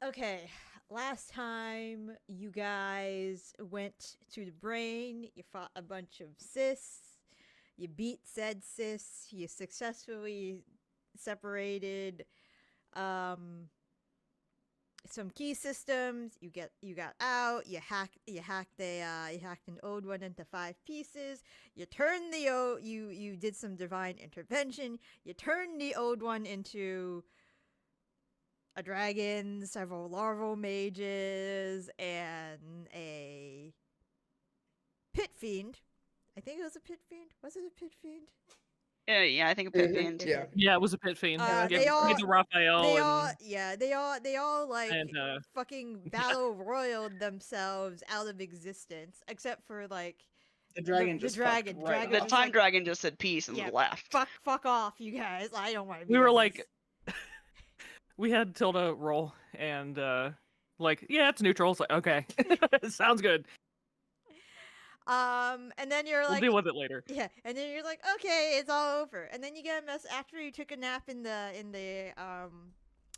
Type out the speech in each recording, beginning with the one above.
Okay, last time you guys went to the brain, you fought a bunch of cysts, you beat said cysts, you successfully separated um some key systems. You got out. You hacked an old one into 5 pieces. You turned the old you did some divine intervention. You turned the old one into a dragon, several larval mages, and a pit fiend. I think it was a pit fiend. Was it a pit fiend? Yeah, I think a pit fiend. Yeah. Yeah, it was a pit fiend. Yeah, They Yeah, all- we did the Raphael They and all, yeah, they all like and, fucking battle royaled themselves out of existence, except for like The dragon the just dragon. fucked right Dragon The off. was time like, dragon just said peace and yeah, left. fuck off, you guys. I don't want to. we were like, we had Tilda roll and like, yeah, it's neutral. It's like, okay, sounds good. And then you're We'll like, deal with it later. yeah, and then you're like, okay, it's all over. And then you get a mess after you took a nap in the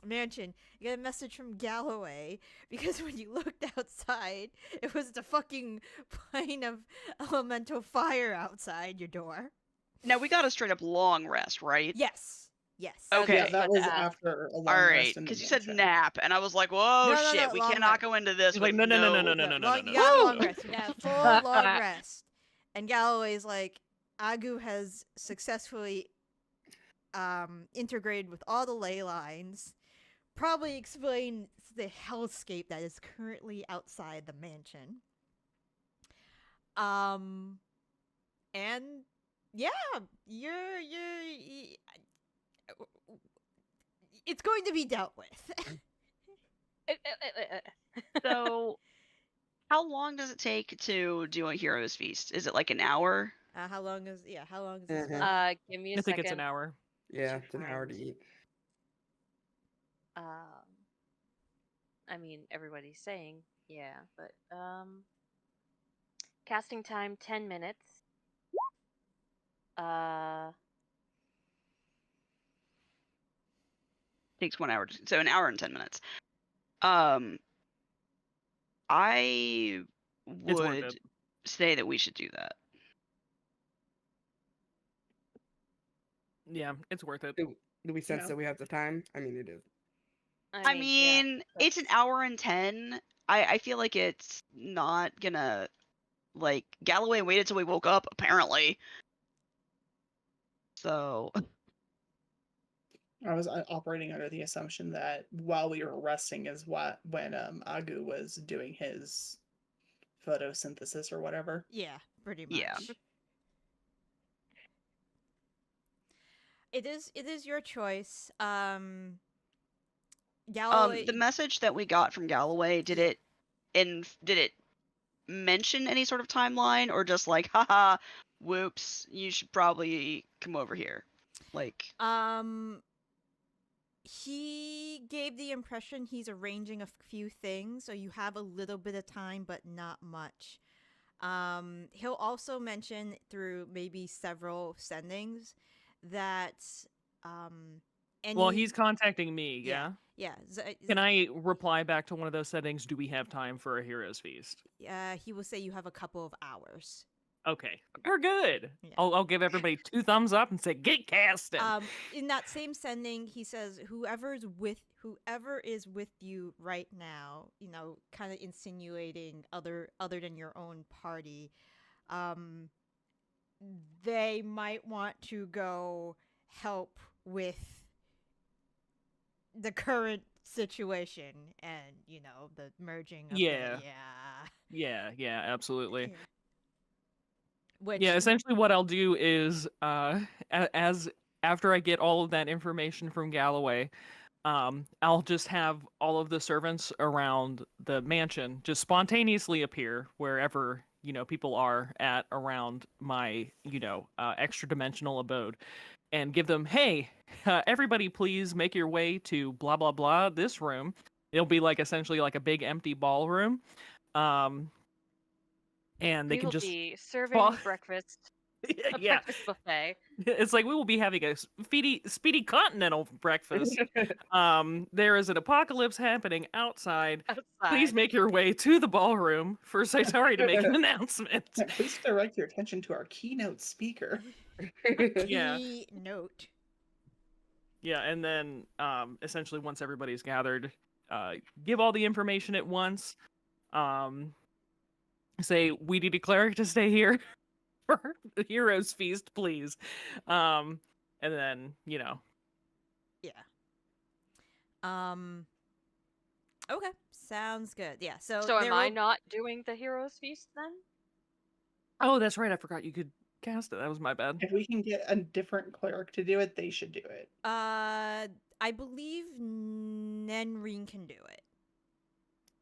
mansion. You get a message from Galloway because when you looked outside, it was the fucking plane of elemental fire outside your door. Now we got a straight up long rest, right? Yes. Yes. Okay. Yeah, that was But, after a long All right, rest in the because you said mansion. nap, and I was like, "Whoa, No, shit, we long cannot rest. go into this." He's like, with no. You got a long rest. You got a full long rest. And Galloway's like, Agu has successfully integrated with all the ley lines. Probably explains the hellscape that is currently outside the mansion. And yeah, you're it's going to be dealt with. So, how long does it take to do a hero's feast? Is it like an hour? How long is this? Mhm. Give me a I think second. it's an hour. Yeah, it's an hour to eat. I mean, everybody's saying, yeah, but casting time 10 minutes. Takes 1 hour, so an hour and 10 minutes. I It's worth would it. say that we should do that. Yeah, it's worth it. Do we sense Yeah. that we have the time? I mean, it is. I mean, yeah, it's an hour and 10. I feel like it's not gonna, like, Galloway waited till we woke up, apparently. So, I was operating under the assumption that while we were resting is when Agu was doing his photosynthesis or whatever. Yeah, pretty much. Yeah. It is your choice. Galloway. the message that we got from Galloway, did it mention any sort of timeline, or just like, haha, whoops, you should probably come over here? Like, he gave the impression he's arranging a few things, so you have a little bit of time, but not much. He'll also mention through maybe several sendings that Well, he's contacting me, Yeah. yeah? yeah. Can I reply back to one of those settings? Do we have time for a hero's feast? He will say you have a couple of hours. Okay, we're good. Yeah. I'll give everybody 2 thumbs up and say, get casting. In that same sending, he says whoever is with you right now, kind of insinuating other than your own party, they might want to go help with the current situation and the merging of Yeah. Yeah, absolutely. Yeah. Which, Yeah, essentially what I'll do is, as after I get all of that information from Galloway, I'll just have all of the servants around the mansion just spontaneously appear wherever, people are at around my, extra dimensional abode, and give them, hey, everybody please make your way to blah, blah, blah, this room. It'll be like essentially like a big empty ballroom. And they we can will just be serving breakfast A Yeah, breakfast buffet. it's like we will be having a speedy continental breakfast. There is an apocalypse happening outside. Please Outside. make your way to the ballroom for Zaitari to make an announcement. Please direct your attention to our keynote speaker. Yeah. Note. Yeah, and then essentially once everybody's gathered, give all the information at once. Say we need a cleric to stay here for the heroes feast, please. And then Yeah. Okay, sounds good. Yeah. So So am there I will- not doing the heroes feast then? oh, that's right, I forgot you could cast it. That was my bad. If we can get a different cleric to do it, they should do it. I believe Nenreen can do it.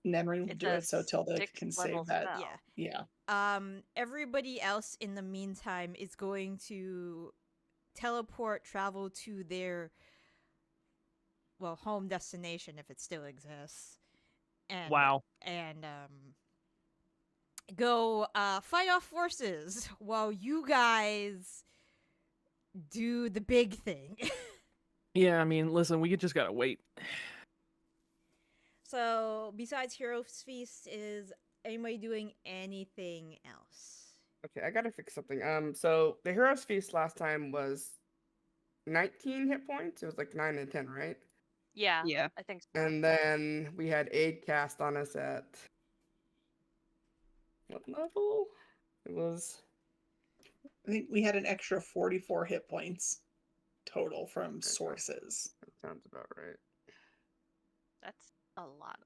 Nenry will It's do a it so Tilda 6th can level save that. spell. Yeah. Yeah. Everybody else in the meantime is going to teleport, travel to their home destination if it still exists. And Wow. and go fight off forces while you guys do the big thing. Yeah, I mean, listen, we just gotta wait. So, besides Heroes Feast, is anybody doing anything else? Okay, I gotta fix something. So the Hero's Feast last time was 19 hit points. It was like 9 and 10, right? Yeah. Yeah. I think so. And then we had aid cast on us at what level? It was I think we had an extra 44 hit points total from sources. that sounds about right. That's a lot.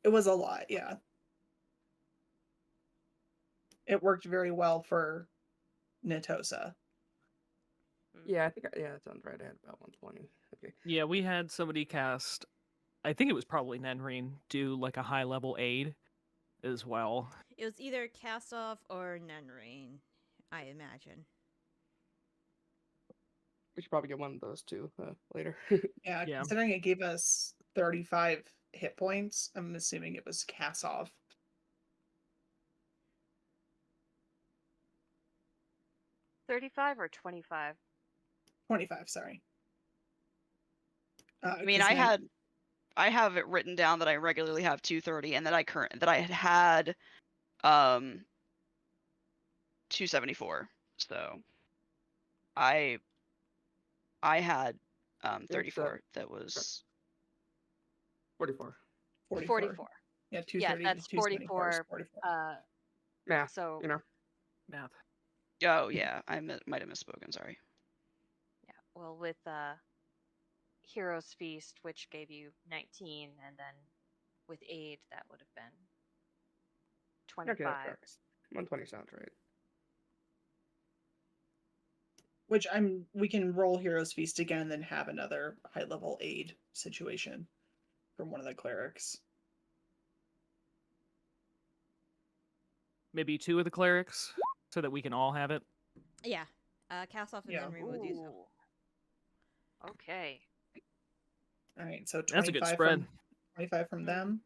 It was a lot, yeah. It worked very well for Nitosa. Yeah, I think that sounds right. I had about 120. Okay. Yeah, we had somebody cast, I think it was probably Nenreen, do like a high level aid as well. It was either Kasov or Nenreen, I imagine. We should probably get one of those two later. Yeah, Yeah. considering it gave us 35 hit points, I'm assuming it was Kasov. $35 or $25? 25, sorry. I mean, 'Cause then- I have it written down that I regularly have 230, and that I had 274. So I had 34. That was 44. 44. Yeah, 230 that's to 274 is 44. 44. Yeah, So you know. Math. oh yeah, I might have misspoken. Sorry. yeah, well with Heroes Feast, which gave you 19, and then with aid that would have been 25. Okay, that tracks. 120 sounds right. Which we can roll Heroes Feast again and then have another high level aid situation from one of the clerics. Maybe 2 of the clerics so that we can all have it. Yeah. Kasov and Yeah. Nenreen would do so. Ooh. Okay. All right, so 25 That's a good spread. 25 from them.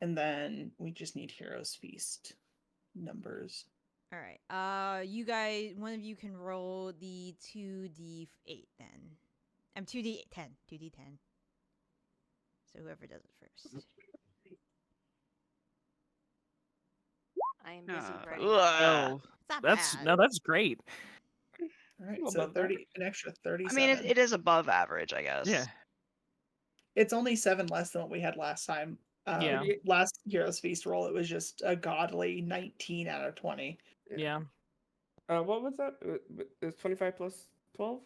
And then we just need Heroes Feast numbers. All right. You guys, one of you can roll the 2d8 then. 2d10. 2d10. So whoever does it first. I am busy Uh, writing. ugh. It's not bad. That's great. All right, Well, so above 30, an extra 30. I mean, it is above average, I guess. Yeah. It's only 7 less than what we had last time. Yeah. Last Heroes Feast roll, it was just a godly 19 out of 20. Yeah. What was that? Is 25 plus 12?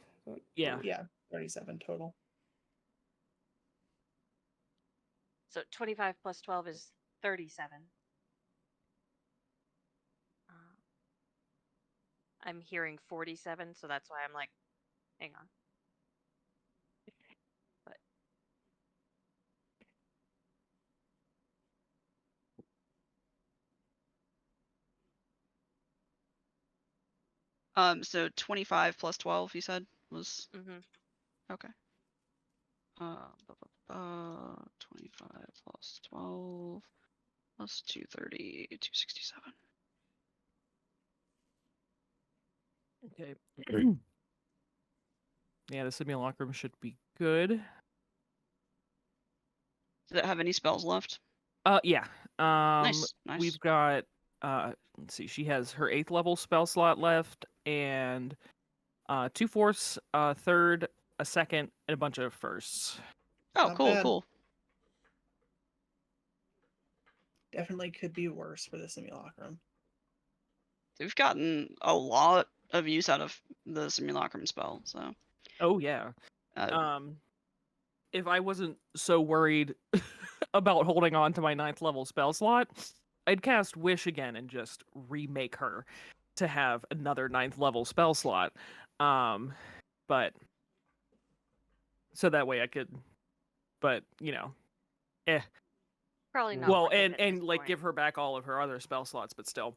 Yeah. Yeah, 37 total. So 25 plus 12 is 37. I'm hearing 47, so that's why I'm like, hang on. So 25 plus 12, you said was okay. 25 plus 12 plus 230, 267. Okay. Yeah, the simulacrum should be good. Does it have any spells left? Yeah. Nice. We've got let's see, she has her 8th level spell slot left, and 2/4, a third, a second, and a bunch of firsts. Oh, Not cool, bad. cool. Definitely could be worse for the simulacrum. We've gotten a lot of use out of the simulacrum spell, so. Oh yeah. Uh, If I wasn't so worried about holding on to my 9th level spell slot, I'd cast Wish again and just remake her to have another 9th level spell slot. But so that way I could, but Probably not. well, worth it and at this like point. give her back all of her other spell slots, but still.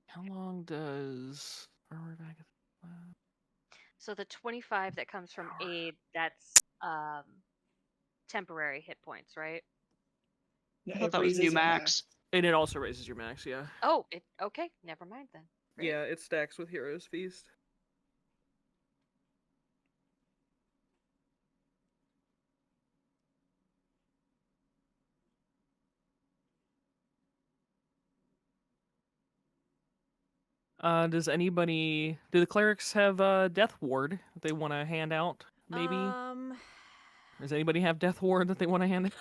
How long does So the 25 that comes from aid, that's temporary hit points, right? No, I thought it that was new raises your max. and it also raises your max, yeah. Oh, okay. Never mind then. Great. Yeah, it stacks with Hero's Feast. Do the clerics have Death Ward that they want to hand out, maybe? Does anybody have Death Ward that they want to hand out?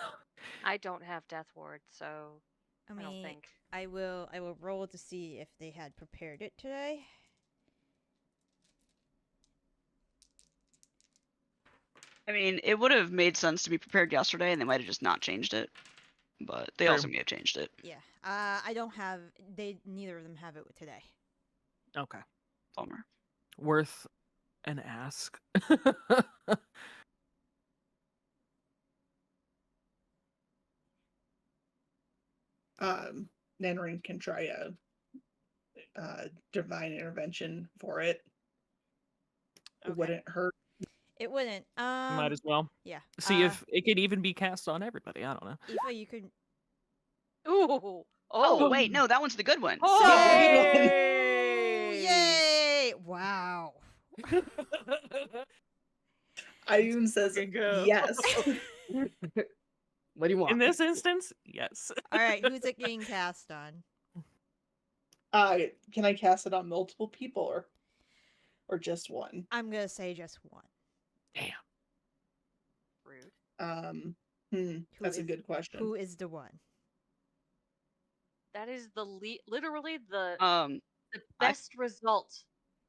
I don't have Death Ward, so I I don't mean, think. I will roll to see if they had prepared it today. I mean, it would have made sense to be prepared yesterday, and they might have just not changed it. But they True. also may have changed it. Yeah. I don't have. Neither of them have it today. Okay. Bummer. Worth an ask. Nanrin can try a divine intervention for it. Okay. Wouldn't hurt. It wouldn't. Might as well. Yeah. See if it could even be cast on everybody. I don't know. Aoife, you could. Ooh. Oh, wait, no, that one's the good one. Oh, Yay! Wow. Ioun says Fucking go. yes. What do you want? In this instance, yes. All right, who's it getting cast on? Can I cast it on multiple people or just one? I'm gonna say just one. Damn. Rude. That's a is- good question. Who is the one? That is literally the I- best result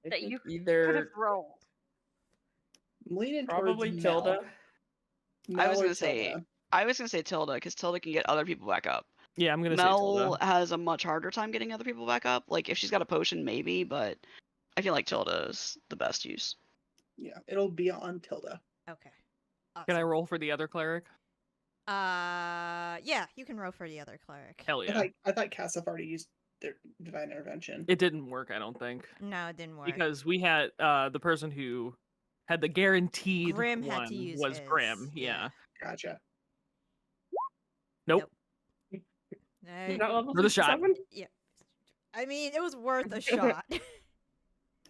I that think you could either have rolled. I'm leaning probably towards Tilda. Mel I was or gonna say Tilda. I was gonna say Tilda, because Tilda can get other people back up. Yeah, I'm gonna say Mel Tilda. has a much harder time getting other people back up. Like, if she's got a potion, maybe, but I feel like Tilda is the best use. Yeah, it'll be on Tilda. Okay. Can I Awesome. roll for the other cleric? Yeah, you can roll for the other cleric. Hell yeah. I thought Cassif already used their divine intervention. It didn't work, I don't think. No, it didn't work. Because we had the person who had the guaranteed Grim one had to use was his, Grim. Yeah. Gotcha. Nope. No, Not level For the shot. 67? I mean, it was worth a shot.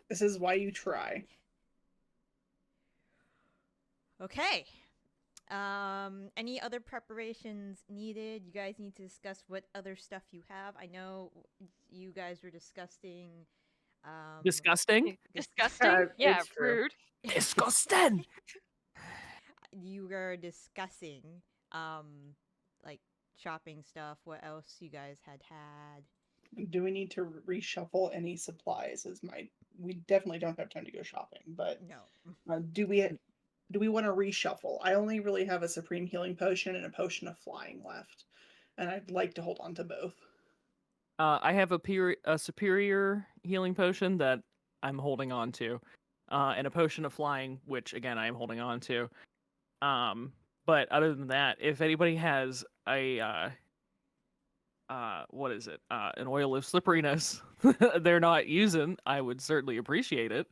This is why you try. Okay. Any other preparations needed? You guys need to discuss what other stuff you have. I know you guys were discussing. Disgusting. Disgusting? Yeah, it's true. rude. Disgusting. You were discussing, like shopping stuff. What else you guys had? Do we need to reshuffle any supplies? We definitely don't have time to go shopping, but No. do we want to reshuffle? I only really have a supreme healing potion and a potion of flying left, and I'd like to hold on to both. I have a superior healing potion that I'm holding on to, and a potion of flying, which again I am holding on to. But other than that, if anybody has a what is it? An oil of slipperiness they're not using, I would certainly appreciate it.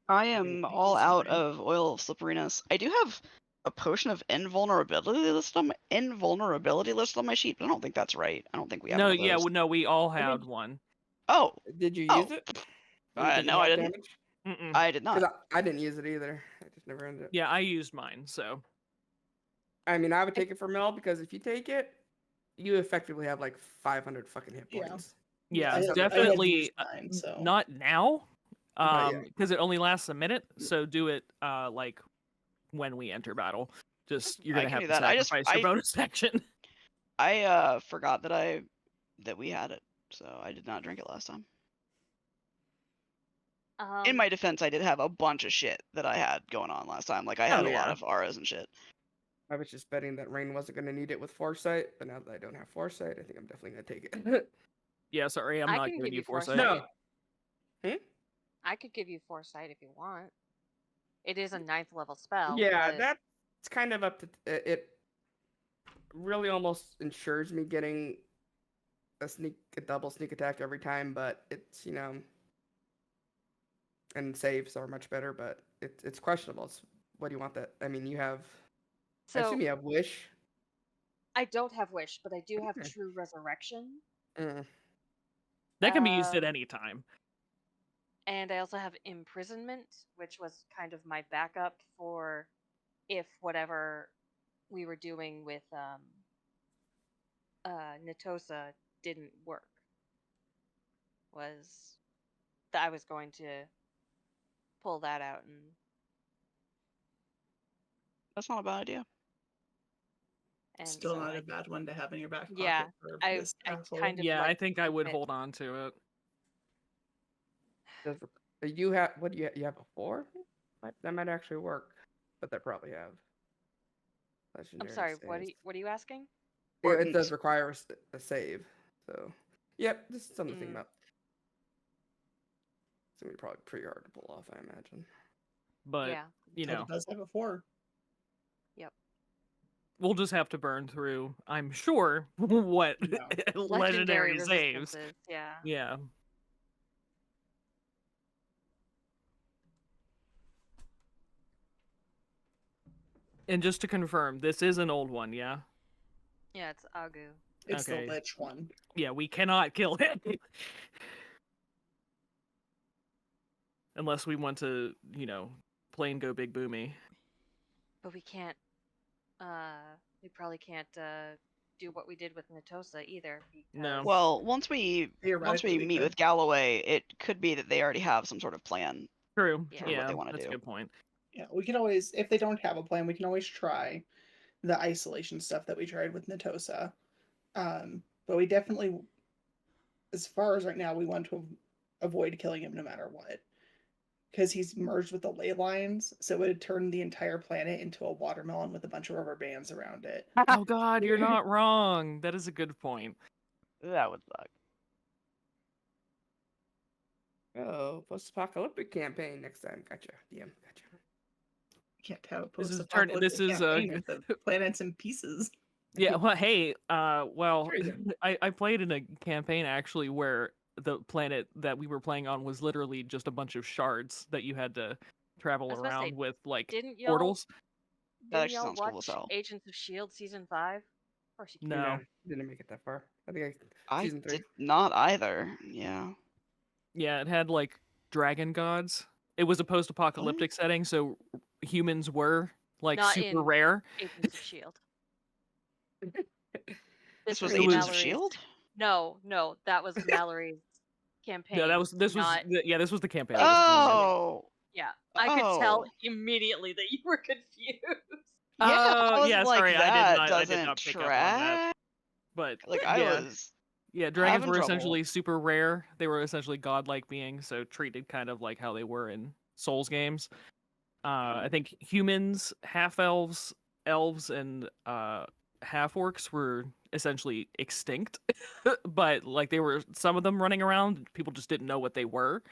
I can am use all out mine. of oil of slipperiness. I do have a potion of invulnerability listed on my sheet, but I don't think that's right. I don't think we have No, one of yeah, those. no, we all I had think- one. Oh, Did you Oh. use it? When you taking no, I health didn't. damage? Mm-mm. I did not. Because I didn't use it either. I just never ended it. Yeah, I used mine, so I mean, I would take it for Mel because if you take it, you effectively have like 500 fucking hit Yeah. points. yeah, I it's have definitely used mine, so not now, But yeah. because it only lasts a minute. So do it like when we enter battle. Just you're I gonna can have do to that. sacrifice your bonus section. I forgot that we had it, so I did not drink it last time. In my defense, I did have a bunch of shit that I had going on last time. Like I had a lot yeah. of auras and shit. I was just betting that Raine wasn't going to need it with foresight, but now that I don't have foresight, I think I'm definitely going to take it. Yeah, sorry, I'm I not can giving give you you foresight. foresight. No. I could give you foresight if you want. It is a 9th level spell. Yeah, but that's kind of up to it. Really, almost ensures me getting a double sneak attack every time, but it's and saves are much better, but it's questionable. What do you want that? I mean, you have. I So assume you have wish. I don't have wish, but I do have Okay. true resurrection. That can be used at Um, any time. And I also have imprisonment, which was kind of my backup for if whatever we were doing with Nitosa didn't work. Was that I was going to pull that out and That's not a bad idea. still so not a bad one to have in your back pocket Yeah, for I this I asshole. kind of Yeah, I like think I keep would it. hold on to it. You have what do you have a 4? That might actually work, but they probably have. I'm Legendary sorry. saves. What are you asking? Yeah, it Important. does require a save, so yep, this is something to think about. It's gonna be probably pretty hard to pull off, I imagine. But Yeah. you Tilda know, does have a 4. we'll just have to burn through, I'm sure, what Yeah. legendary saves. resistances. Yeah. Yeah. And just to confirm, this is an old one, yeah? Yeah, it's Agu. It's Okay. the Lich one. Yeah, we cannot kill him. Unless we want to, play and go big boomy. But we can't. We probably can't do what we did with Nitosa either. No. because- Well, once we Theoretically, we meet could. with Galloway, it could be that they already have some sort of plan. True. Yeah. For what Yeah, they wanna that's a do. good point. Yeah, we can always, if they don't have a plan, we can always try the isolation stuff that we tried with Nitosa. But we definitely, as far as right now, we want to avoid killing him no matter what. Because he's merged with the leylines, so it would turn the entire planet into a watermelon with a bunch of rubber bands around it. Oh god, you're not wrong. That is a good point. That would suck. Oh, post-apocalyptic campaign next time. Gotcha. DM. Gotcha. Can't have a This is post-apocalyptic this is, campaign if the planet's in pieces. Yeah, well, hey, well, Sure you can. I played in a campaign actually where the planet that we were playing on was literally just a bunch of shards that you had to travel I was about to say, around with, like, Didn't y'all? portals. That Didn't actually y'all sounds cool as watch hell. Agents of Shield season 5? Of course you No. No, didn't make it that far. I think I season 3. did not either. Yeah. Yeah, it had, like, dragon gods. It was a post-apocalyptic setting, so humans were, like, Not super in rare. Agents of Shield. This was was Agents of Mallory's- Shield. No, that was Mallory's campaign. No, this not, was this was the campaign. I was playing. Oh. Yeah, I could tell Oh. immediately that you were confused. Yeah, I was yeah, like, sorry, that I did doesn't not pick up on that. track. But Like yeah. I was. Yeah, dragons having were trouble. essentially super rare. They were essentially godlike beings, so treated kind of like how they were in Souls games. I think humans, half elves, and half orcs were essentially extinct, but like they were some of them running around. People just didn't know what they were.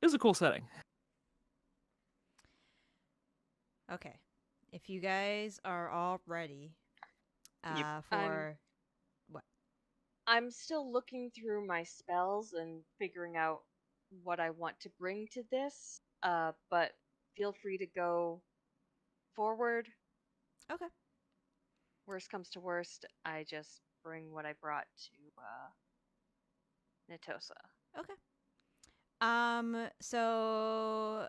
It was a cool setting. Okay. If you guys are all ready Yep. for I'm still looking through my spells and figuring out what I want to bring to this. But feel free to go forward. Okay. Worst comes to worst, I just bring what I brought to Natosa. Okay. So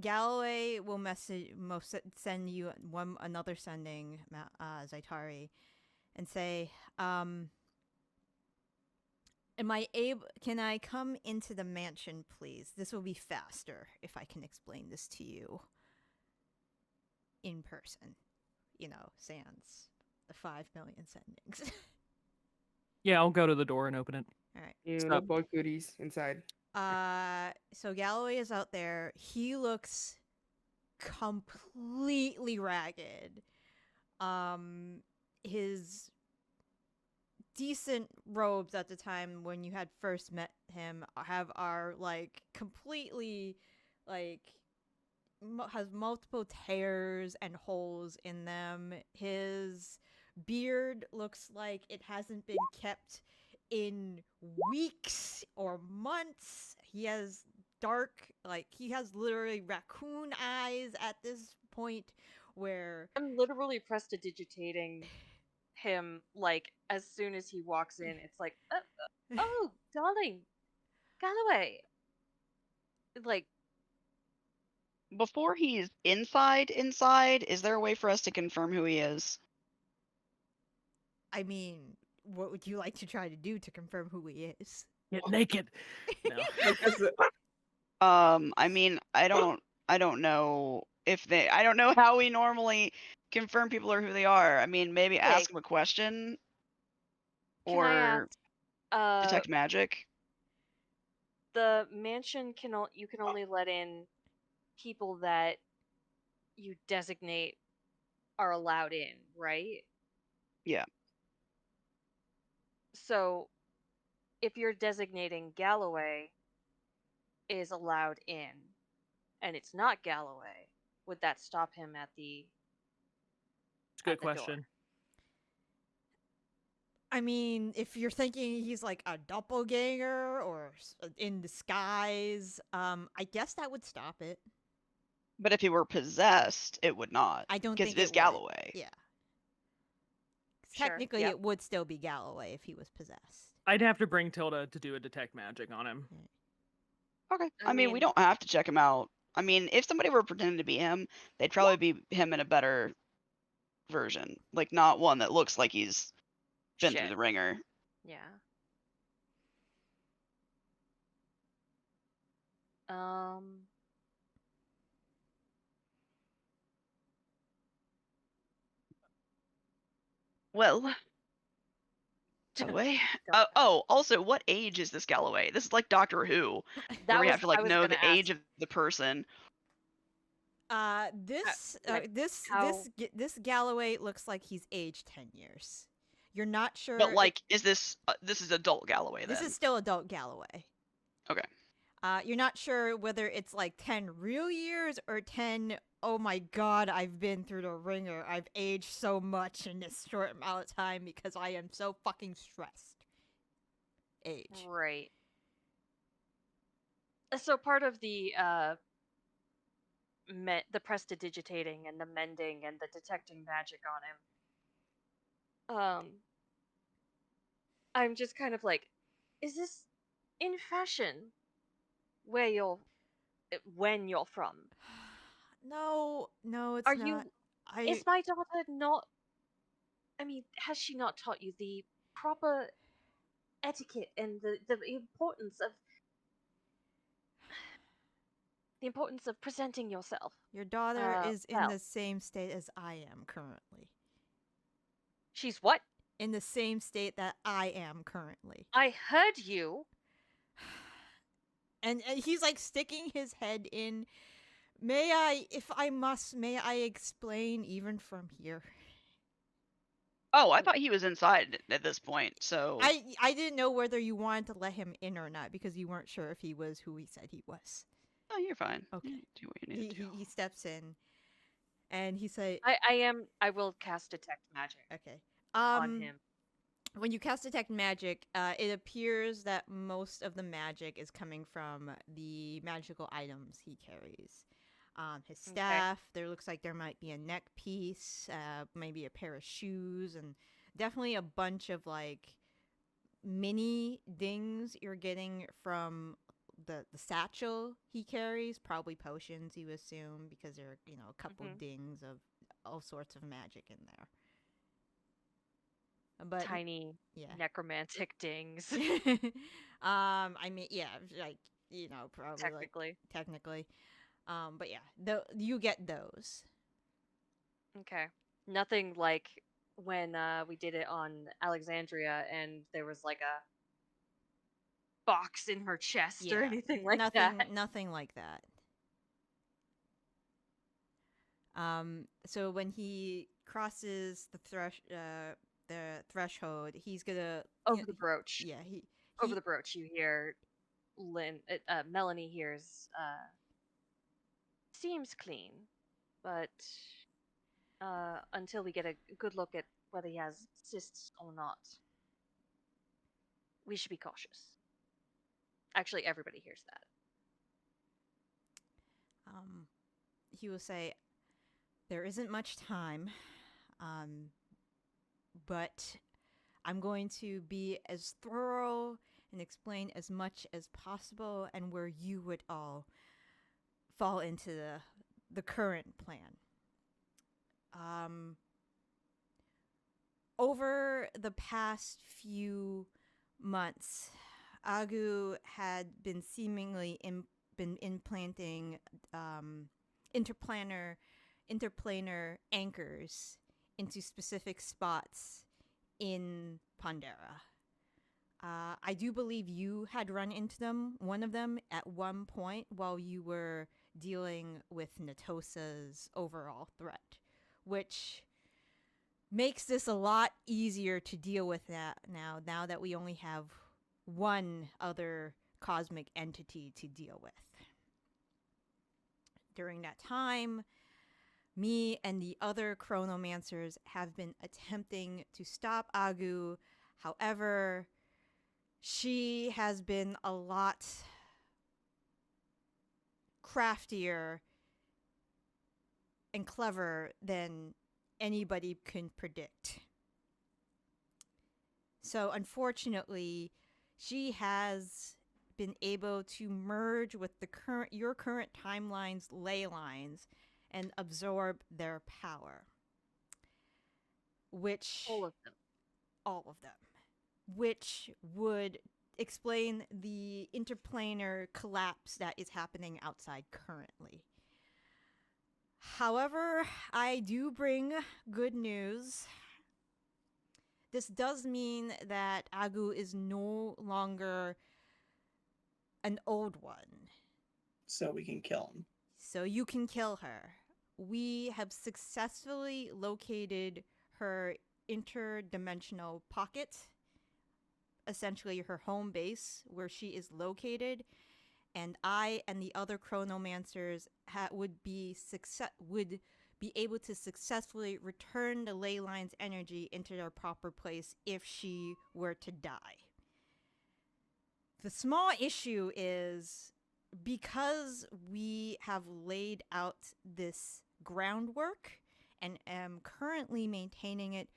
Galloway will send you another sending, Zaitari, and say, am I able? Can I come into the mansion, please? This will be faster if I can explain this to you in person. Sans the 5 million sendings. Yeah, I'll go to the door and open it. All right. No bug goodies inside. So Galloway is out there. He looks completely ragged. His decent robes at the time when you had first met him are like completely like has multiple tears and holes in them. His beard looks like it hasn't been kept in weeks or months. He has he has literally raccoon eyes at this point where I'm literally prestidigitating him, like, as soon as he walks in. It's like, oh, darling, Galloway. Like, Before he's inside, is there a way for us to confirm who he is? I mean, what would you like to try to do to confirm who he is? Get naked. No. I mean, I don't know I don't know how we normally confirm people or who they are. I mean, maybe Okay. ask them a question can I or ask, detect magic. the mansion you can only let in people that you designate are allowed in, right? Yeah. So if you're designating Galloway is allowed in and it's not Galloway, would that stop him at the It's a good at the door? question. I mean, if you're thinking he's like a doppelganger or in disguise, I guess that would stop it. But if he were possessed, it would not. I don't Because think it is would. Galloway. Yeah. Sure, Technically, yep. it would still be Galloway if he was possessed. I'd have to bring Tilda to do a detect magic on him. Okay. I I mean, we mean- don't have to check him out. I mean, if somebody were pretending to be him, they'd probably be him in a better version. Like, not one that looks like he's been through Shit. the ringer. Yeah. Well, Galloway. Also, what age is this Galloway? This is like Doctor Who, where we have to I like was know gonna the age of the person. This Galloway looks like he's aged 10 years. You're not sure. But like, is this is adult Galloway then? This is still adult Galloway. Okay. You're not sure whether it's like 10 real years or 10, oh my god, I've been through the ringer. I've aged so much in this short amount of time because I am so fucking stressed. Age. Right. So part of the prestidigitating and the mending and the detecting magic on him. I'm just kind of like, is this in fashion when you're from? No, it's Are not. you? Is my daughter not? I mean, has she not taught you the proper etiquette and the importance of presenting yourself? Your daughter is in well. the same state as I am currently. She's what? In the same state that I am currently. I heard you. And he's like sticking his head in. May I explain even from here? Oh, I thought he was inside at this point. So I didn't know whether you wanted to let him in or not because you weren't sure if he was who he said he was. Oh, you're fine. Okay. You do what you need to do. He steps in, and he say, I will cast detect magic "Okay, on him. when you cast detect magic, it appears that most of the magic is coming from the magical items he carries. His Okay. staff, there looks like there might be a neck piece, maybe a pair of shoes, and definitely a bunch of like mini dings you're getting from the satchel he carries, probably potions, you assume, because there are, you know, a couple Mhm. dings of all sorts of magic in there. But Tiny yeah. necromantic dings, I mean, yeah, like, you know, probably like technically. technically. But yeah, you get those. Okay. Nothing like when we did it on Alexandria and there was like a box in her chest or Yeah, anything like nothing, that. nothing like that. So when he crosses the threshold, he's gonna, Over the brooch. yeah, Over the brooch, you hear Melanie hears, seems clean, but until we get a good look at whether he has cysts or not, we should be cautious. Actually, everybody hears that. he will say, there isn't much time, but I'm going to be as thorough and explain as much as possible, and where you would all fall into the current plan. Over the past few months, Agu had been seemingly been implanting interplanar anchors into specific spots in Pandera. I do believe you had run into one of them at one point while you were dealing with Natosa's overall threat, which makes this a lot easier to deal with now that we only have one other cosmic entity to deal with. During that time, me and the other chronomancers have been attempting to stop Agu. However, she has been a lot craftier and clever than anybody can predict. So unfortunately, she has been able to merge with your current timeline's leylines and absorb their power. Which All of them. all of them, which would explain the interplanar collapse that is happening outside currently. However, I do bring good news. This does mean that Agu is no longer an old one. So we can kill him. So you can kill her. We have successfully located her interdimensional pocket, essentially her home base where she is located, and I and the other chronomancers would be able to successfully return the ley line's energy into their proper place if she were to die. The small issue is, because we have laid out this groundwork and am currently maintaining it,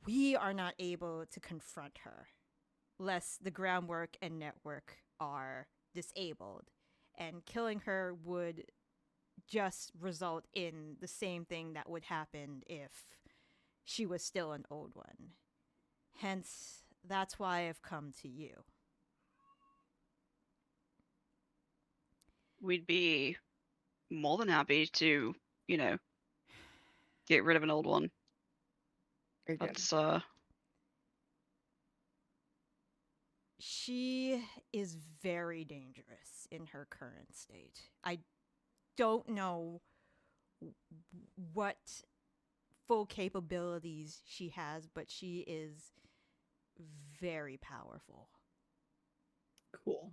we are not able to confront her, lest the groundwork and network are disabled. And killing her would just result in the same thing that would happen if she was still an old one. Hence, that's why I've come to you. We'd be more than happy to, get rid of an old one. Again. That's She is very dangerous in her current state. I don't know what full capabilities she has, but she is very powerful. Cool.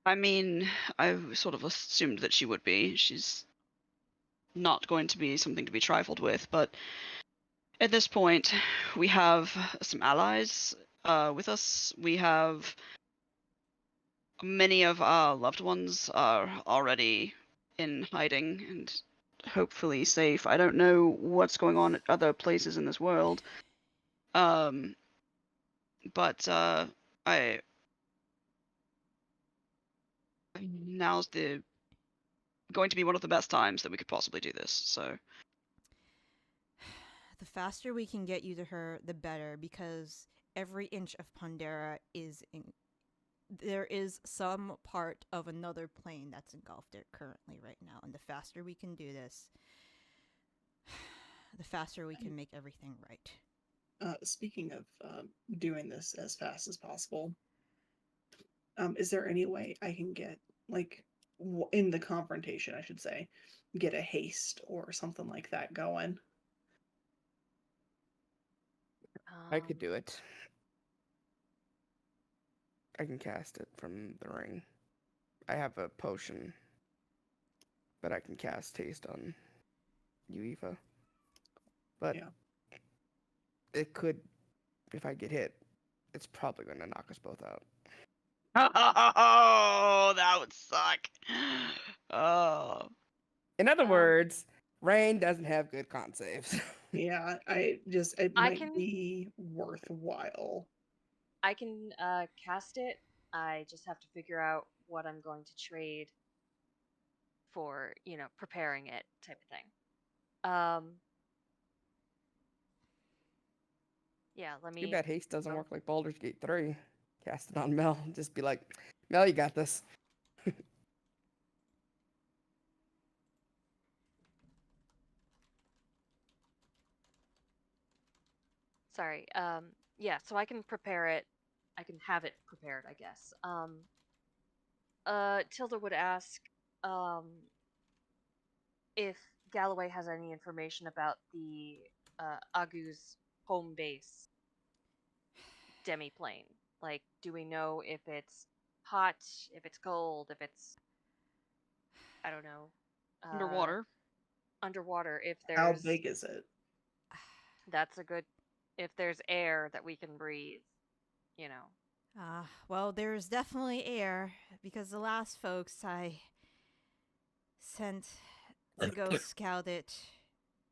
I mean, I sort of assumed that she would be. She's not going to be something to be trifled with, but At this point, we have some allies with us. We have many of our loved ones are already in hiding and hopefully safe. I don't know what's going on at other places in this world. But I now's going to be one of the best times that we could possibly do this. So The faster we can get you to her, the better, because every inch of Pandera is in. There is some part of another plane that's engulfed it currently right now, and the faster we can do this, the faster we can make everything right. Speaking of doing this as fast as possible, is there any way I can get, like, in the confrontation, I should say, get a haste or something like that going? I could do it. I can cast it from the ring. I have a potion, but I can cast haste on you, Aoife. But Yeah. it could, if I get hit, it's probably going to knock us both out. oh, that would suck. Oh, In other words, Raine doesn't have good con saves. Yeah, it I might can- be worthwhile. I can cast it. I just have to figure out what I'm going to trade for, preparing it type of thing. Yeah, let Too me. bad haste doesn't Oh. work like Baldur's Gate 3. Cast it on Mel. Just be like, Mel, you got this. Sorry. Yeah, so I can prepare it. I can have it prepared, I guess. Tilda would ask, if Galloway has any information about the Agu's home base demiplane. Like, do we know if it's hot, if it's cold, if it's, I don't know, underwater. underwater, if How there's, big is it? that's a good, if there's air that we can breathe, you know. Well, there's definitely air, because the last folks I sent to go scout it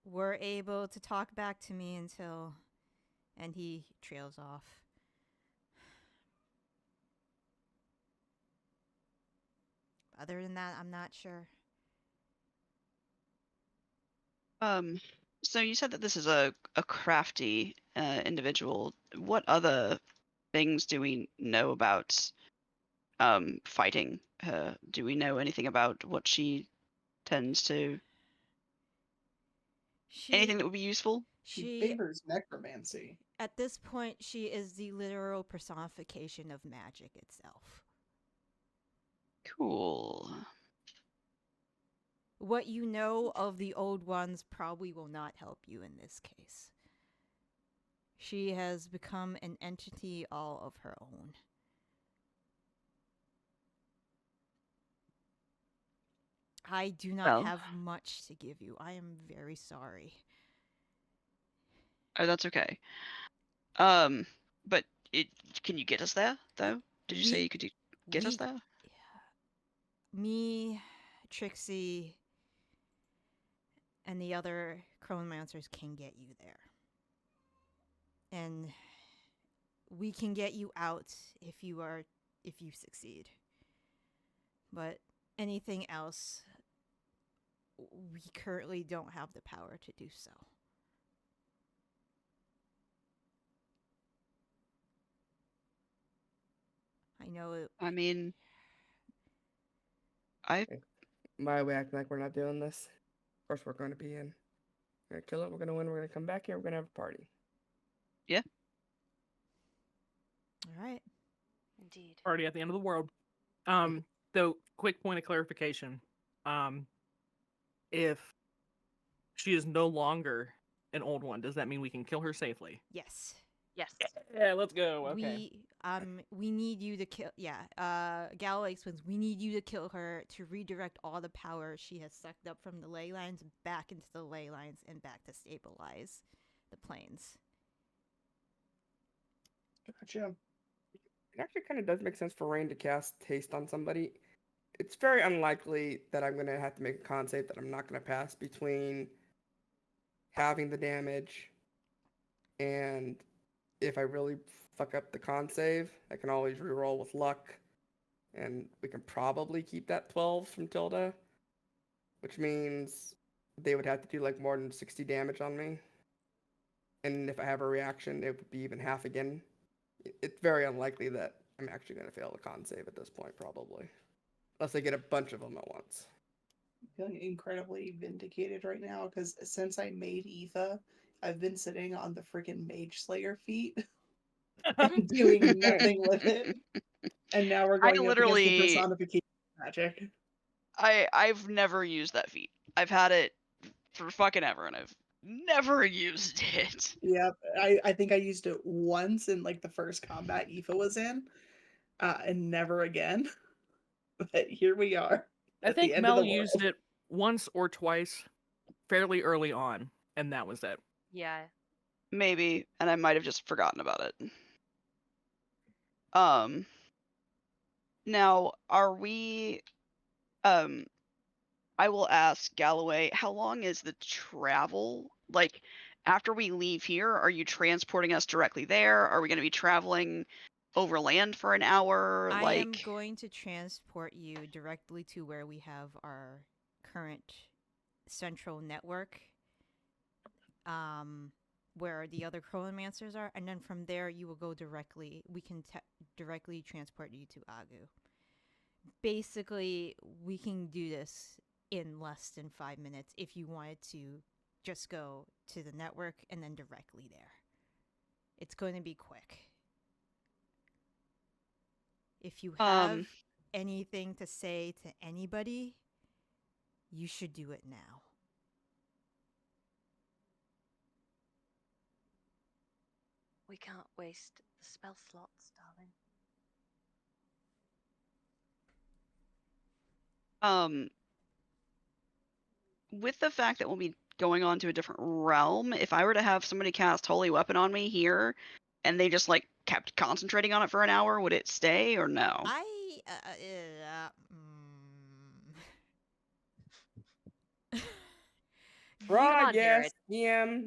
were able to talk back to me until. And he trails off. Other than that, I'm not sure. So you said that this is a crafty individual. What other things do we know about fighting her? Do we know anything about what she tends to? Anything that would be useful? She She favors necromancy. at this point she is the literal personification of magic itself. Cool. What you know of the old ones probably will not help you in this case. She has become an entity all of her own. I do not Well. have much to give you. I am very sorry. Oh, that's okay. But can you get us there though? Did you say you could get us there? Me, Trixie, and the other chronomancers can get you there. And we can get you out if you succeed. But anything else, we currently don't have the power to do so. I know it. I mean, Why are we acting like we're not doing this? Of course we're going to be in. We're going to kill it, we're going to win, we're going to come back here, we're going to have a party. All right. Indeed. Party at the end of the world. Though, quick point of clarification. If she is no longer an old one, does that mean we can kill her safely? Yes. Yes. Yeah, let's go. Okay. We need you to kill. Yeah. Galloway explains. We need you to kill her to redirect all the power she has sucked up from the ley lines back into the ley lines and back to stabilize the planes. Gotcha. It actually kind of does make sense for Raine to cast Haste on somebody. It's very unlikely that I'm going to have to make a con save that I'm not going to pass between having the damage and if I really fuck up the con save, I can always reroll with luck. And we can probably keep that 12 from Tilda, which means they would have to do like more than 60 damage on me. And if I have a reaction, it would be even half again. It's very unlikely that I'm actually going to fail the con save at this point, probably. Unless I get a bunch of them at once. I'm feeling incredibly vindicated right now because since I made Aoife, I've been sitting on the freaking Mage Slayer feat, doing nothing with it. And now we're I going up against the literally, personification magic. I've never used that feat. I've had it for fucking ever, and I've never used it. Yep, I think I used it once in like the first combat Aoife was in, and never again. But here we are. I At think the end Mel of the used world. it once or twice fairly early on, and that was it. Yeah. Maybe, and I might have just forgotten about it. Now, are we, I will ask Galloway, how long is the travel? Like, after we leave here, are you transporting us directly there? Are we going to be traveling overland for an hour? I Like, am going to transport you directly to where we have our current central network, where the other chronomancers are, and then from there you will go directly. We can directly transport you to Agu. Basically, we can do this in less than 5 minutes if you wanted to just go to the network and then directly there. It's going to be quick. If you have anything to say to anybody, you should do it now. We can't waste the spell slots, darling. with the fact that we'll be going on to a different realm, if I were to have somebody cast Holy Weapon on me here, and they just like kept concentrating on it for an hour, would it stay or no? Raw, on, yes, Jared.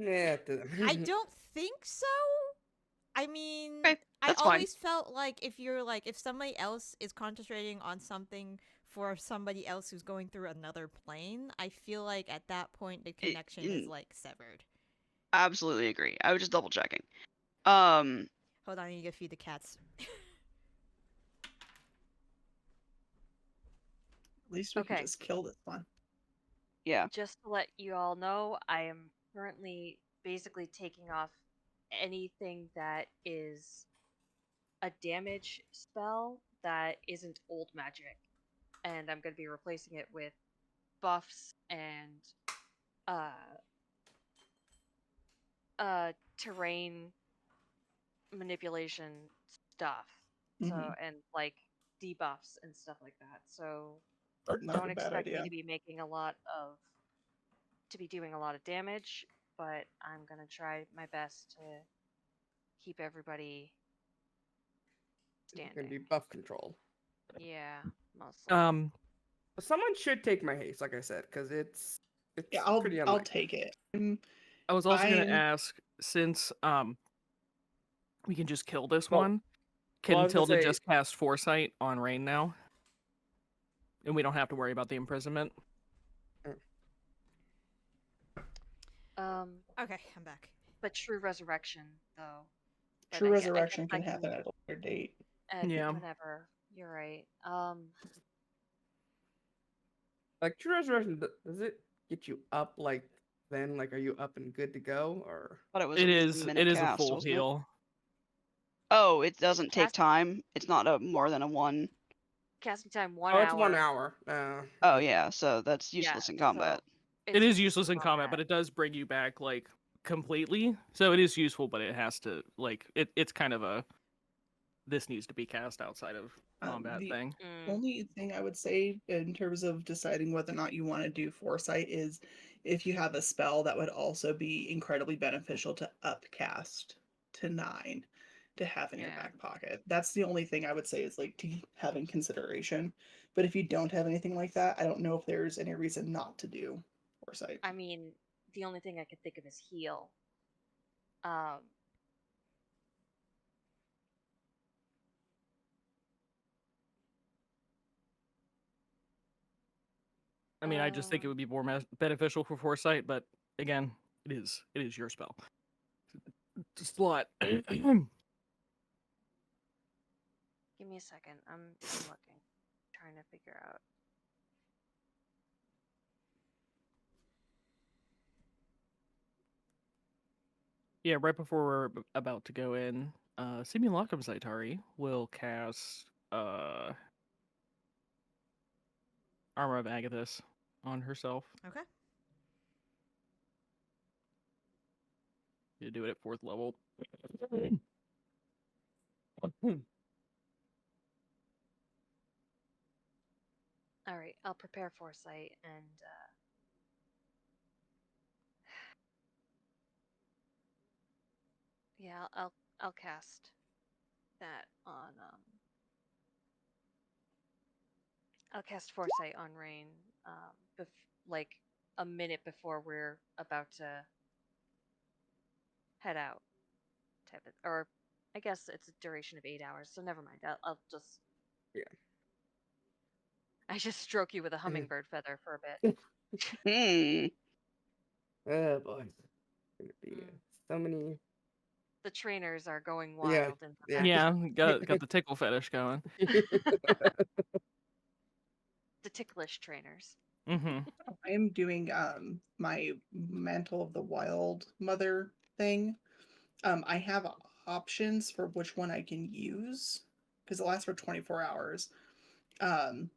yeah. I don't think so. I mean, Okay, I that's fine. always felt like if somebody else is concentrating on something for somebody else who's going through another plane, I feel like at that point the connection is like severed. Absolutely agree. I was just double checking. Hold on, I need to feed the cats. At least we can Okay. just kill this one. Yeah. Just to let you all know, I am currently basically taking off anything that is a damage spell that isn't old magic. And I'm going to be replacing it with buffs and terrain manipulation stuff. So and like debuffs and stuff like that. So Not don't a bad expect idea. me to be doing a lot of damage, but I'm gonna try my best to keep everybody It's gonna standing. be buff control. Yeah, mostly. But someone should take my haste, like I said, because it's Yeah, pretty I'll unlikely. take it. I was also going to I'm- ask, since we can just kill this Well- one, well, I can was gonna Tilda say- just cast Foresight on Raine now? And we don't have to worry about the imprisonment? Okay, I'm back. But True Resurrection, though. But True I Resurrection guess I can happen at a later date. Yeah. Whenever. You're right. Like True Resurrection, does it get you up like then? Like, are you up and good to go, or? But it was It a is. minute It is a cast, full wasn't it? heal. Oh, it doesn't take Cast- time. It's not a more than a one. Casting time 1 Oh, hour. it's 1 hour. Oh yeah, so that's useless Yeah, in combat. so It is useless in combat, but it does bring you back like completely. So it is useful, but it has to like it's kind of a this needs to be cast outside of combat the thing. only thing I would say in terms of deciding whether or not you want to do foresight is if you have a spell that would also be incredibly beneficial to upcast to 9 to have in your Yeah. back pocket. That's the only thing I would say is like to have in consideration. But if you don't have anything like that, I don't know if there's any reason not to do foresight. I mean, the only thing I could think of is heal. Um, I mean, I just think it would be more beneficial for foresight, but again, it is your spell. Just a lot. give me a second. I'm looking, trying to figure out. Yeah, right before we're about to go in, Simulacrum Zaitari will cast Armor of Agathis on herself. Okay. You do it at 4th level. All right, I'll prepare foresight and. Yeah, I'll cast that on. I'll cast foresight on Raine. Like a minute before we're about to head out. Or I guess it's a duration of 8 hours, so never mind. I'll just. Yeah. I just stroke you with a hummingbird feather for a bit. Oh boy. Gonna be so many. The trainers are going Yeah, wild. yeah. Yeah, got the tickle fetish going. The ticklish trainers. Mm-hmm. I am doing my Mantle of the Wild Mother thing. I have options for which one I can use because it lasts for 24 hours. And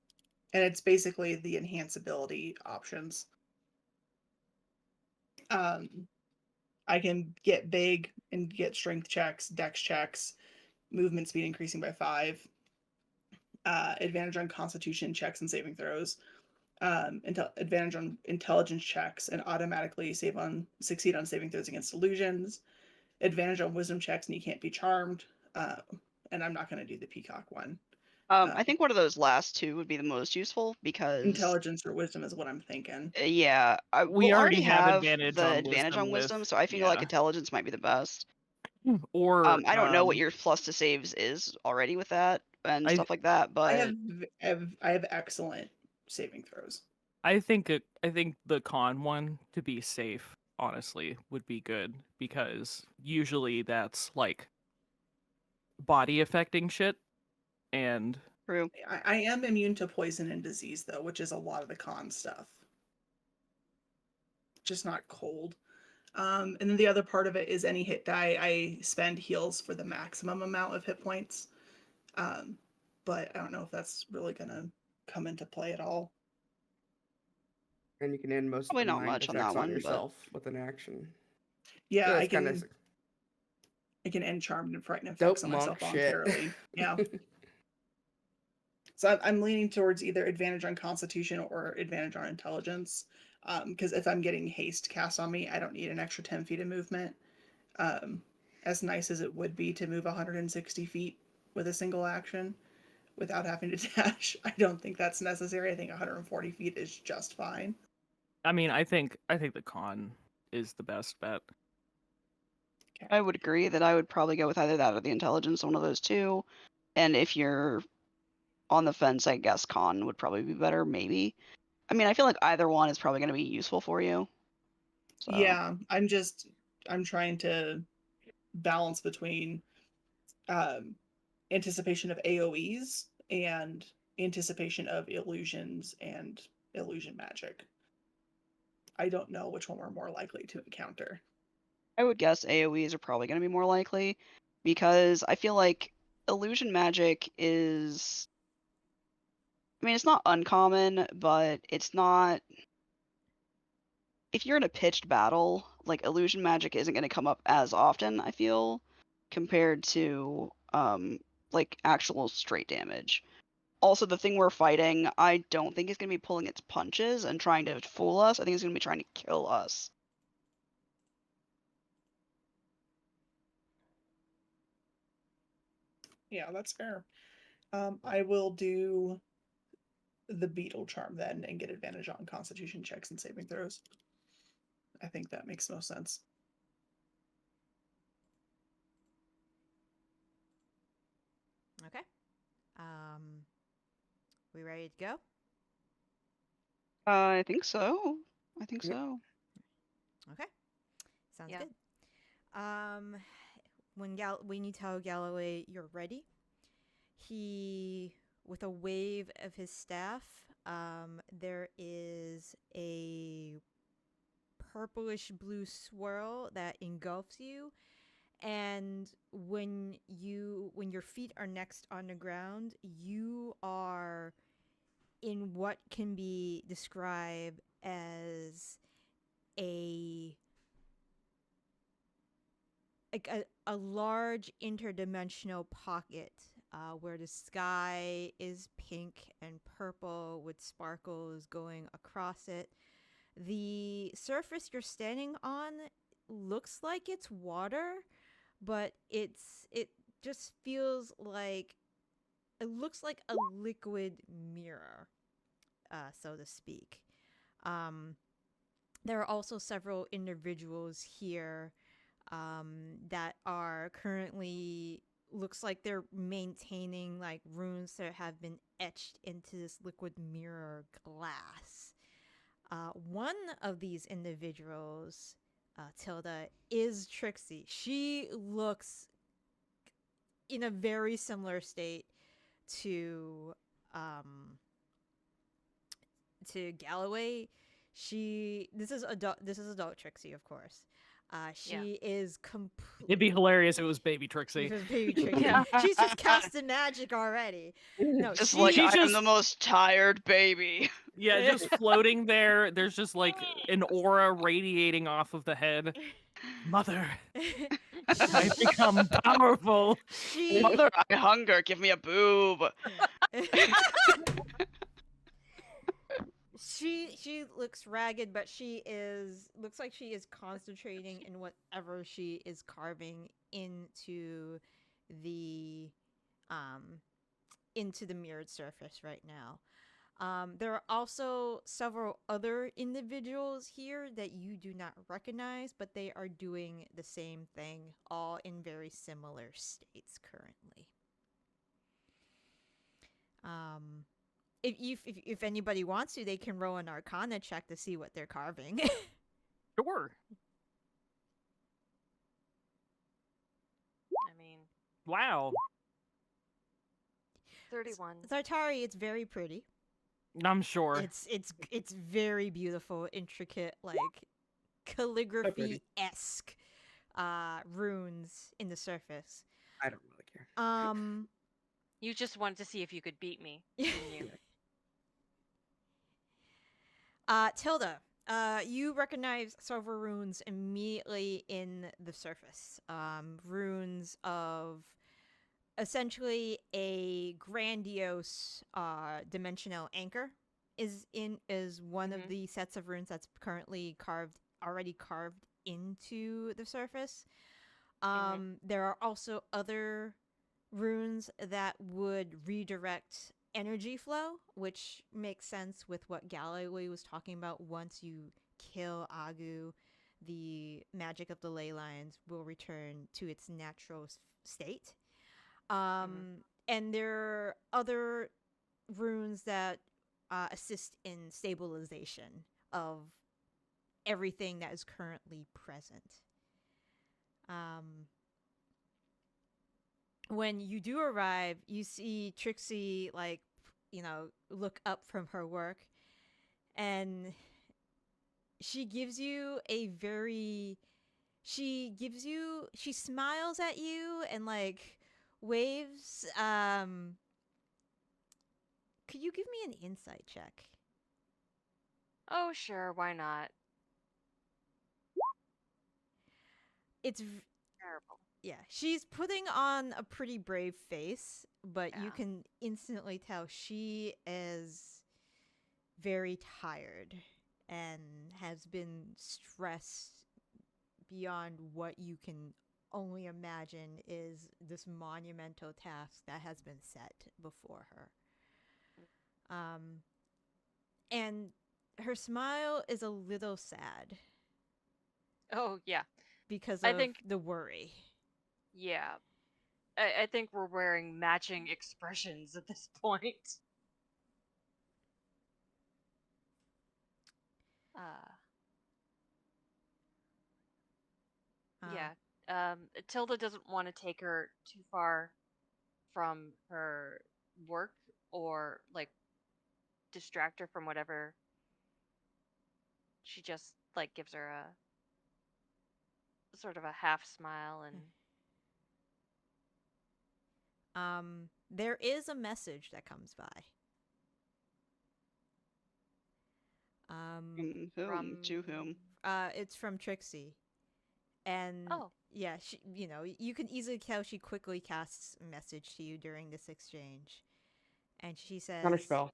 it's basically the enhanceability options. I can get big and get strength checks, dex checks, movement speed increasing by 5, advantage on constitution checks and saving throws, advantage on intelligence checks, and automatically succeed on saving throws against illusions, advantage on wisdom checks, and you can't be charmed. And I'm not going to do the peacock one. I think one of those last two would be the most useful because Intelligence or wisdom is what I'm thinking. yeah, We we'll already have have advantage the on advantage wisdom on wisdom, with- so I feel like yeah. intelligence might be the best. Or I don't know what your plus to saves is already with that and I- stuff like that, but I have excellent saving throws. I think the con one, to be safe, honestly, would be good because usually that's like body affecting shit, and true. I am immune to poison and disease though, which is a lot of the con stuff. Just not cold. And then the other part of it is any hit die, I spend heals for the maximum amount of hit points. But I don't know if that's really gonna come into play at all. And you can end most Probably of the not mind much on attacks that one, but- yourself with an action. Yeah, So I it's can. kinda I can end charmed and frightened dope effects on monk myself shit. voluntarily. Yeah. So I'm leaning towards either advantage on Constitution or advantage on Intelligence. Because if I'm getting haste cast on me, I don't need an extra 10 feet of movement. As nice as it would be to move 160 feet with a single action without having to dash, I don't think that's necessary. I think 140 feet is just fine. I mean, I think the con is the best bet. I would agree that I would probably go with either that or the intelligence, one of those two. And if you're on the fence, I guess con would probably be better, maybe. I mean, I feel like either one is probably going to be useful for you. So. Yeah, I'm trying to balance between anticipation of AoEs and anticipation of illusions and illusion magic. I don't know which one we're more likely to encounter. I would guess AoEs are probably going to be more likely because I feel like illusion magic is. I mean, it's not uncommon, but it's not. If you're in a pitched battle, like illusion magic isn't going to come up as often, I feel, compared to like actual straight damage. Also, the thing we're fighting, I don't think it's gonna be pulling its punches and trying to fool us. I think it's gonna be trying to kill us. Yeah, that's fair. I will do the beetle charm then and get advantage on constitution checks and saving throws. I think that makes most sense. Okay. We ready to go? I think so. I think Yep. so. Okay. Sounds Yeah. good. When you tell Galloway you're ready, he, with a wave of his staff, there is a purplish blue swirl that engulfs you, and when your feet are next on the ground, you are in what can be described as a a large interdimensional pocket where the sky is pink and purple with sparkles going across it. The surface you're standing on looks like it's water, but it just feels like it looks like a liquid mirror, so to speak. There are also several individuals here that are currently looks like they're maintaining like runes that have been etched into this liquid mirror glass. One of these individuals, Tilda, is Trixie. She looks in a very similar state to Galloway. This is adult Trixie, of course. She is complete. It'd be hilarious if it was baby Trixie. Baby Trixie. Yeah. She's just casting magic already. No, Just she, like she's I am just- the most tired baby. Yeah, just floating there. There's just like an aura radiating off of the head. Mother, I've become powerful. she Mother, I hunger. Give me a boob. she looks ragged, but looks like she is concentrating in whatever she is carving into the mirrored surface right now. There are also several other individuals here that you do not recognize, but they are doing the same thing, all in very similar states currently. If anybody wants to, they can roll an Arcana check to see what they're carving. Sure. I mean, Wow. 31. Zaitari, it's very pretty. I'm sure. It's very beautiful, intricate, like calligraphy esque runes in the surface. I don't really care. You just wanted to see if you could beat me, didn't you? Tilda, you recognize several runes immediately in the surface. Runes of essentially a grandiose dimensional anchor is one of the sets of runes that's currently already carved into the surface. There are also other runes that would redirect energy flow, which makes sense with what Galloway was talking about. Once you kill Agu, the magic of the leylines will return to its natural state. And there are other runes that assist in stabilization of everything that is currently present. When you do arrive, you see Trixie, like, look up from her work, and she smiles at you and like waves. Could you give me an insight check? Oh, sure, why not? It's Terrible. Yeah, she's putting on a pretty brave face, but you Yeah. can instantly tell she is very tired and has been stressed beyond what you can only imagine is this monumental task that has been set before her. And her smile is a little sad Oh yeah. because I of think- the worry. Yeah. I think we're wearing matching expressions at this point. Yeah. Tilda doesn't want to take her too far from her work or like distract her from whatever. She just like gives her a sort of a half smile and There is a message that comes by. Whom? To whom? It's from Trixie, and oh, yeah, she, you can easily tell she quickly casts a message to you during this exchange, and she says, Counterspell.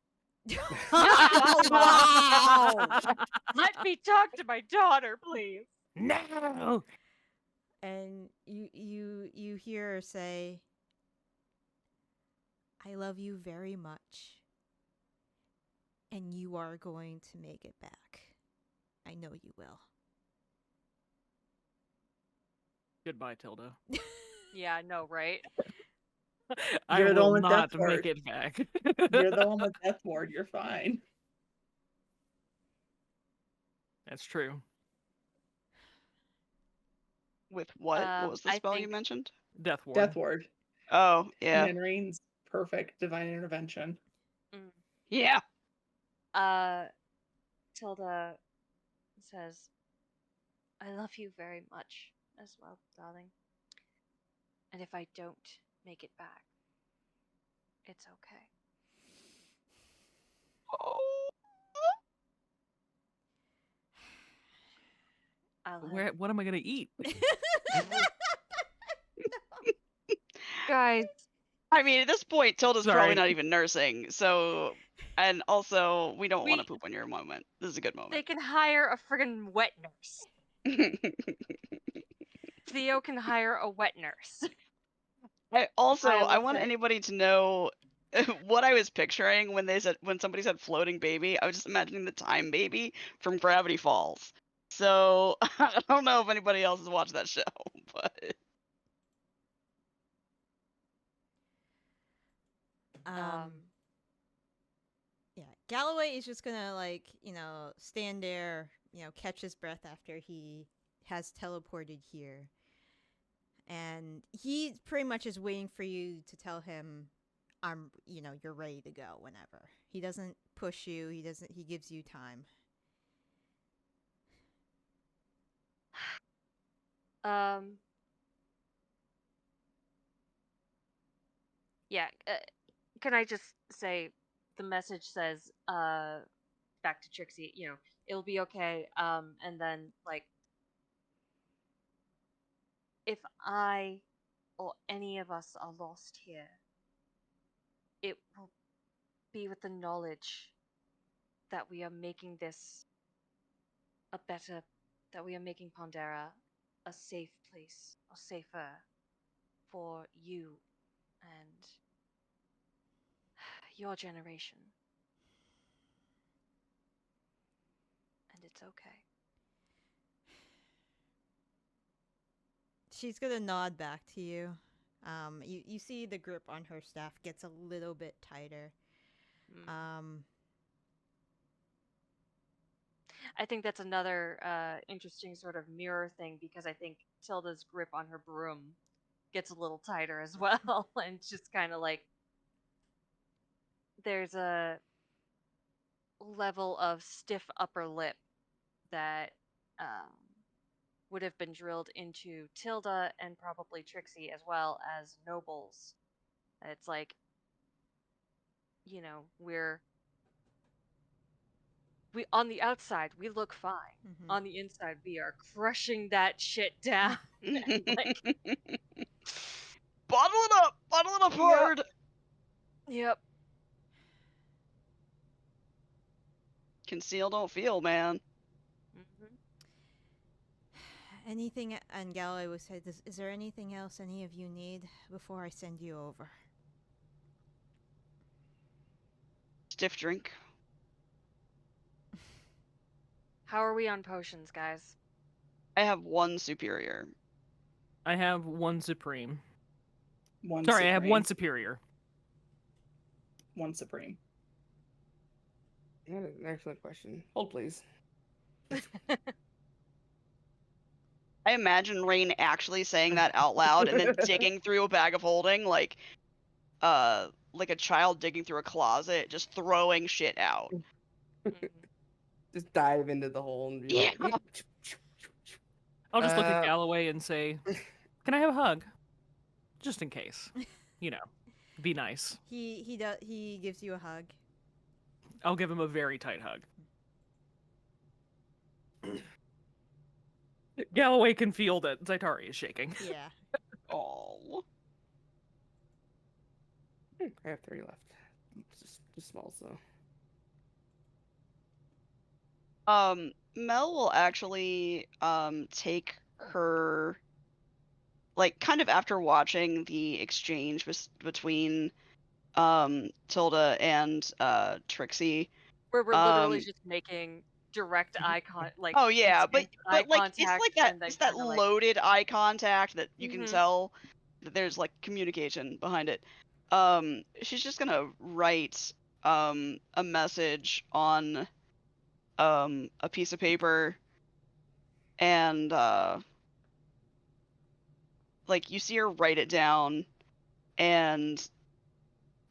Wow! let me talk to my daughter, please. No. And you hear her say, "I love you very much, and you are going to make it back. I know you will." Goodbye, Tilda. Yeah, no, right? I You're the will one with not Death make Ward. it back. You're the one with Death Ward. You're fine. That's true. With what? What was the I spell you think- mentioned? Death Ward. Death Ward. Oh, yeah. And then Raine's perfect divine intervention. Yeah. Tilda says, I love you very much as well, darling. And if I don't make it back, it's okay. Oh. I'll have- What am I gonna eat? Guys, I mean, at this point, Tilda's Sorry. probably not even nursing, so... And also, we don't want We- to poop on your moment. This is a good they moment. can hire a friggin' wet nurse. Theo can hire a wet nurse. I will want say. anybody to know what I was picturing when somebody said floating baby. I was just imagining the time baby from Gravity Falls. So I don't know if anybody else has watched that show, but Yeah, Galloway is just gonna stand there, catch his breath after he has teleported here, and he pretty much is waiting for you to tell him, you're ready to go whenever. He doesn't push you. He gives you time. Yeah, can I just say the message says back to Trixie, it'll be okay. And then like if I or any of us are lost here, it will be with the knowledge that we are making this that we are making Pondera a safe place, or safer for you and your generation. And it's okay. She's gonna nod back to you. You see the grip on her staff gets a little bit tighter. I think that's another interesting sort of mirror thing, because I think Tilda's grip on her broom gets a little tighter as well, and just kind of like there's a level of stiff upper lip that would have been drilled into Tilda and probably Trixie as well as nobles. It's like, we on the outside we look fine. Mhm. On the inside we are crushing that shit down. And, like, Bottle it up! Bottle it up hard! Yep. Conceal, don't feel, man. Mm-hmm. Anything, and Galloway would say, is there anything else any of you need before I send you over? Stiff drink. How are we on potions, guys? I have 1 superior. I have 1 supreme. One Sorry, I have supreme. 1 superior. 1 supreme. That is an excellent question. Hold, please. I imagine Raine actually saying that out loud and then digging through a bag of holding like a child digging through a closet, just throwing shit out. Mhm. Just dive into the hole and be Yeah. like, I'll just look at Uh, Galloway and say, "Can I have a hug?" Just in case. You know, be nice. He gives you a hug. I'll give him a very tight hug. Galloway can feel that Zaitari is shaking. Yeah. Oh. I have 3 left. Just small, so. Mel will actually take her, like, kind of after watching the exchange between Tilda and Trixie. Where we're literally Um, just making direct eye like Oh yeah, but intense eye like it's contact like that and then it's that kinda like loaded eye contact that you can Mhm. tell that there's like communication behind it. She's just gonna write a message on a piece of paper, and like you see her write it down, and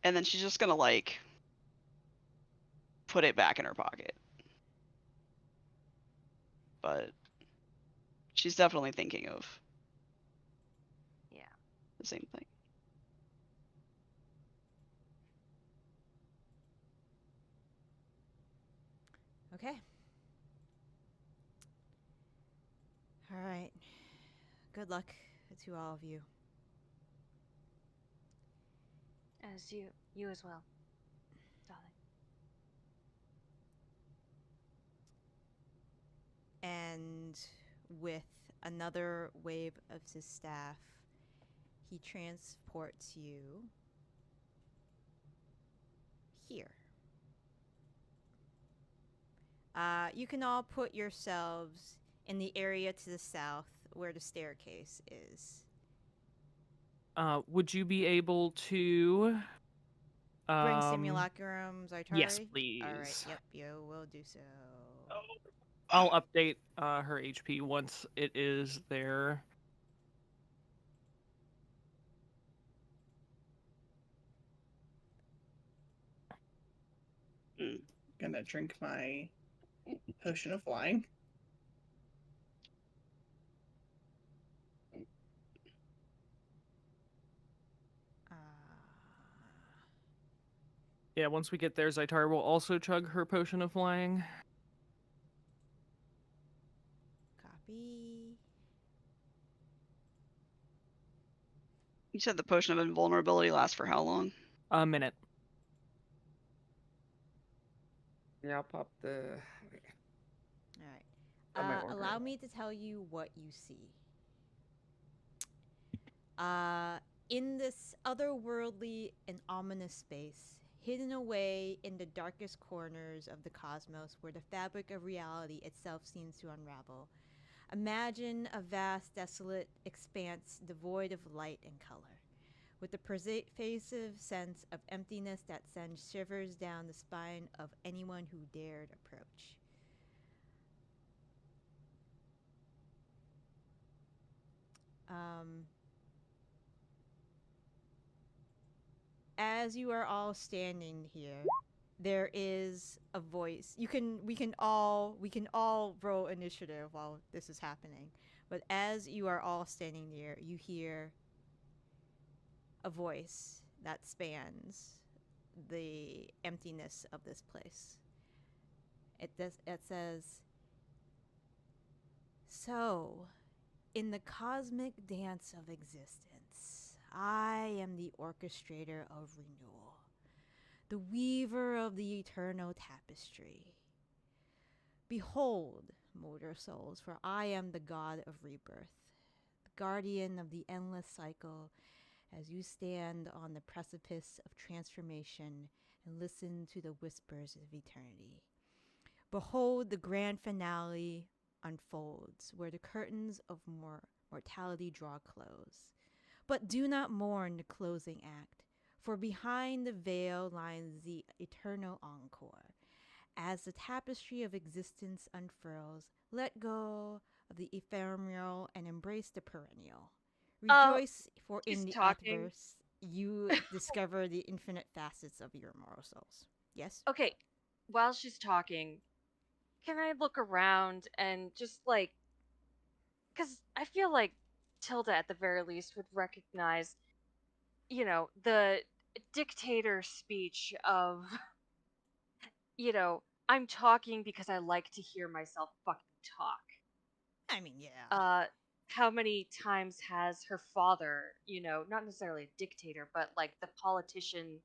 then she's just gonna like put it back in her pocket. But she's definitely thinking of yeah. the same thing. Okay. All right. Good luck to all of you. As you as well, darling. And with another wave of his staff, he transports you here. You can all put yourselves in the area to the south where the staircase is. Would you be able to Bring simulacrum, Zaitari? Yes, please. All right, yep, you will do so. I'll update her HP once it is there. Gonna drink my potion of flying. Yeah, once we get there, Zaitari will also chug her potion of flying. Copy. You said the potion of invulnerability lasts for how long? A minute. Yeah, I'll pop the. All I might right. order Allow it. me to tell you what you see. In this otherworldly and ominous space, hidden away in the darkest corners of the cosmos where the fabric of reality itself seems to unravel, imagine a vast, desolate expanse devoid of light and color, with a pervasive sense of emptiness that sends shivers down the spine of anyone who dared approach. As you are all standing here, there is a voice. We can all roll initiative while this is happening. But as you are all standing there, you hear a voice that spans the emptiness of this place. It says, "So, in the cosmic dance of existence, I am the orchestrator of renewal, the weaver of the eternal tapestry. Behold, mortal souls, for I am the god of rebirth, the guardian of the endless cycle, as you stand on the precipice of transformation and listen to the whispers of eternity. Behold, the grand finale unfolds, where the curtains of mortality draw close. But do not mourn the closing act, for behind the veil lies the eternal encore. As the tapestry of existence unfurls, let go of the ephemeral and embrace the perennial. Rejoice, for in she's the talking. Athverse you discover the infinite facets of your mortal souls. Yes? Okay, while she's talking, can I look around and just like, because I feel like Tilda at the very least would recognize, the dictator speech of, I'm talking because I like to hear myself fucking talk. I mean, yeah. How many times has her father, not necessarily a dictator, but like the politician,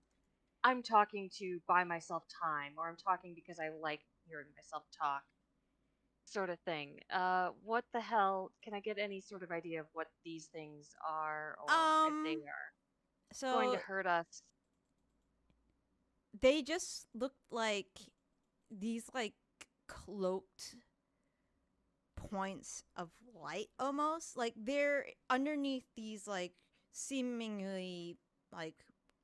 I'm talking to buy myself time, or I'm talking because I like hearing myself talk, sort of thing. What the hell? Can I get any sort of idea of what these things are, or if they are going to So hurt us? they just look like these like cloaked points of light almost. Like they're underneath these like seemingly like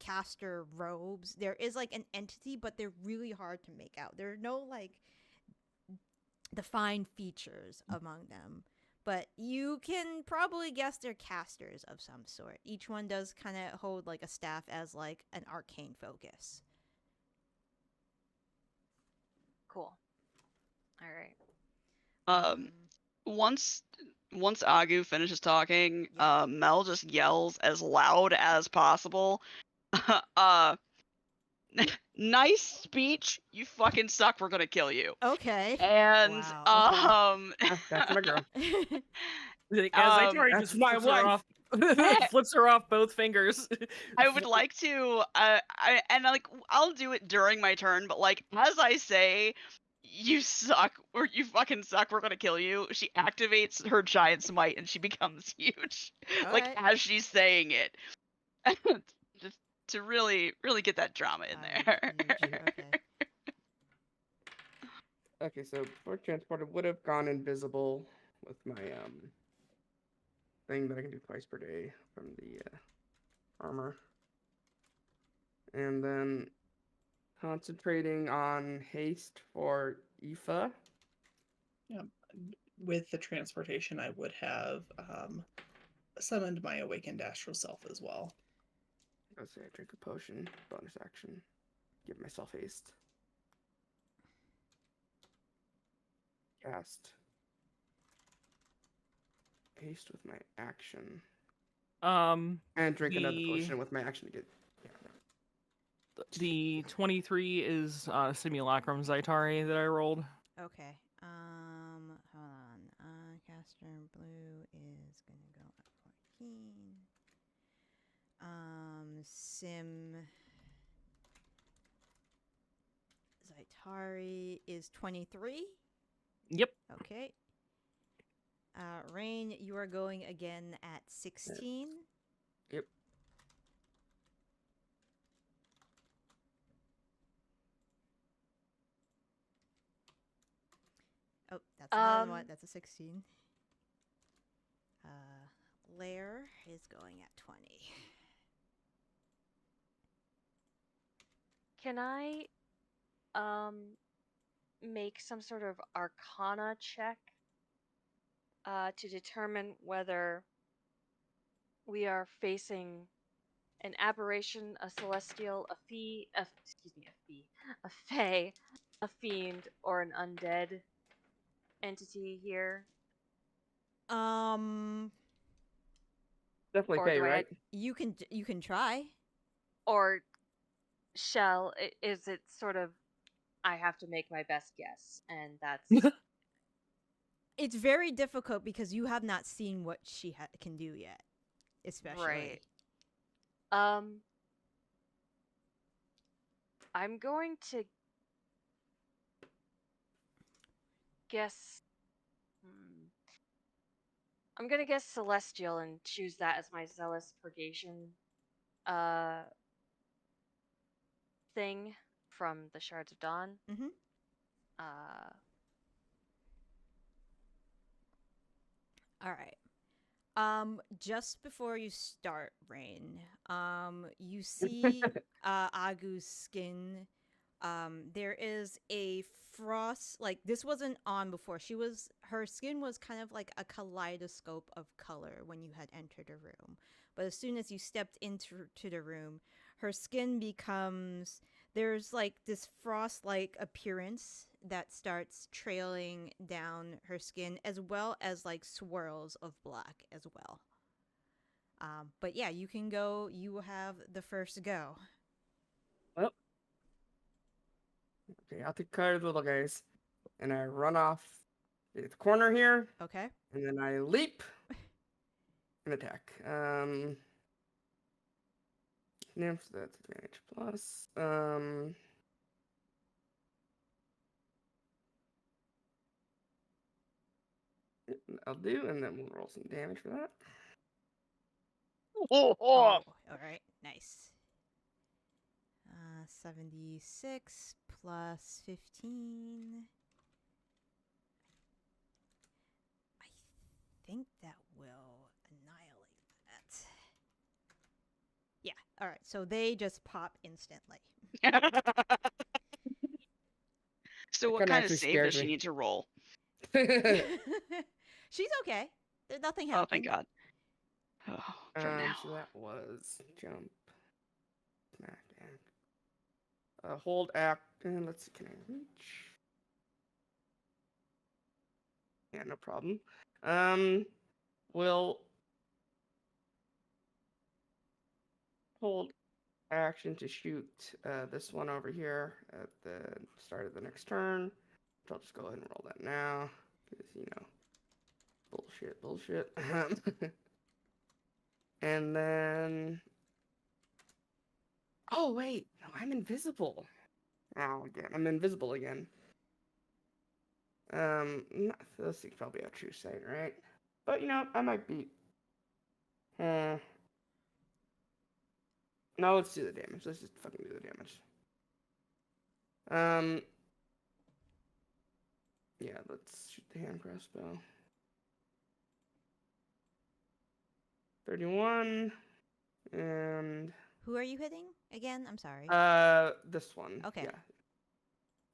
caster robes. There is like an entity, but they're really hard to make out. There are no like defined features among them. But you can probably guess they're casters of some sort. Each one does kind of hold like a staff as like an arcane focus. Cool. All right. Once Agu finishes talking, Yeah. Mel just yells as loud as possible. Nice speech. You fucking suck. We're gonna kill you. Okay. And Wow, That's my girl. As Zaitari That's just my flips her wife. off, flips her off both fingers. I would like to, I'll do it during my turn, but like as I say, you suck or you fucking suck, we're gonna kill you, she activates her giant smite and she becomes huge. Like Alright. as she's saying it. Just to really get that drama in there. Huge. Okay. Okay, so before transport, it would have gone invisible with my thing that I can do twice per day from the armor, and then concentrating on haste for Aoife. Yeah, with the transportation, I would have summoned my awakened astral self as well. Let's say I drink a potion, bonus action, give myself haste. Cast haste with my action. And drink another potion with my action to get. Yeah. The 23 is Simulacrum Zaitari that I rolled. Okay. Hold on. Caster blue is gonna go at 14. Sim Zaitari is 23. Yep. Okay. Raine, you are going again at 16. Yep. Oh, that's another one. That's a 16. Lair is going at 20. Can I make some sort of arcana check to determine whether we are facing an aberration, a celestial, a fae, a fiend, or an undead entity here? Definitely Or pay, do I right? You can try. Or is it sort of, I have to make my best guess, and that's It's very difficult because you have not seen what she can do yet, especially. right. I'm going to guess. I'm gonna guess celestial and choose that as my zealous purgation thing from the Shards of Dawn. Mm-hmm. All right. Just before you start, Raine, you see Agu's skin. There is a frost. Like this wasn't on before. Her skin was kind of like a kaleidoscope of color when you had entered a room. But as soon as you stepped into the room, her skin becomes there's like this frost-like appearance that starts trailing down her skin, as well as like swirls of black as well. But yeah, you can go. You have the first go. Well, okay, I'll take care of the little guys, and I run off the corner here, Okay. and then I leap and attack. Nymph, so that's advantage plus. I'll do, and then we'll roll some damage for that. Oh, all right, nice. 76 plus 15. I think that will annihilate that. Yeah, all right, so they just pop instantly. So what kinda kind of actually save scares does she me. need to roll? She's okay. Nothing Oh, happened. thank God. Oh, for now. So that was jump, smack, act, hold, act, and let's see, can I reach? Yeah, no problem. We'll hold action to shoot this one over here at the start of the next turn. I'll just go ahead and roll that now, because, bullshit. And then... Oh, wait. No, I'm invisible. Oh, again. I'm invisible again. This thing's probably a true sight, right? But, I might be... No, let's do the damage. Let's just fucking do the damage. Yeah, let's shoot the hand crossbow. 31. And... Who are you hitting again? I'm sorry. This one. Okay. Yeah.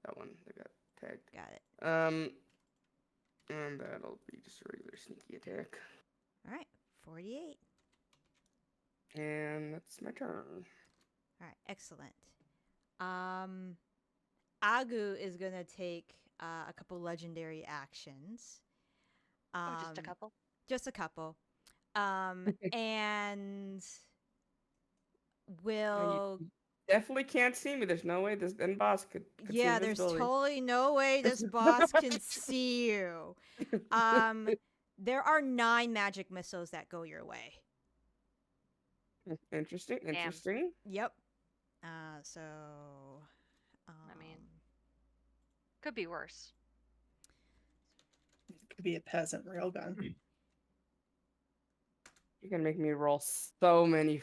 That one that got tagged. Got it. And that'll be just a regular sneaky attack. All right, 48. And that's my turn. All right, excellent. Agu is gonna take a couple legendary actions. Just a couple. Just a couple. And will. You definitely can't see me. There's no way this boss could see Yeah, there's invisibility. totally no way this boss can see you. There are 9 magic missiles that go your way. Interesting. Yep. So. I mean, could be worse. It could be a peasant railgun. You're gonna make me roll so many.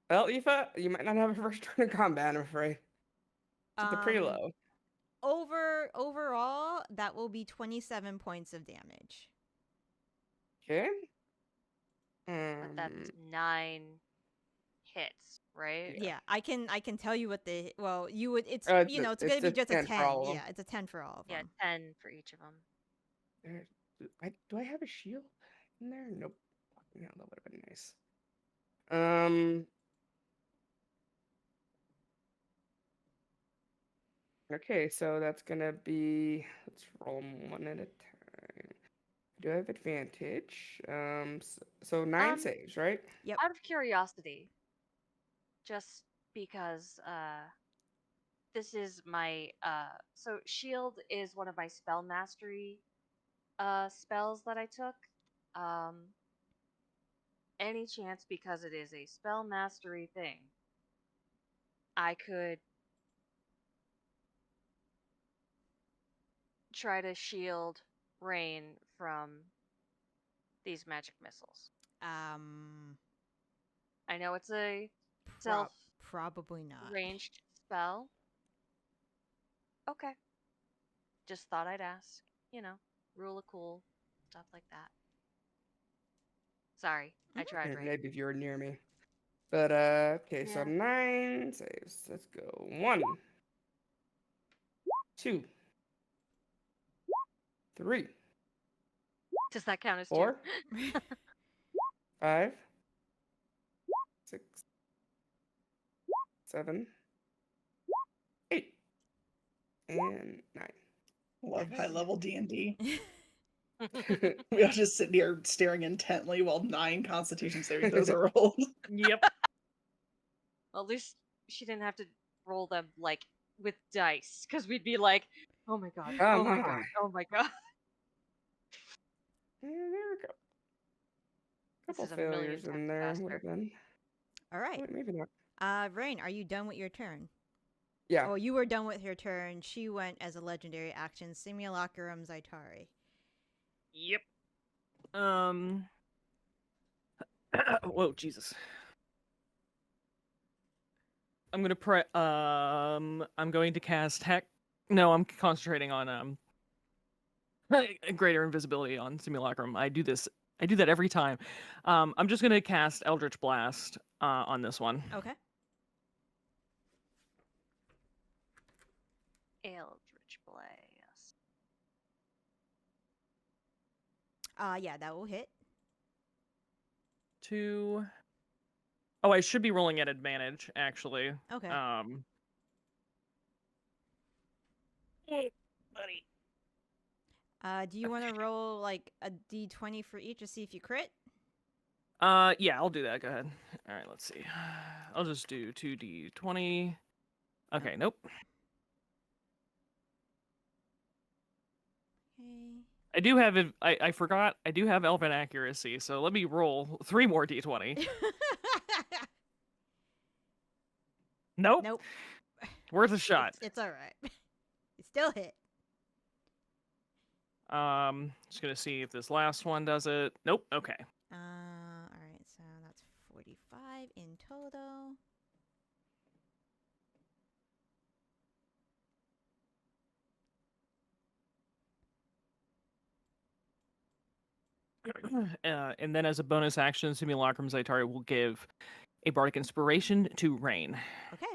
Well, Aoife, you might not have a first turn in combat, I'm afraid. It's pretty low. Overall, that will be 27 points of damage. Okay. But that's 9 hits, right? Yeah, I can tell you what the you would it's it's it's gonna be just a 10. Yeah, it's a 10 for all of Yeah, them. 10 for each of them. Do I have a shield in there? Nope. No, that would have been nice. Okay, so that's gonna be. Let's roll them one at a time. Do I have advantage? So 9 saves, right? Yep. Out of curiosity, just because this is my so shield is one of my spell mastery spells that I took. any chance, because it is a spell mastery thing, I could try to shield Raine from these magic missiles? Um, I know it's a prob- probably not. self-ranged spell. Okay. Just thought I'd ask. You know, rule of cool, stuff like that. Sorry, I tried, Raine. Maybe if you were near me. But okay, so Yeah. 9 saves. Let's go. 1, 2, 3, Does that count as 4, two? 5, 6, 7, 8, and 9. Love Nice. high level D&D. We all just sit here staring intently while 9 Constitution saving throws are rolled. Yep. Well, at least she didn't have to roll them like with dice, because we'd be like, oh my god, Oh oh my my. god, oh my god. And there we go. This Couple is a million failures in times there would faster. have been. All right. Wait, maybe not. Raine, are you done with your turn? Yeah. Oh, you were done with her turn. She went as a legendary action, Simulacrum Zaitari. Yep. Whoa, Jesus. I'm going to cast Heck. No, I'm concentrating on greater invisibility on Simulacrum. I do that every time. I'm just gonna cast Eldritch Blast on this one. Okay. Eldritch Blast. Yeah, that will hit. 2. Oh, I should be rolling at advantage, actually. Okay. Hey, buddy. Do you want to roll like a d20 for each to see if you crit? Yeah, I'll do that. Go ahead. All right, let's see. I'll just do 2d20. Okay, nope. Okay. I do have it. I forgot. I do have Elven accuracy, so let me roll 3 more d20. Nope. Nope. Worth a shot. It's all right. You still hit. Just gonna see if this last one does it. Nope. Okay. All right. So that's 45 in total. And then as a bonus action, Simulacrum Zaitari will give a bardic inspiration to Raine. Okay.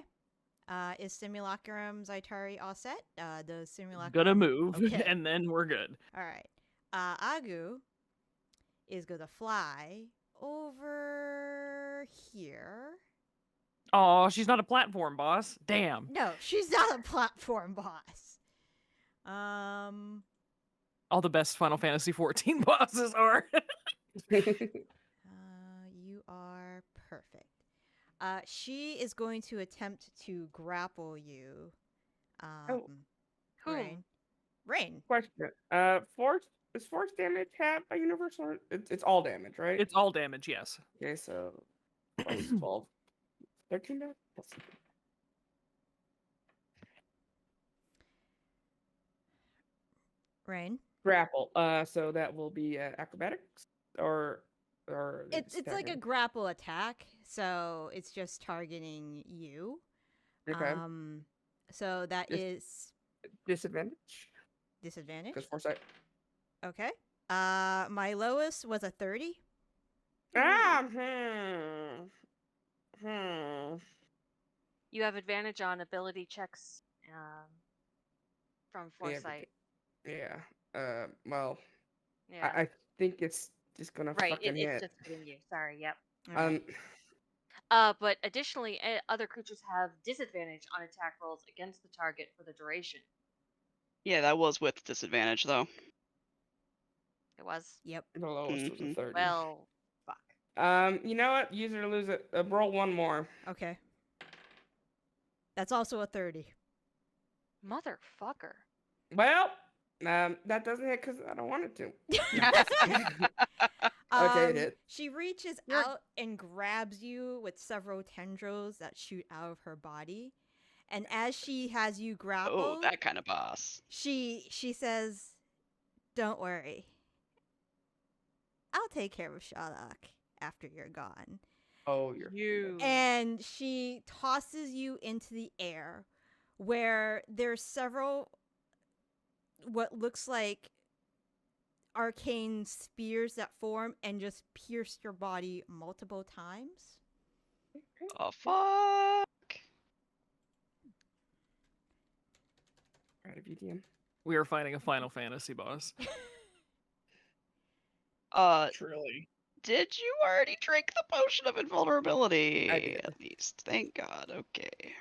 Is Simulacrum Zaitari all set? The Simulacrum. Gonna move, Okay. and then we're good. All right. Agu is gonna fly over here. Oh, she's not a platform boss. Damn. No, she's not a platform boss. All the best Final Fantasy 14 bosses are. You are perfect. She is going to attempt to grapple you. Whom? Raine. Question. Force is force damage have a universal? It's all damage, right? It's all damage, yes. Okay, so plus 12. 13 now? Plus 13. Raine. Grapple. So that will be acrobatics or It's like a grapple attack, so it's just targeting you. Okay. So that is Disadvantage disadvantage. because foresight. Okay. My lowest was a 30. You have advantage on ability checks from foresight. Yeah. Well, Yeah. I think it's just gonna Right, fucking it's hit. just hitting you. Sorry, yep. Alright. But additionally, other creatures have disadvantage on attack rolls against the target for the duration. Yeah, that was with disadvantage though. It was. Yep. The lowest was a Mhm. 30. Well, fuck. You know what? Use it or lose it. Roll one more. Okay. That's also a 30. Motherfucker. Well, That doesn't hit because I don't want it to. Okay, it hit. She reaches You're- out and grabs you with several tendrils that shoot out of her body. And as she has you Oh, grappled, that kind of boss. she says, "Don't worry. I'll take care of Shalak after you're gone." Oh, you're You. And she tosses you into the air where there's several what looks like arcane spears that form and just pierce your body multiple times. Oh fuck! Proud of you, DM. We are fighting a Final Fantasy boss. Truly. Did you already drink the potion of invulnerability? I did. At least, thank God. Okay.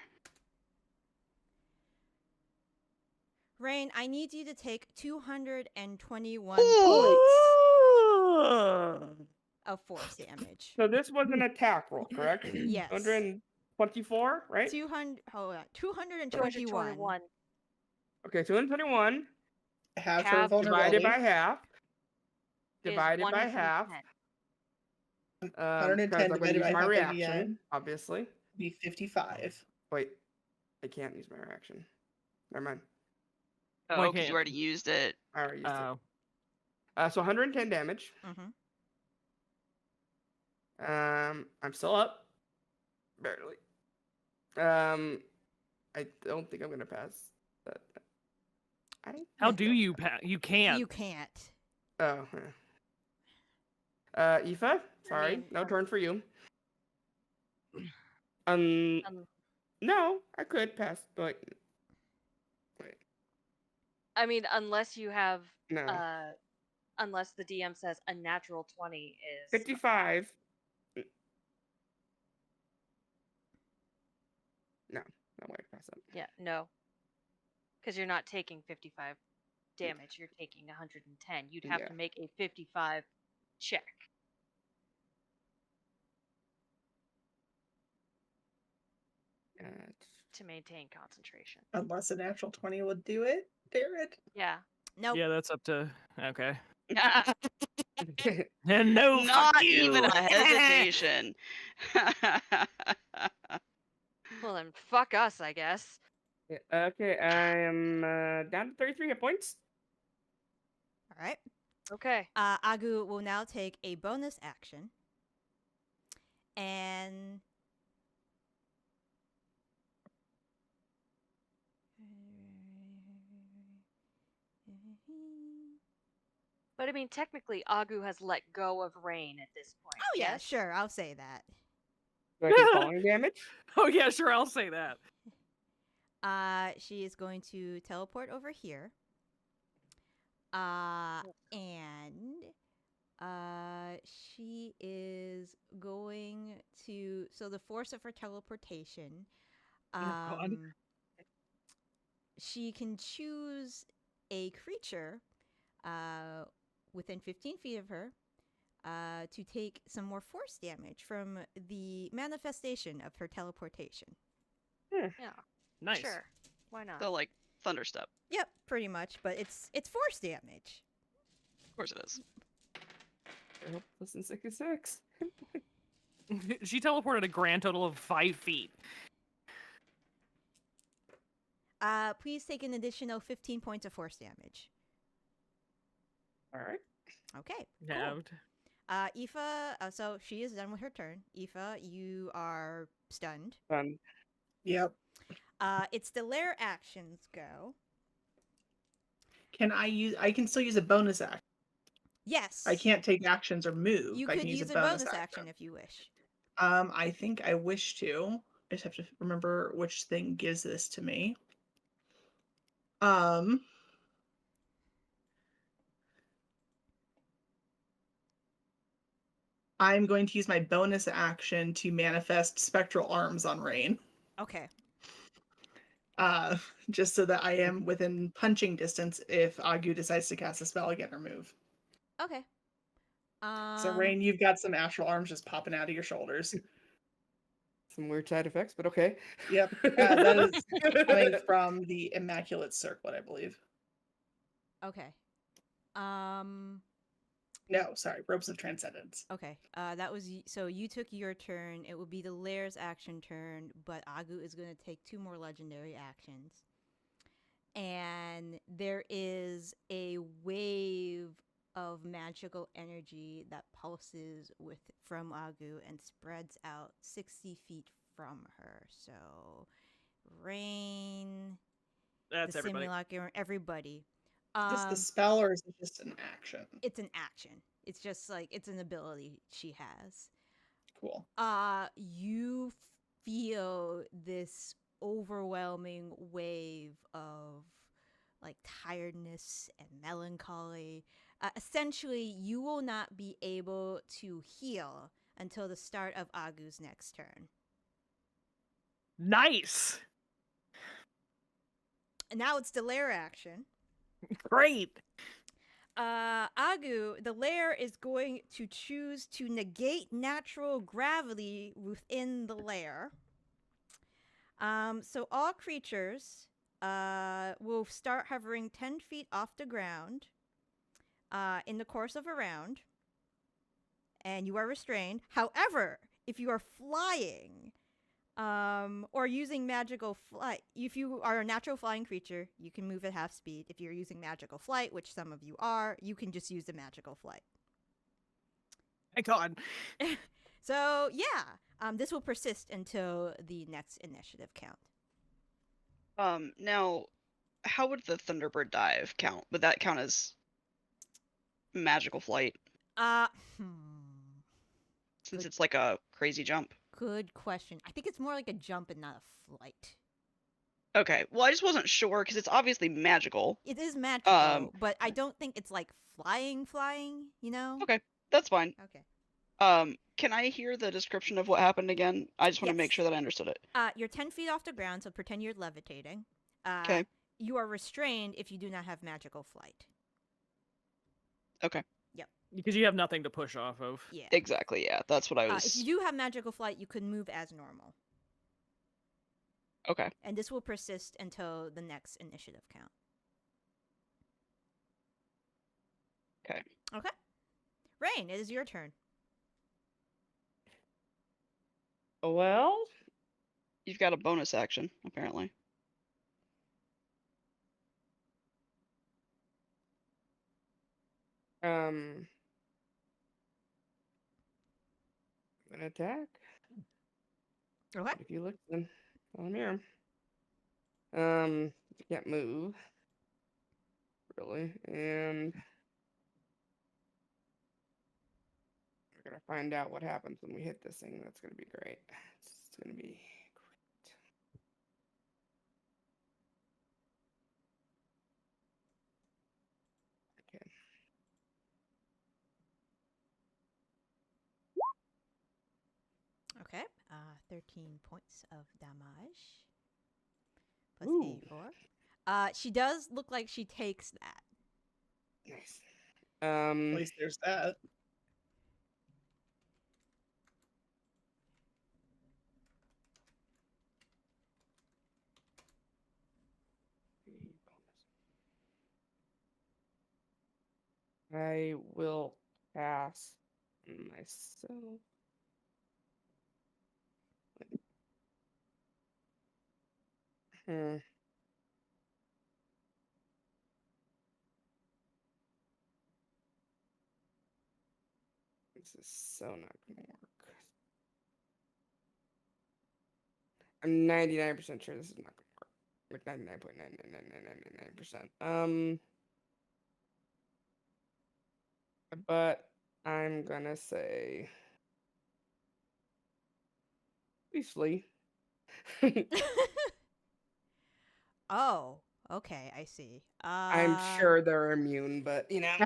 Raine, I need you to take 221 Ooh. points of force damage. So this was an attack roll, correct? Yes. 124, right? 221. 221. Okay, 221 Half her Half vulnerability. divided by half. is Divided by half. 110. 110 because I'm going to divided use by my half reaction, again. obviously. Be 55. Wait, I can't use my reaction. Never mind. Oh, Why because can't- you already used it. I already used Oh. it. So 110 damage. Mm-hmm. I'm still up. Barely. I don't think I'm gonna pass. That. How do you You can't. You can't. Oh. Aoife, sorry, mean, no turn for you. Um, No, I could pass, but wait, I mean, unless you have, no, unless the DM says a natural 20 is 55. No way to pass up. Yeah, no. Because you're not taking 55 damage, you're taking 110. You'd have Yeah. to make a 55 check. To maintain concentration. Unless a natural 20 would do it, Darren. Yeah. Nope. Yeah, that's up to. Okay. Not And no, fuck you. even a hesitation. Well, then fuck us, I guess. Okay, I am down to 33 hit points. All right. Okay. Agu will now take a bonus action. And But I mean, technically, Agu has let go of Raine at this point. oh yeah, yes? sure, I'll say that. Do I take falling damage? Oh yeah, sure, I'll say that. She is going to teleport over here. And she is going to. So the force of her teleportation. God. She can choose a creature within 15 feet of her to take some more force damage from the manifestation of her teleportation. Yeah. Nice. Sure. Why not? So like thunderstep. Yep, pretty much, but it's force damage. Of course it is. I hope this is 66. She teleported a grand total of 5 feet. Please take an additional 15 points of force damage. All right. Okay. Nabbed. Aoife, so she is done with her turn. Aoife, you are stunned. Yep. It's the lair actions go. I can still use a bonus action. Yes. I can't take actions or move. You I could can use a bonus action if you wish. I think I wish to. I just have to remember which thing gives this to me. I'm going to use my bonus action to manifest spectral arms on Raine. Okay. Just so that I am within punching distance if Agu decides to cast a spell again or move. Okay. So Raine, you've got some astral arms just popping out of your shoulders. Some weird side effects, but okay. Yep, that is coming from the Immaculate Circlet, I believe. Okay. No, sorry, ropes of transcendence. Okay. That was so you took your turn. It will be the Lair's action turn, but Agu is going to take 2 more legendary actions. And there is a wave of magical energy that pulses from Agu and spreads out 60 feet from her. So, Raine, That's the everybody. simulacrum, everybody. Is this the spell or is it just an action? It's an action. It's just like it's an ability she has. Cool. You feel this overwhelming wave of like tiredness and melancholy. Essentially, you will not be able to heal until the start of Agu's next turn. Nice. And now it's the lair action. Great. Agu, the lair is going to choose to negate natural gravity within the lair. So all creatures will start hovering 10 feet off the ground in the course of a round, and you are restrained. However, if you are flying or using magical flight, if you are a natural flying creature, you can move at half speed. If you're using magical flight, which some of you are, you can just use the magical flight. Thank God. So, yeah, this will persist until the next initiative count. Now, how would the Thunderbird dive count? Would that count as magical flight? Since it's like a crazy jump. Good question. I think it's more like a jump and not a flight. Okay, well, I just wasn't sure because it's obviously magical. It is magical, but I don't think it's like flying, you know? Okay, that's fine. Okay. Can I hear the description of what happened again? I just want to make Yes. sure that I understood it. You're 10 feet off the ground, so pretend you're levitating. Okay. You are restrained if you do not have magical flight. Okay. Because you have nothing to push off of. Yeah. Exactly, yeah. That's what I was... If you do have magical flight, you can move as normal. Okay. And this will persist until the next initiative count. Okay. Okay. Raine, it is your turn. Well, You've got a bonus action, apparently. an attack. Okay. If you listen, I'm here. You can't move, really, and we're gonna find out what happens when we hit this thing. That's gonna be great. It's gonna be great. Okay. Okay. 13 points of damage. Plus Ooh. A4. She does look like she takes that. Nice. At least there's that. I will pass myself. This is so not gonna work. I'm 99% sure this is not gonna work. Like 99.99999%. But I'm gonna say please flee. Oh, okay, I see. I'm sure they're immune, but you know.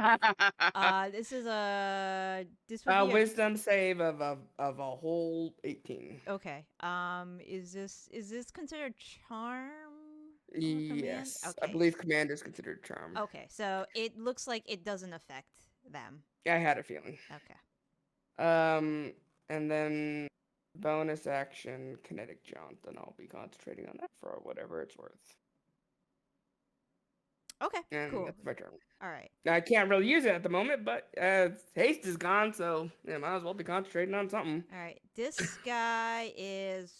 This is this would be Wisdom save of a whole 18. Okay. Is this considered charm? or command? Yes, I Okay. believe command is considered charm. Okay, so it looks like it doesn't affect them. I had a feeling. Okay. And then bonus action kinetic jaunt, and I'll be concentrating on that for whatever it's worth. Okay, And cool. that's my turn. All right. I can't really use it at the moment, but haste is gone, so yeah, might as well be concentrating on something. All right. This guy is.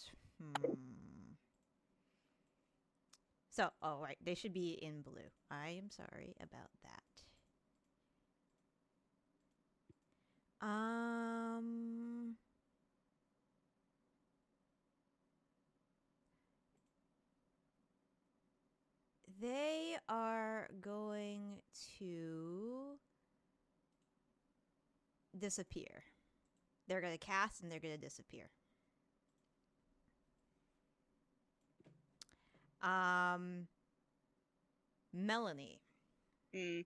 So, oh right, they should be in blue. I am sorry about that. They are going to disappear. They're going to cast and they're going to disappear. Melanie, Mm,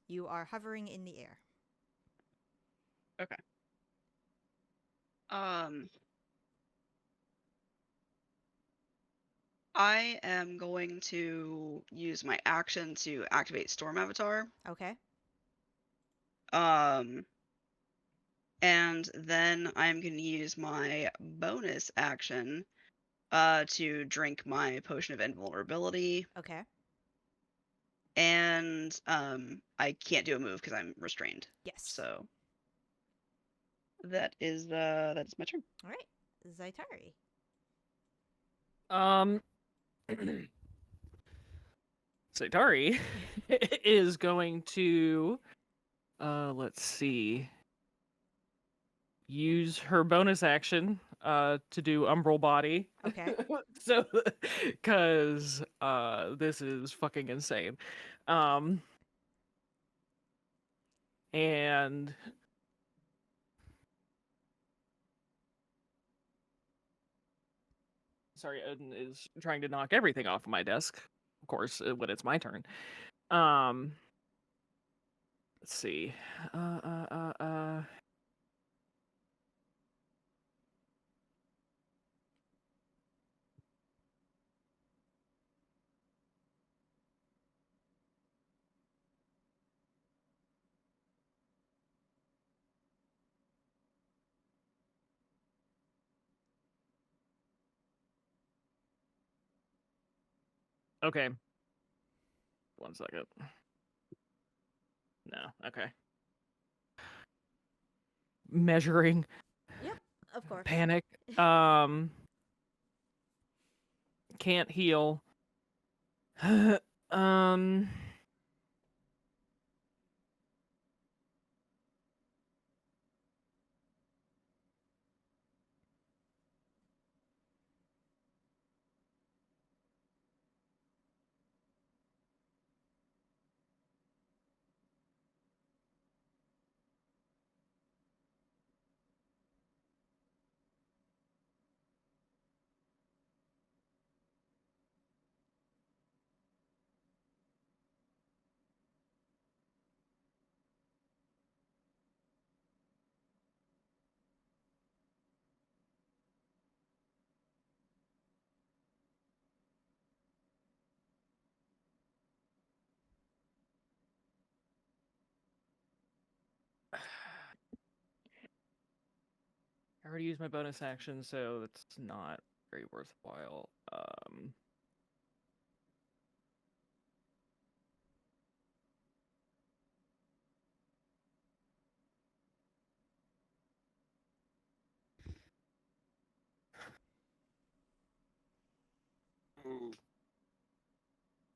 you are hovering in the air. okay. I am going to use my action to activate Storm Avatar. Okay. And then I'm going to use my bonus action to drink my potion of invulnerability. Okay. And I can't do a move because I'm restrained. Yes. So that is my turn. All right. Zaitari. Zaitari is going to let's see, use her bonus action to do Umbral Body. Okay. So because this is fucking insane. And sorry, Odin is trying to knock everything off of my desk, of course, when it's my turn. Let's see. Okay. 1 second. No, okay. Measuring. Yep, of course. Panic. Can't heal. I already used my bonus action, so that's not very worthwhile.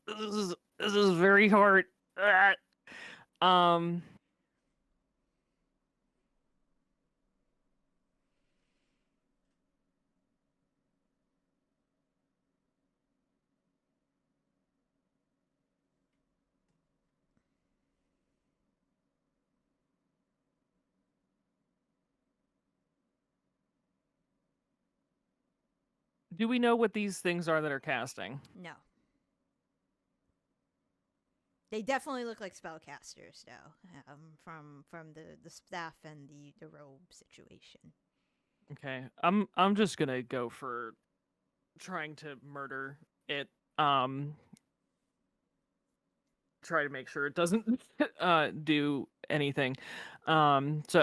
This is very hard. Um. Do we know what these things are that are casting? No. They definitely look like spellcasters, though, from the staff and the robe situation. Okay, I'm just gonna go for trying to murder it. Try to make sure it doesn't do anything. So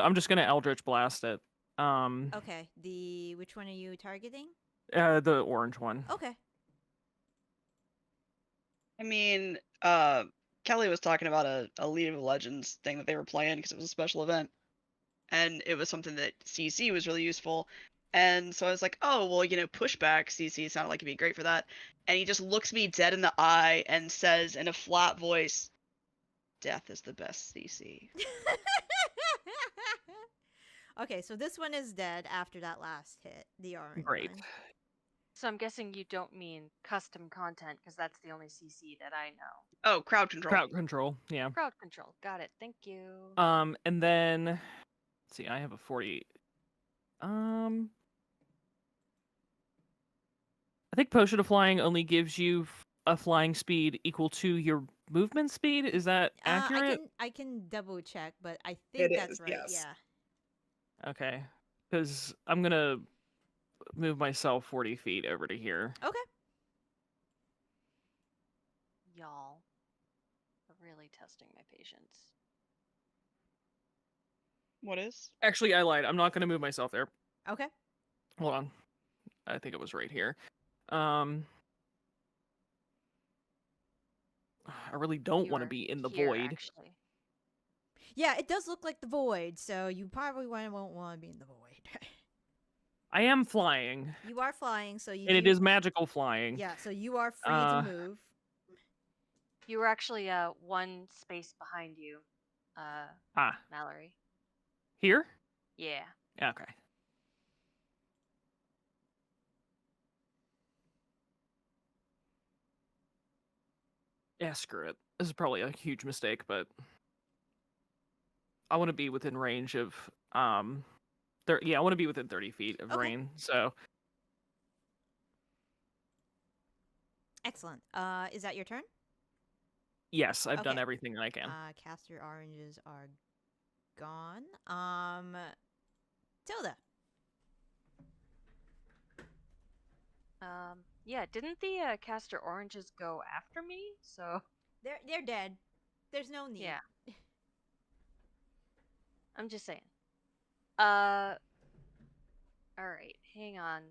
I'm just gonna Eldritch Blast it. Okay. Which one are you targeting? The orange one. Okay. I mean, Kelly was talking about a League of Legends thing that they were playing because it was a special event, and it was something that CC was really useful. And so I was like, oh, well, pushback CC sounded like it'd be great for that. And he just looks me dead in the eye and says in a flat voice, "Death is the best CC." Okay, so this one is dead after that last hit, the orange Great. one. So I'm guessing you don't mean custom content because that's the only CC that I know. Oh, crowd control. Crowd control, yeah. Crowd control. Got it. Thank you. And then, let's see, I have a 40. I think Potion of Flying only gives you a flying speed equal to your movement speed. Is that accurate? I can double check, but I think It that's is, right. yes. Yeah. Okay, because I'm gonna move myself 40 feet over to here. Okay. Y'all are really testing my patience. What is? Actually, I lied. I'm not gonna move myself there. Okay. Hold on. I think it was right here. I really don't You want to are be in the here, void. Actually. Yeah, it does look like the void, so you probably won't want to be in the void. I am flying, You are flying, so you and it do- is magical flying. Yeah, so you are free to move. You were actually one space behind you, Ah, Mallory. here? Yeah. Okay. Yeah, screw it. This is probably a huge mistake, but I want to be within range of I want to be within 30 feet of Okay. Raine. So Excellent. Is that your turn? yes, I've done Okay. everything I can. Caster oranges are gone. Tilda. Yeah, didn't the caster oranges go after me? So They're dead. There's no need. yeah. I'm just saying. All right, hang on.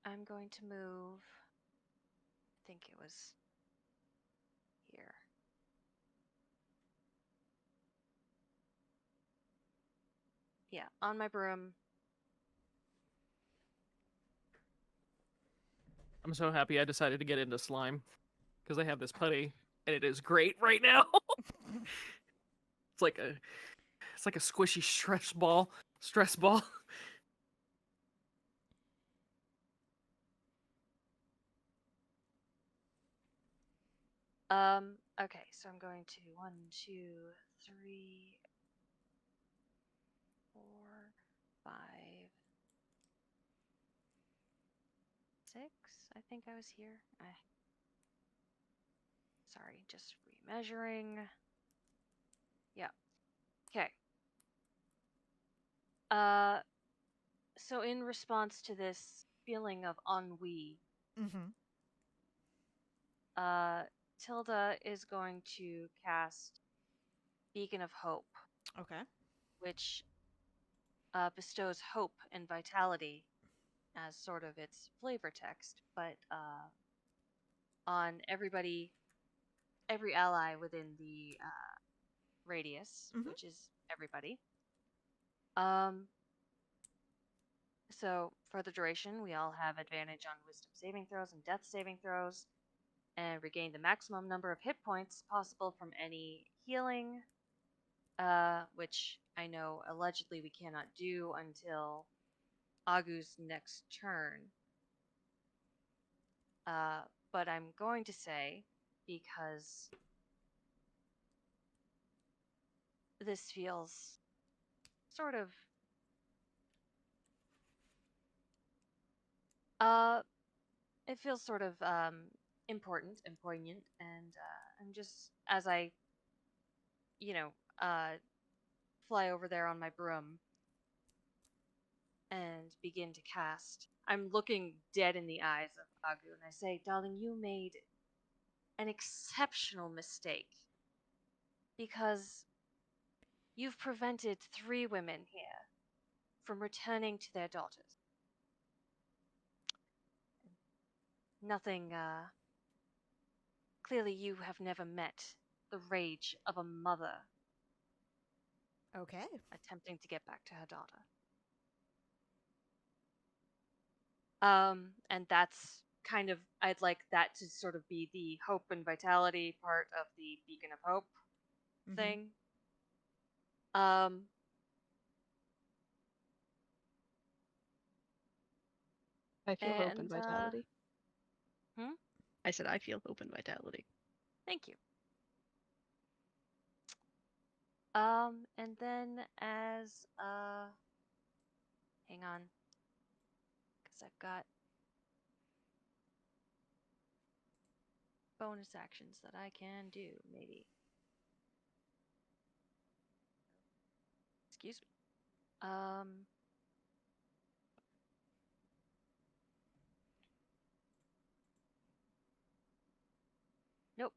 I'm going to move. I think it was here. Yeah, on my broom. I'm so happy I decided to get into slime because I have this putty and it is great right now. It's like a squishy stress ball. Okay, so I'm going to 1, 2, 3, 4, 5, 6. I think I was here. Sorry, just remeasuring. Yeah. Okay. So in response to this feeling of ennui, Mm-hmm. Tilda is going to cast Beacon of Hope, Okay. which bestows hope and vitality as sort of its flavor text, but on everybody, every ally within the radius, Mhm. which is everybody. So for the duration, we all have advantage on Wisdom saving throws and Death saving throws, and regain the maximum number of hit points possible from any healing, which I know allegedly we cannot do until Agu's next turn. But I'm going to say, because this feels sort of it feels sort of important and poignant, and I'm just, as I fly over there on my broom and begin to cast, I'm looking dead in the eyes of Agu and I say, darling, you made an exceptional mistake. Because you've prevented 3 women here from returning to their daughters. Nothing, clearly you have never met the rage of a mother Okay. attempting to get back to her daughter. And that's kind of, I'd like that to sort of be the hope and vitality part of the beacon of hope Mhm. thing. Um, I feel hope and and, vitality. hmm? I said I feel hope and vitality. Thank you. And then as, hang on, because I've got bonus actions that I can do, maybe. Excuse me. Nope.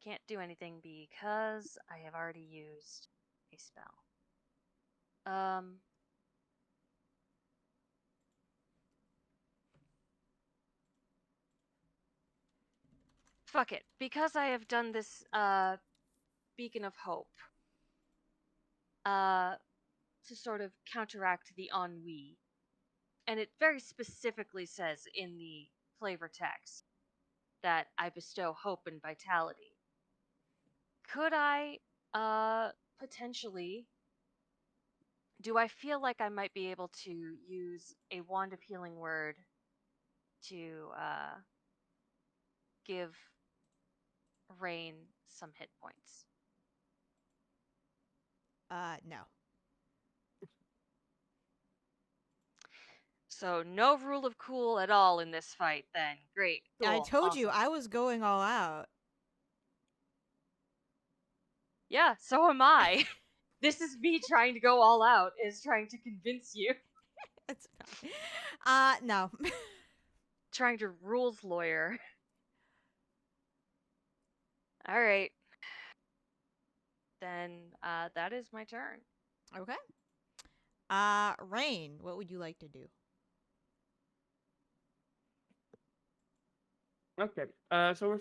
Can't do anything because I have already used a spell. Fuck it. Because I have done this, beacon of hope, to sort of counteract the ennui. And it very specifically says in the flavor text that I bestow hope and vitality. Could I, potentially, do I feel like I might be able to use a wand of healing word to, give Raine some hit points? No. So no rule of cool at all in this fight then. Great. Cool. I told you awesome. I was going all out. Yeah, so am I. This is me trying to go all out, is trying to convince you. It's no. Trying to rules lawyer. Alright. Then, that is my turn. Okay. Raine, what would you like to do? Okay. So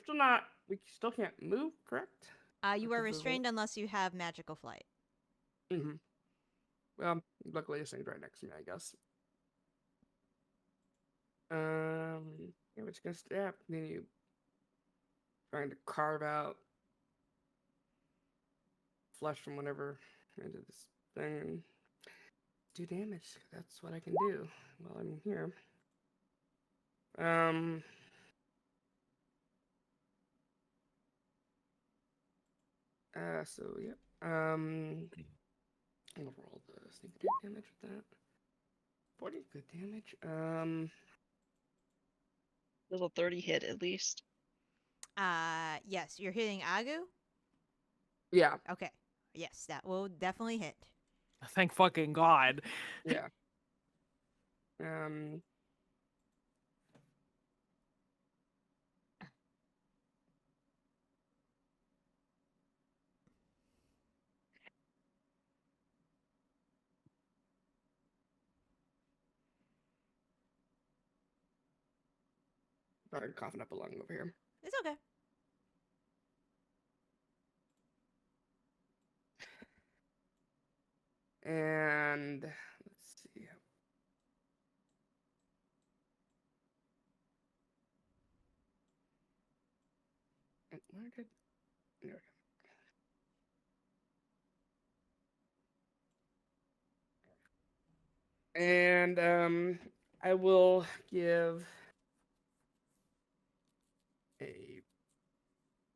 we still can't move, correct? You are Because of the restrained unless you have magical flight. Mm-hmm. Well, luckily this thing's right next to me, I guess. Yeah, we're just gonna stab. Continue trying to carve out flesh from whatever into this thing and do damage. That's what I can do while I'm here. So yep. I'm gonna roll the sneak attack damage with that. 40 good damage. Little 30 hit at least. Yes, you're hitting Agu? Yeah, Okay. Yes, that will definitely hit. Thank fucking God. yeah. Sorry, coughing up a lung over here. It's okay. And let's see. And where did there we go. And I will give a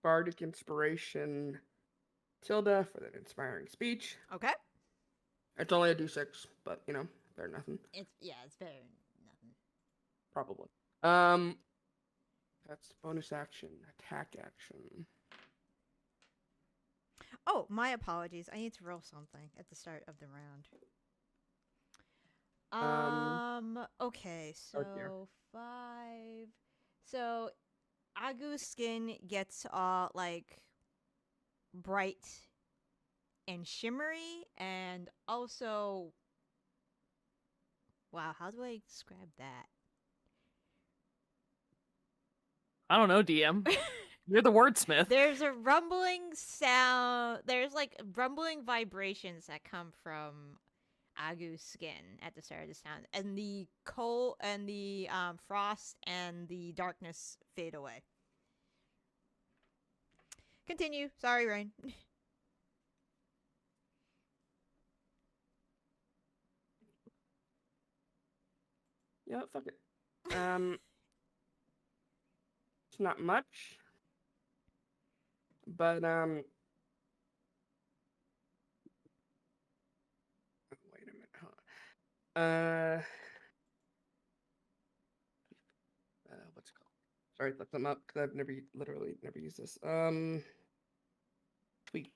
bardic inspiration Tilda for that inspiring speech. Okay. It's only a d6, but you know, better than nothing. It's better than nothing. Probably. That's bonus action, attack action. Oh, my apologies. I need to roll something at the start of the round. Okay, oh dear. so 5. So Agu's skin gets all like bright and shimmery, and also, wow, how do I describe that? I don't know, DM. You're the wordsmith. There's a rumbling sound. There's like rumbling vibrations that come from Agu's skin at the start of the sound, and the cold and the frost and the darkness fade away. Continue. Sorry, Raine. Yeah, fuck it. It's not much, but wait a minute. Huh? What's it called? Sorry, look them up because I've literally never used this. Tweet.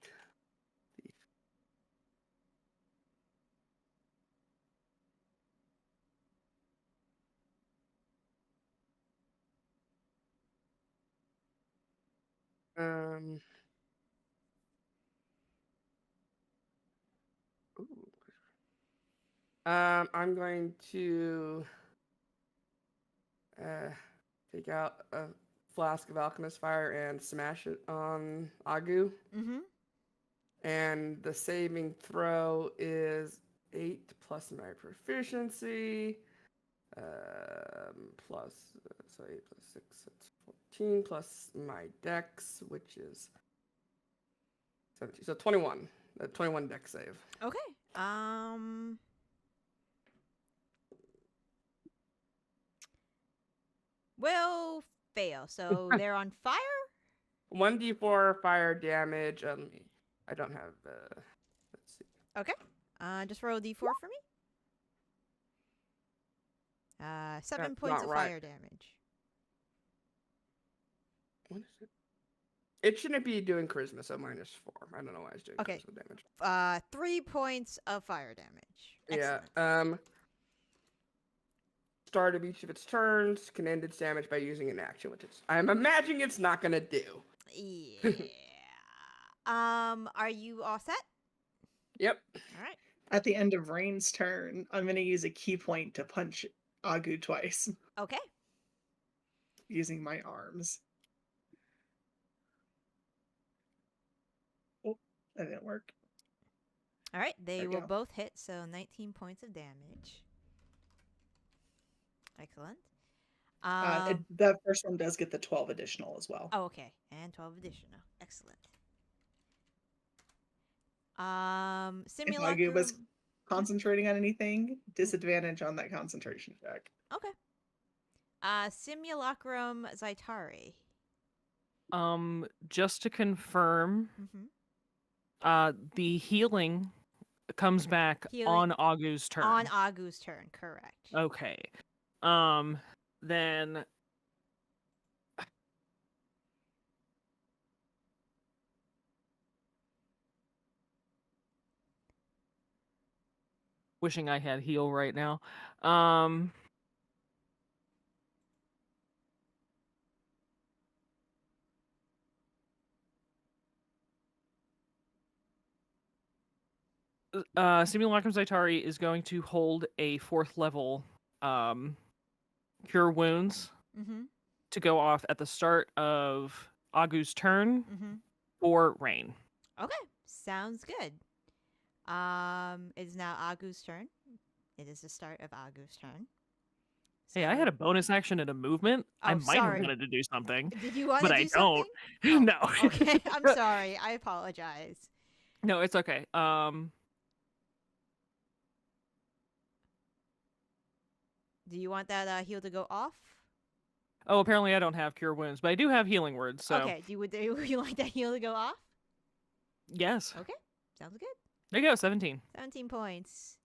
Ooh. I'm going to take out a flask of alchemist fire and smash it on Agu. Mm-hmm. And the saving throw is 8 plus my proficiency. Plus, so 8 plus 6, that's 14, plus my dex, which is 17. So 21. A 21 dex save. Okay. Will fail. So they're on fire? 1d4 fire damage. I don't have. Let's see. Okay. Just roll a d4 for me. 7 That's points not of right. fire damage. What is it? It shouldn't be doing charisma, so -4. I don't know why it's doing Okay. charisma damage. 3 points of fire damage. Yeah. Excellent. Start of each of its turns can end its damage by using an action, which I'm imagining it's not gonna do. Yeah. Are you all set? Yep. All right. At the end of Raine's turn, I'm going to use a key point to punch Agu twice Okay. using my arms. Oh, that didn't work. All right. They There we will go. both hit, so 19 points of damage. Excellent. The first one does get the 12 additional as well. Oh, okay. And 12 additional. Excellent. If Agu Simulacrum. was concentrating on anything, disadvantage on that concentration check. Okay. Simulacrum Zaitari. Just to confirm, Mm-hmm. the healing comes back Healing- on Agu's turn. On Agu's turn, correct. Okay. Then wishing I had heal right now. Simulacrum Zaitari is going to hold a 4th level Cure Wounds Mm-hmm. to go off at the start of Agu's turn Mm-hmm. for Raine. Okay. Sounds good. It is now Agu's turn. It is the start of Agu's turn. Hey, I had a bonus action and a movement. I Oh, might sorry. have wanted to do something, Did you want but to I do don't. something? No. Okay. I'm sorry. I apologize. No, it's okay. Do you want that heal to go off? Oh, apparently I don't have Cure Wounds, but I do have Healing Words, so Okay. Would you like that heal to go off? yes. Okay. Sounds good. There you go, 17. 17 points.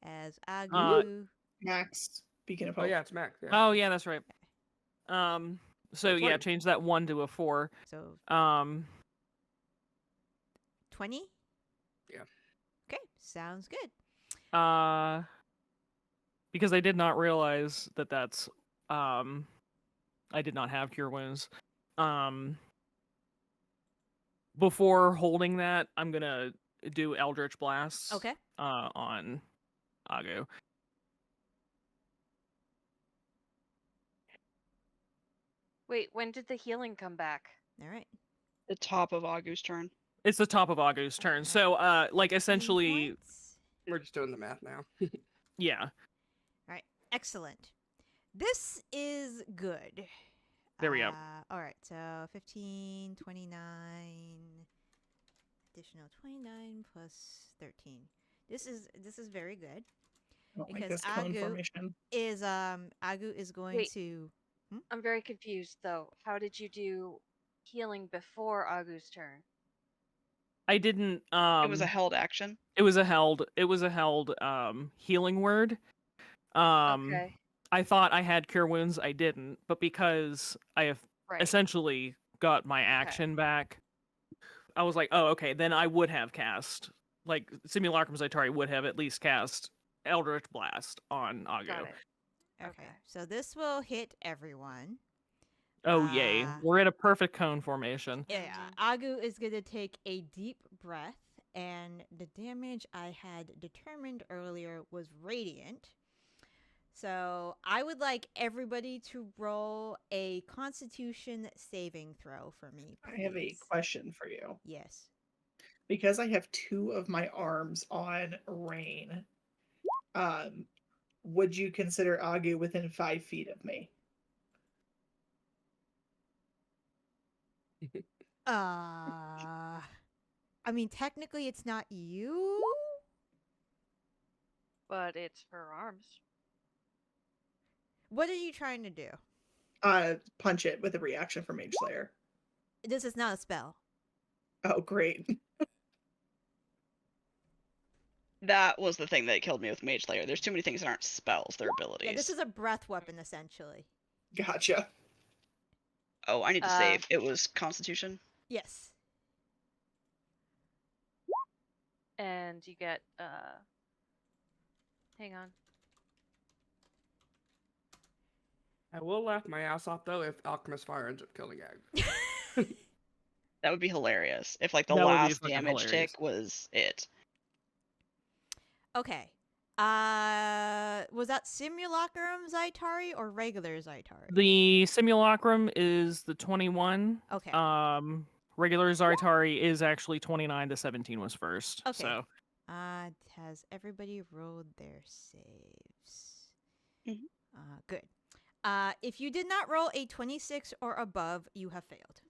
As Agu. Max, speaking of Oh hope. yeah, it's Max. Yeah. Oh, yeah, that's right. So yeah, 20. change that 1 to a 4. So 20? Yeah. Okay. Sounds good. Because I did not realize that that's I did not have Cure Wounds. before holding that, I'm gonna do Eldritch Blast. Okay. On Agu. Wait, when did the healing come back? All right. The top of Agu's turn. It's the top of Agu's turn. So, like 15 essentially, points. We're just doing the math now. yeah. All right. Excellent. This is good. There we go. All right. So 15, 29, additional 29 plus 13. This is very good. I don't like Because this cone Agu formation. is Agu is going Wait. to I'm very confused though. How did you do healing before Agu's turn? I didn't. It was a held action. It was a held healing word. Okay. I thought I had cure wounds. I didn't, but because I have Right. essentially got my action back, I was like, oh, okay. Then I would have cast, like, Simulacrum Zaitari would have at least cast Eldritch Blast on Agu. Got it. Okay. So this will hit everyone. Oh, yay. Ah. We're in a perfect cone formation. Yeah. Agu is going to take a deep breath, and the damage I had determined earlier was radiant. So I would like everybody to roll a Constitution saving throw for me, I have a please. question for you. Yes. Because I have 2 of my arms on Raine, would you consider Agu within 5 feet of me? I mean, technically it's not you. But it's her arms. What are you trying to do? Punch it with a reaction from Mage Slayer. This is not a spell. Oh, great. That was the thing that killed me with Mage Slayer. There's too many things that aren't spells, they're abilities. Yeah, this is a breath weapon, essentially. Gotcha. Oh, I need to save. It was Constitution. Yes. And you get hang on. I will laugh my ass off though if Alchemist Fire ends up killing Ag. That would be hilarious. If like the That would be last fucking damage hilarious. tick was it. Okay. Was that Simulacrum Zaitari or regular Zaitari? The Simulacrum is the 21. Okay. Regular Zaitari is actually 29. The 17 was first. Okay. So Has everybody rolled their saves? Mhm. Good. If you did not roll a 26 or above, you have failed.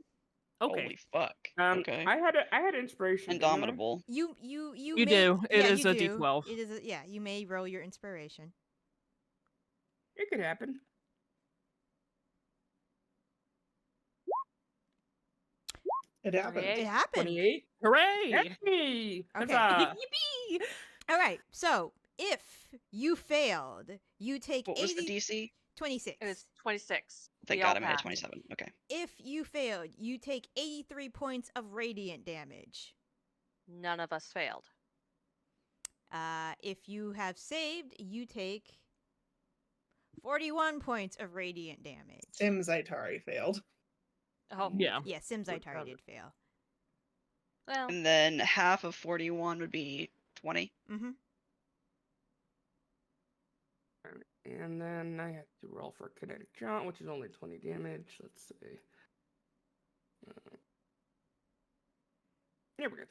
okay. Holy fuck. Okay. I had inspiration. didn't I? Indomitable. You You may, do. It yeah, is you a do. D12. It is yeah, you may roll your inspiration. It could happen. It happened. Great. It happened. 28. Hooray! Hey! Okay. Huzzah! Yippee! All right. So, if you failed, you take What was the DC? 26. It was 26. Thank We all God I made it passed. 27. Okay. If you failed, you take 83 points of radiant damage. None of us failed. If you have saved, you take 41 points of radiant damage. Zaitari failed. Oh, Yeah. Yeah, Zaitari covered. did fail. well, And then half of 41 would be 20. Mm-hmm. And then I have to roll for kinetic jaunt, which is only 20 damage. Let's see. Here we go.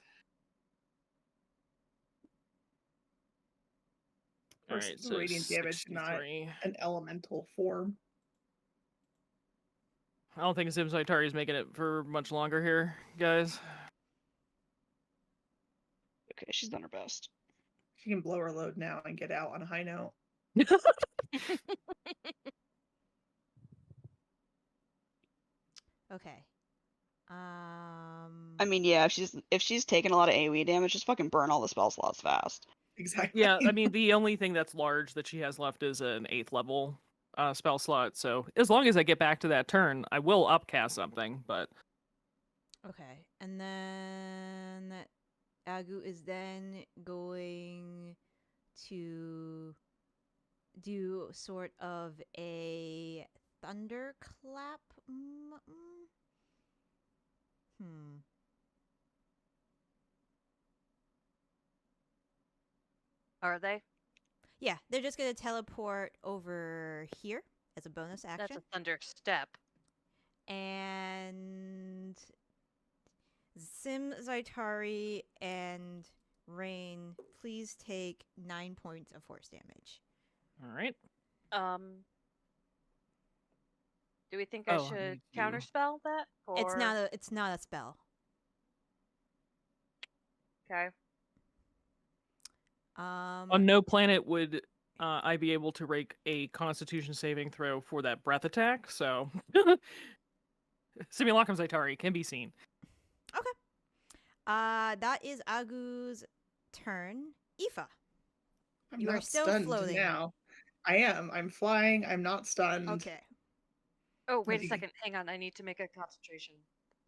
All This right, is so radiant damage, not 63. an elemental form. I don't think Sim Zaitari is making it for much longer here, guys. Okay, she's done her best. She can blow her load now and get out on a high note. Okay. I mean, yeah, if she's taking a lot of AoE damage, just fucking burn all the spell slots fast. Exactly. Yeah, I mean, the only thing that's large that she has left is an 8th level spell slot. So as long as I get back to that turn, I will upcast something. But Okay. And then Agu is then going to do sort of a thunderclap. Are they? Yeah, they're just gonna teleport over here as a bonus That's action. a thunder step. And Zaitari, and Raine, please take 9 points of force damage. All right. Do we think I Oh, I should need to- counterspell that? Or... It's not a spell. Okay. On no planet would I be able to make a Constitution saving throw for that breath attack. So, Simulacrum Zaitari can be seen. Okay. That is Agu's turn. Aoife. I'm You are not still stunned floating. now. I am. I'm flying. I'm not stunned. Okay. Oh, wait a Maybe- second. Hang on. I need to make a concentration.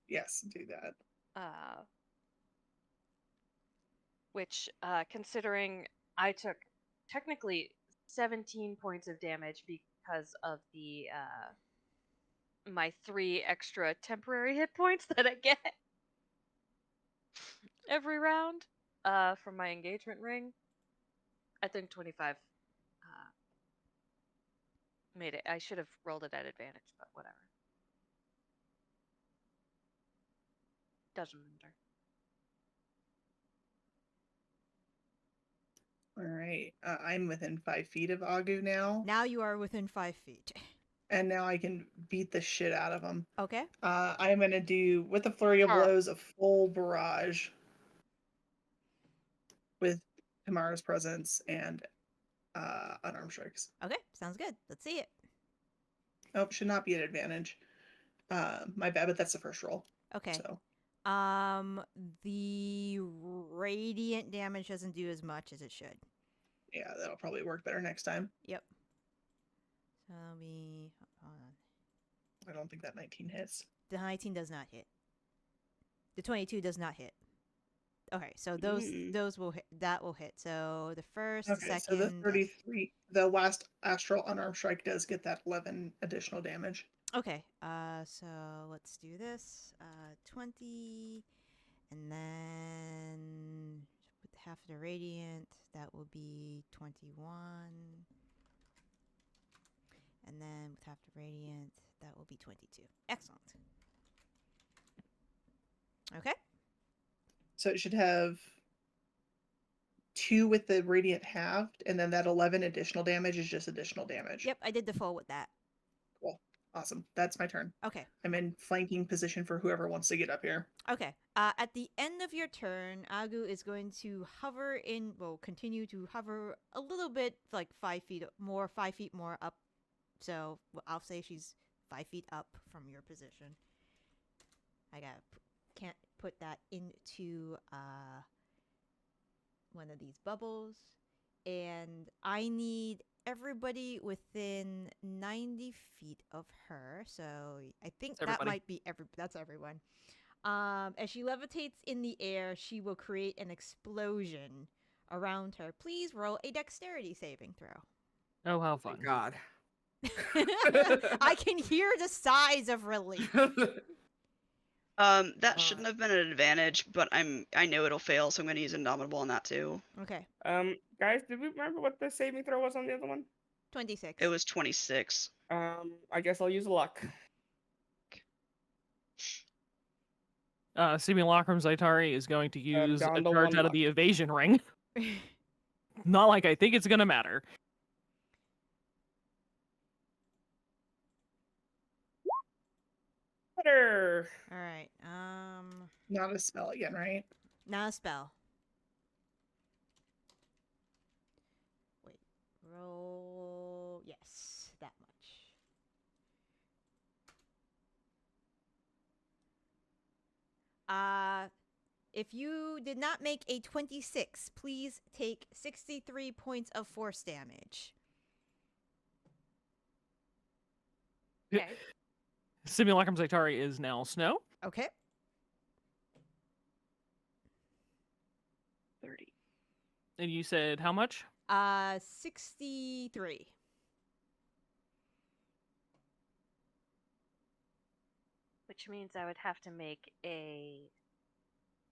Yes, do that. Which, considering I took technically 17 points of damage because of the my 3 extra temporary hit points that I get every round from my engagement ring. I think 25 made it. I should have rolled it at advantage, but whatever. Doesn't matter. All right. I'm within 5 feet of Agu now, Now you are within 5 feet. and now I can beat the shit out of him. Okay. I'm gonna do with a flurry of Sure. blows a full barrage with Tamara's presence and unarmed strikes. Okay. Sounds good. Let's see it. Oh, should not be at advantage. My bad, but that's the first roll. Okay. So The radiant damage doesn't do as much as it should. yeah, that'll probably work better next time. Yep. So that'll be. Hold on. I don't think that 19 hits. The 19 does not hit. The 22 does not hit. Okay, so those will hit. That will hit. So the first, Okay, second. so the 33, the last astral unarmed strike does get that 11 additional damage. Okay. So let's do this. 20, and then with half of the radiant, that will be 21. And then with half the radiant, that will be 22. Excellent. Okay. So it should have 2 with the radiant halved, and then that 11 additional damage is just additional damage. Yep, I did the full with that. Cool. Awesome. That's my turn. Okay. I'm in flanking position for whoever wants to get up here. Okay. At the end of your turn, Agu is going to continue to hover a little bit, like 5 feet more up. So I'll say she's 5 feet up from your position. I can't put that into one of these bubbles, and I need everybody within 90 feet of her. So I think that Everybody. might be that's everyone. As she levitates in the air, she will create an explosion around her. Please roll a dexterity saving throw. Oh, how Thank fun. God. I can hear the sighs of relief. That shouldn't have been an advantage, but I know it'll fail, so I'm gonna use Indomitable on that too. Okay, Guys, did we remember what the saving throw was on the other one? 26. It was 26. I guess I'll use luck. Simulacrum Zaitari is going to use down a to charge 1 out of luck. the evasion ring. Not like I think it's gonna matter. Better. All right. Not a spell again, right? Not a spell. Wait. Roll. Yes, that much. If you did not make a 26, please take 63 points of force damage. Okay. Simulacrum Zaitari is now snow. Okay. 30. And you said how much? 63. Which which means I would have to make a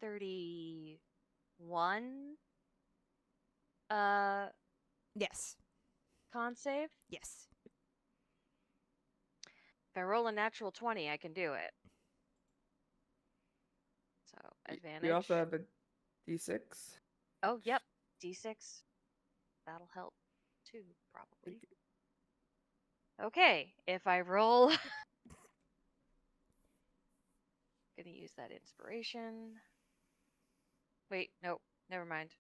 31 Yes. con save. Yes. If I roll a natural 20, I can do it. So advantage. You also have a D6. Oh, yep. D6. That'll help too, probably. Okay, if I roll. Gonna use that inspiration. Wait, nope, never mind.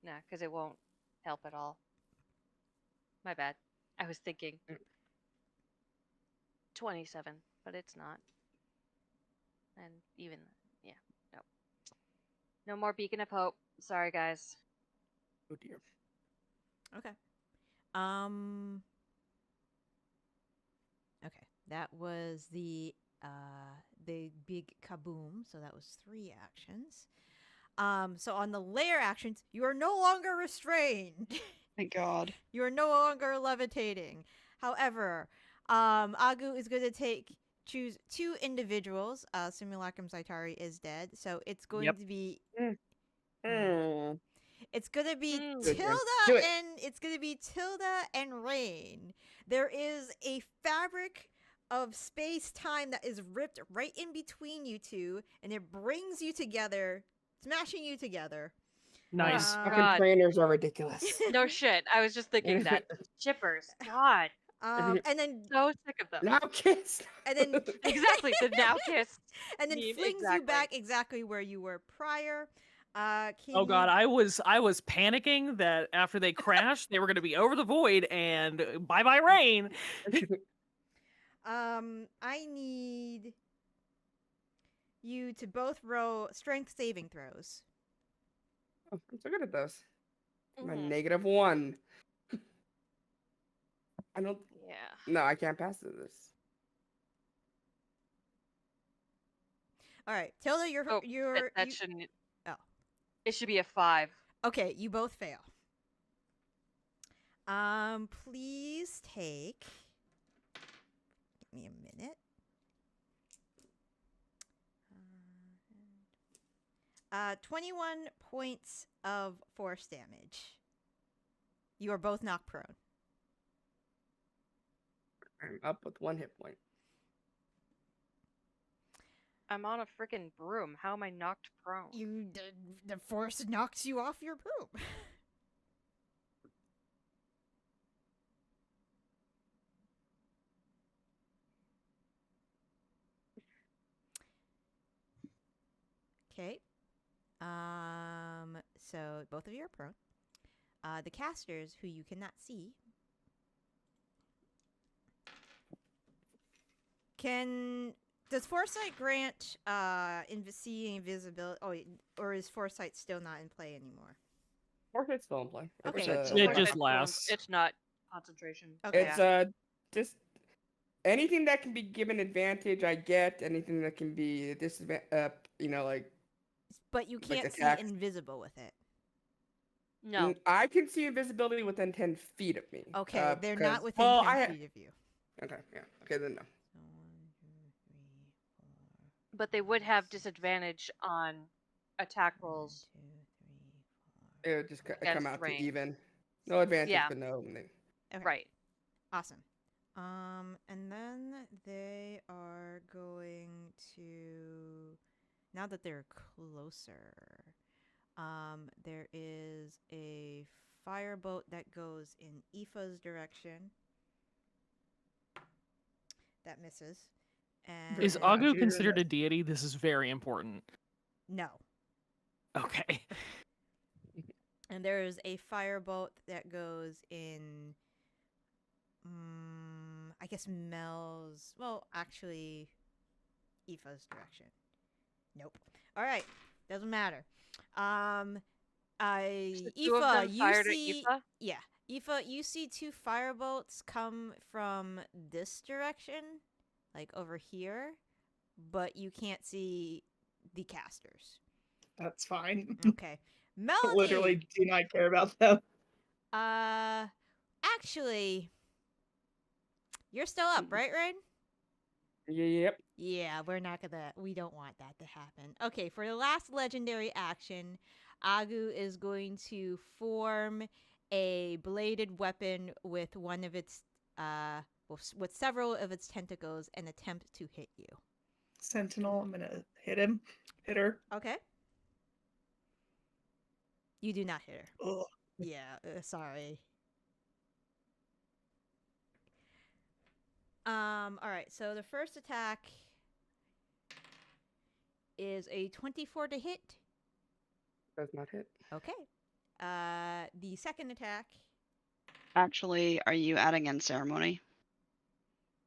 Nah, because it won't help at all. My bad. I was thinking 27, but it's not. And even, yeah, no. No more Beacon of Hope. Sorry, guys. Oh dear. Okay. Okay. That was the big kaboom. So that was 3 actions. So on the layer actions, you are no longer restrained. Thank God. You are no longer levitating. However, Agu is going to choose 2 individuals. Simulacrum Zaitari is dead, so it's going to be. It's gonna be Tilda and Raine. There is a fabric of space-time that is ripped right in between you two, and it brings you together, smashing you together. Nice. Oh, Fucking God. trainers are ridiculous. No shit. I was just thinking that. Chippers. God. And then So sick of them. Now kiss. and then Exactly. The now kissed. and then meme, flings you back exactly where you were prior. Oh God, I was panicking that after they crashed, they were going to be over the void and bye bye Raine. I need you to both roll strength saving throws. Oh, I'm so good at those. I'm a Mhm. -1. I don't. Yeah. No, I can't pass this. All right, Tilda, Oh, that shouldn't. Oh. It should be a 5. Okay, you both fail. Please take. Give me a minute. 21 points of force damage. You are both knocked prone. I'm up with 1 hit point. I'm on a freaking broom. How am I knocked prone? The force knocks you off your broom. Okay. So both of you are prone. The casters, who you cannot see, does Foresight grant seeing invisibility? Oh, or is Foresight still not in play anymore? Foresight's still in play. Okay. It just lasts. It's not concentration. Okay. It's just anything that can be given advantage, I get. Anything that can be disadvantage, like. But you like can't see attacks. invisible with it. No. I can see invisibility within 10 feet of me. Okay, they're not within well, 10 feet of you. Okay, yeah. Okay, then no. So 1, 2, 3, 4. But they would have disadvantage on attack rolls. 1, 2, 3, 4. It would just come Against out Raine. to even. No advantage, Yeah. but no. Okay. Right. Awesome. And then they are going to, now that they're closer, there is a firebolt that goes in Aoife's direction. That misses. And Is Agu considered a deity? This is very important. No. Okay. And there is a firebolt that goes in, I guess Mel's, well, actually, Aoife's direction. Nope. All right. Doesn't matter. Two of Aoife, them you fired at see, Aoife? yeah, Aoife, you see 2 firebolts come from this direction, like over here, but you can't see the casters. That's fine. Okay. Melanie. Literally do not care about them. Actually, you're still up, right, Raine? Yep. Yeah, we don't want that to happen. Okay, for the last legendary action, Agu is going to form a bladed weapon with one of its, with several of its tentacles and attempt to hit you. Sentinel, I'm gonna hit him. Hit her. Okay. You do not hit her. Ugh. Yeah, sorry. All right. So the first attack is a 24 to hit. Does not hit. Okay. The second attack. Actually, are you adding in ceremony?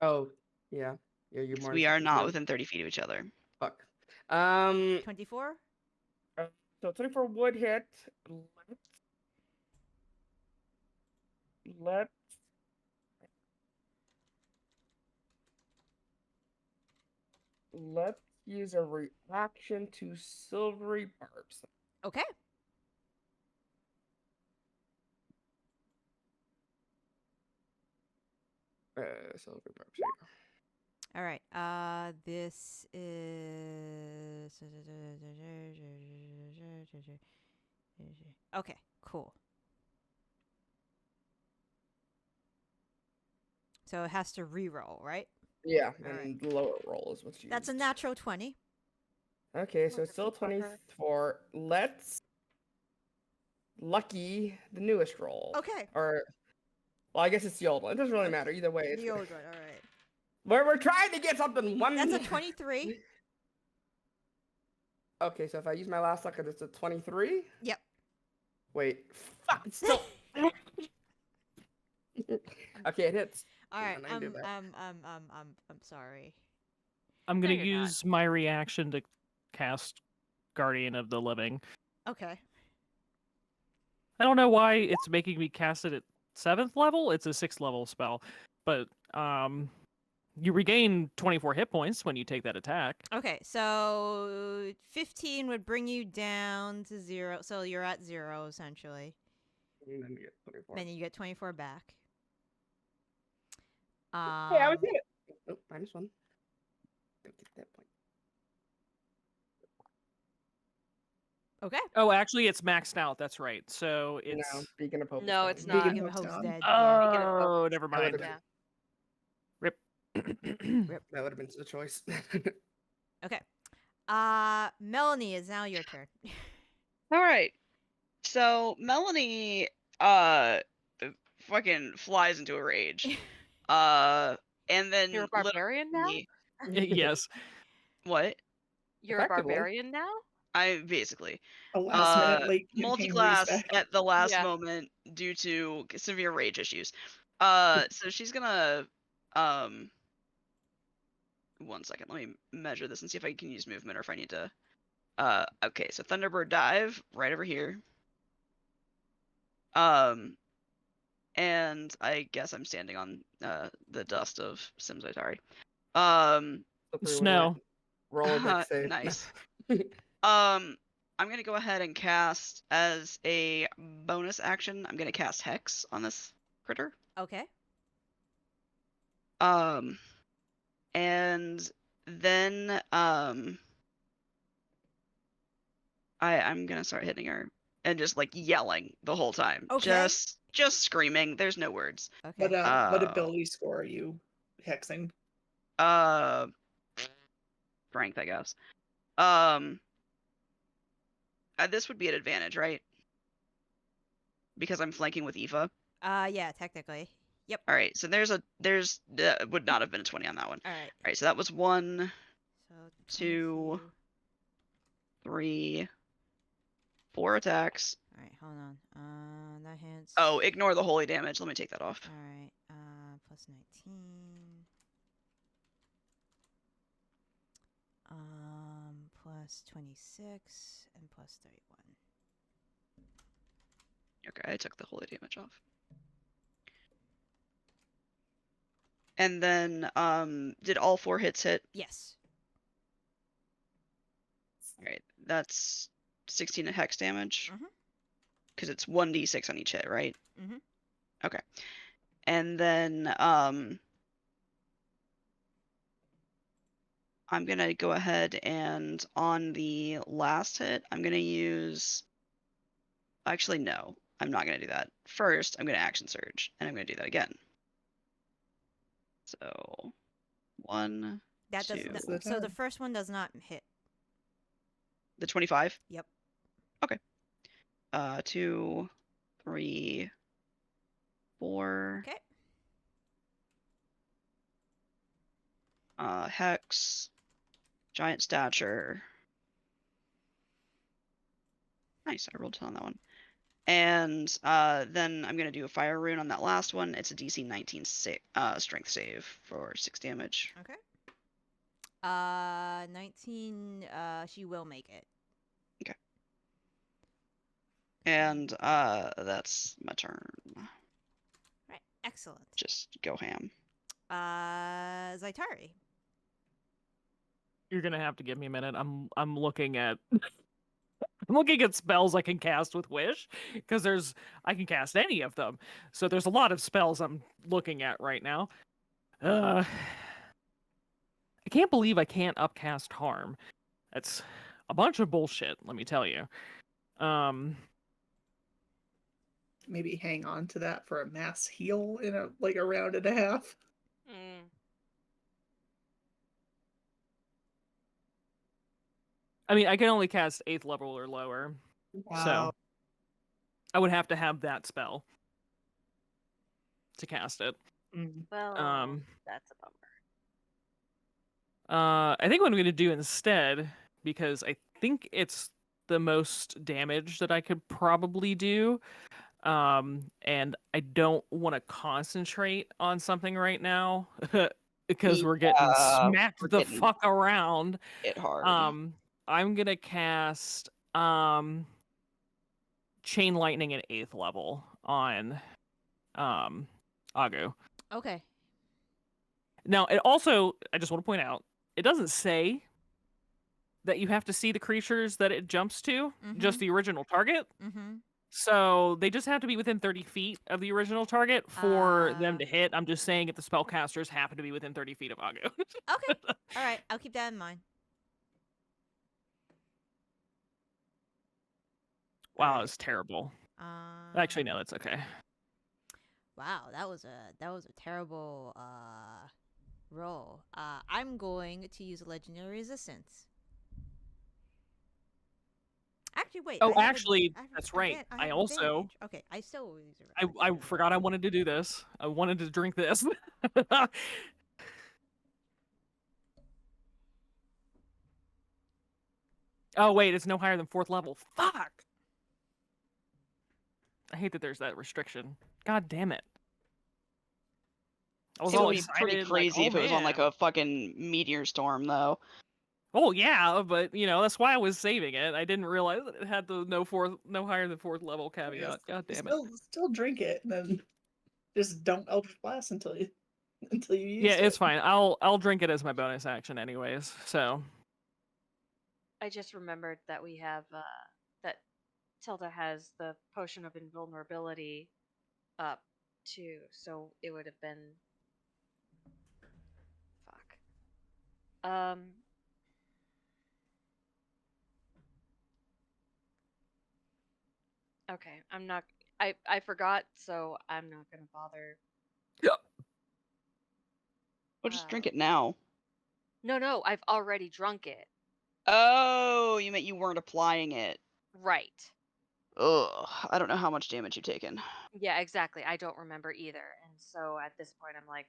Oh, yeah. Yeah, you 'Cause more. we are not within 30 feet of each other. Fuck. 24. So 24 would hit. Let's use a reaction to silvery barbs. Okay. Silvery barbs. Here you go. All right. This is. Okay. Cool. So it has to re-roll, right? Yeah, All and the lower roll is what's used. That's a natural 20. Okay, so it's still Wonderful fucker. 24. Let's lucky the newest roll. Okay. Or, well, I guess it's the old one. It doesn't really matter either way. The old one. All right. We're trying to get something one. That's a 23. Okay, so if I use my last luck, it's a 23. Yep. Wait, fuck, it's still. Okay, it hits. All right. I can do that. I'm sorry. I'm gonna No, you're not. use my reaction to cast Guardian of the Living. Okay. I don't know why it's making me cast it at 7th level. It's a 6th level spell, but you regain 24 hit points when you take that attack. Okay. So 15 would bring you down to 0. So you're at 0 essentially. And then you get 24. Then you get 24 back. Hey, I was hit. Oh, -1. Don't get that point. Okay. Oh, actually, it's maxed out. That's right. So it's. No, Beacon of Hope. is No, gone. it's Beacon not. Beacon of Hope's Hope's gone. dead. Yeah. Oh, never That would've mind. been- Yeah. Rip. That would have been the choice. Okay. Melanie, is now your turn. All right. So Melanie fucking flies into a rage. And then You're a barbarian now? literally- Yes. What? You're a Effectively. barbarian now? I basically A last minute late campaign multi-class respec. at the last Yeah. moment due to severe rage issues. So she's gonna 1 second, let me measure this and see if I can use movement or if I need to. Okay, so Thunderbird dive right over here. And I guess I'm standing on the dust of Zaitari. Snow. Roll a dex save. Nice. I'm gonna go ahead and cast as a bonus action. I'm gonna cast Hex on this critter. Okay. And then I'm gonna start hitting her and just like yelling the whole time. Okay. Just screaming. There's no words. Okay. What ability score are you hexing? Strength, I guess. This would be an advantage, right? Because I'm flanking with Aoife. Yeah, technically. Yep. All right, so there's would not have been a 20 on that one. All right. All right, so that was 1, So 2. 22. 3, 4 attacks. All right, hold on. That hits. Oh, ignore the holy damage. Let me take that off. All right. Plus 19. Plus 26 and plus 31. Okay, I took the holy damage off. And then, did all 4 hits hit? Yes. Alright, that's 16 hex damage. Mhm. Because it's 1d6 on each hit, right? Mhm. Okay. And then, I'm going to go ahead and on the last hit, I'm going to use... Actually, no. I'm not going to do that. First, I'm going to action surge, and I'm going to do that again. So, 1, That does 2... That's the so the time. first one does not hit. The 25? Yep. Okay. 2, 3, 4. Okay. Hex, giant stature. Nice, I rolled 10 on that one. And then I'm gonna do a fire rune on that last one. It's a DC 19 strength save for 6 damage. Okay. 19. She will make it. And that's my turn. Right. Excellent. Just go ham. Zaitari. You're gonna have to give me a minute. I'm looking at I'm looking at spells I can cast with Wish because I can cast any of them. So there's a lot of spells I'm looking at right now. I can't believe I can't upcast Harm. That's a bunch of bullshit, let me tell you. Maybe hang on to that for a mass heal in a round and a half. Mm. I mean, I can only cast 8th level or lower. Wow. So I would have to have that spell to cast it. Well, that's a bummer. I think what I'm going to do instead, because I think it's the most damage that I could probably do, and I don't want to concentrate on something right now because we're getting smacked we're the getting fuck around. Hit hard. I'm going to cast Chain Lightning at 8th level on Agu. Okay. Now, it also, I just want to point out, it doesn't say that you have to see the creatures that it jumps to, just the original target. Mm-hmm. So they just have to be within 30 feet of the original target for them to hit. I'm just saying if the spellcasters happen to be within 30 feet of Agu. Okay. All right. I'll keep that in mind. Wow, that was terrible. Actually, no, that's okay. Wow, that was a terrible roll. I'm going to use a legendary resistance. Actually, wait. Oh, I have actually, I have that's right. have I also advantage. Okay, I still will use a I forgot I wanted to do this. I wanted to drink this. Oh wait, it's no higher than 4th level. Fuck. I hate that there's that restriction. God damn it. I was It all would be excited, pretty like, crazy oh, if it was on like man. a fucking meteor storm, though. Oh yeah, but that's why I was saving it. I didn't realize that it had the no higher than 4th level caveat. God damn it. Still drink it, and then just don't Eldritch Blast until you use Yeah, it. it's fine. I'll drink it as my bonus action anyways. So I just remembered that we have that Tilda has the potion of invulnerability up too, so it would have been fuck. Okay, I'm not. I forgot, so I'm not gonna bother. yeah. Well, just drink it now. No, I've already drunk it. Oh, you meant you weren't applying it. Right. Ugh, I don't know how much damage you've taken. Yeah, exactly. I don't remember either, and so at this point, I'm like,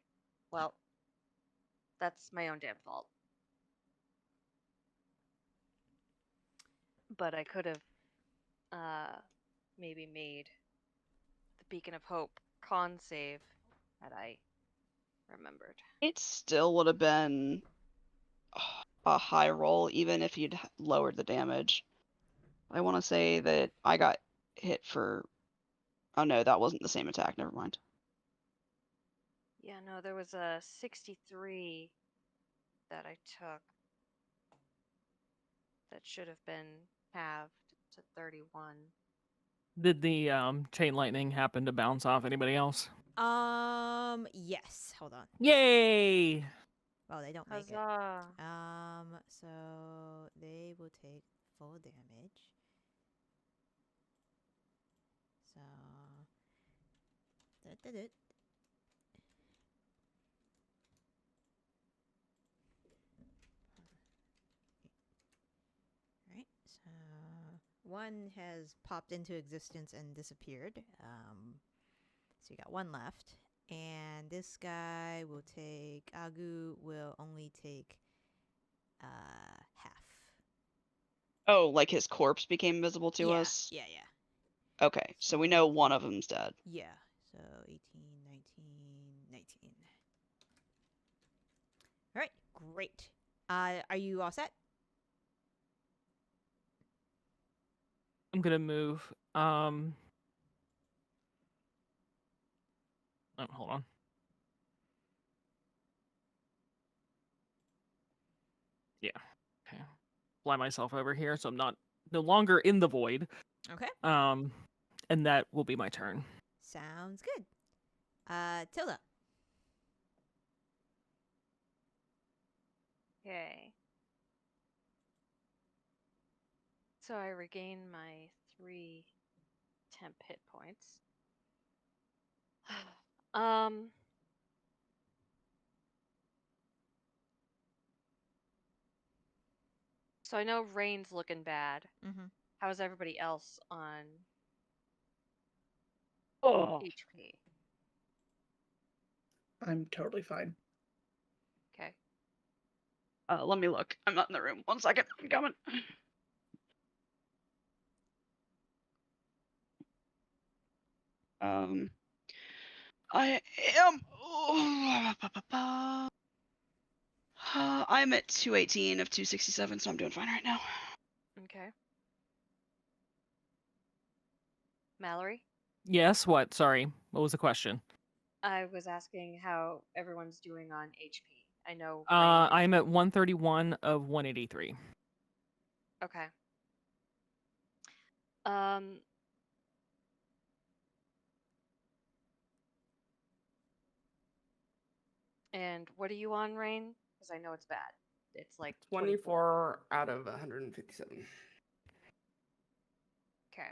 well, that's my own damn fault. But I could have maybe made the Beacon of Hope con save had I remembered. It still would have been a high roll, even if you'd lowered the damage. I want to say that I got hit for... Oh no, that wasn't the same attack. Never mind. Yeah, no, there was a 63 that I took that should have been halved to 31. Did the chain lightning happen to bounce off anybody else? Yes. Hold on. Yay! Oh, they don't make it. Huzzah! So they will take full damage. So that. Right. So one has popped into existence and disappeared. So you got one left. And this guy will take, Agu will only take half. Oh, like his corpse became visible to yeah, us? Yeah. Okay, so we know one of them's dead. Yeah. So 18, 19, 19. All right, great. Are you all set? I'm gonna move. Oh, hold on. Yeah. Okay. Fly myself over here, so I'm no longer in the void. Okay. And that will be my turn. Sounds good. Tilda. Okay. So I regain my 3 temp hit points. So I know Raine's looking bad. Mm-hmm. How's everybody else on Oh. HP? I'm totally fine. Okay. Let me look. I'm not in the room. 1 second. I'm coming. I am. I'm at 218 of 267, so I'm doing fine right now. Okay. Mallory? Yes, what? Sorry. What was the question? I was asking how everyone's doing on HP. I know. I'm at 131 of 183. Okay. And what are you on, Raine? Because I know it's bad. It's like 24 out of 157. Okay.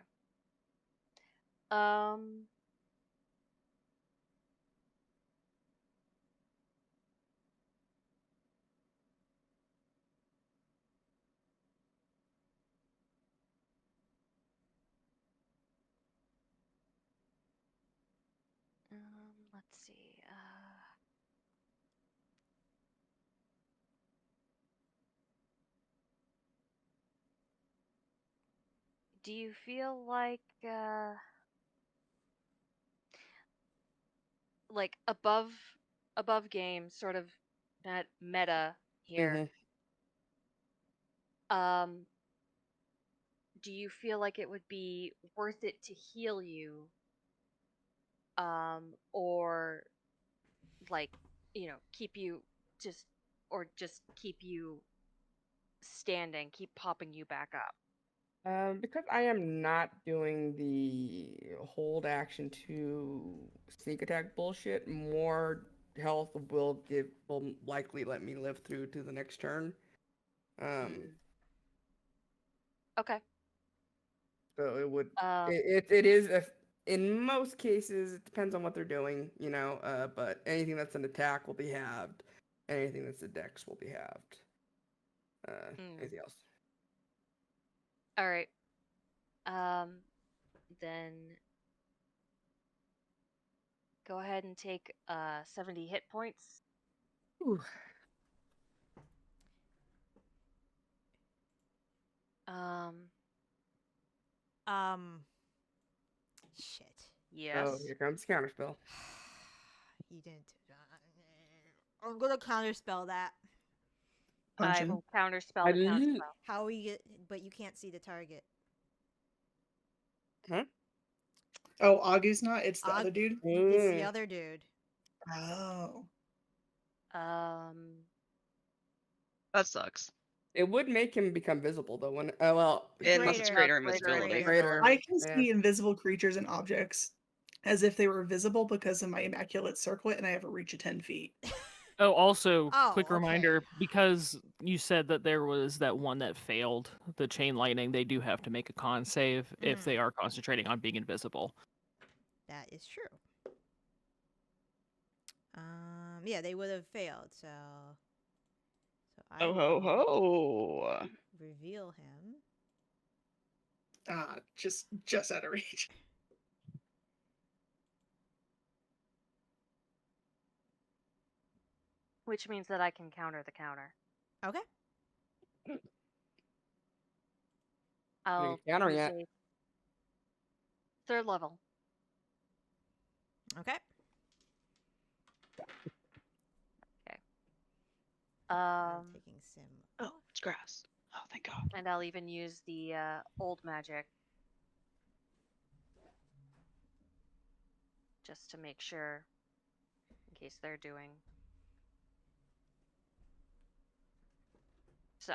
Let's see. Do you feel like above game, sort of that meta here? Do you feel like it would be worth it to heal you, or like, keep you just keep you standing, keep popping you back up? Because I am not doing the hold action to sneak attack bullshit, more health will likely let me live through to the next turn. Okay. So it would it is in most cases it depends on what they're doing, but anything that's an attack will be halved. Anything that's a dex will be halved. Anything else? All right. Then go ahead and take 70 hit points. Ooh. Shit. Yes. Oh, here comes counterspell. You didn't. I'm gonna counterspell that. I will counterspell the counterspell. How we get? But you can't see the target. Huh? Oh, Agu's not. It's the other dude. It's the other dude. Oh. That sucks. It would make him become visible though. Unless it's greater invisibility. Greater. I can see invisible creatures and objects as if they were visible because of my immaculate circlet, and I have a reach of 10 feet. Oh, also, Oh, quick okay. reminder, because you said that there was that one that failed, the chain lightning, they do have to make a con save if they are concentrating on being invisible. That is true. Yeah, they would have failed, so I Oh ho will ho! reveal him. Just out of reach. Which means that I can counter the counter. Okay. I'll countering use it. a third level. Okay. I'm Um, taking Sim Oh, off. it's grass. Oh, thank God. and I'll even use the old magic just to make sure, in case they're doing. So.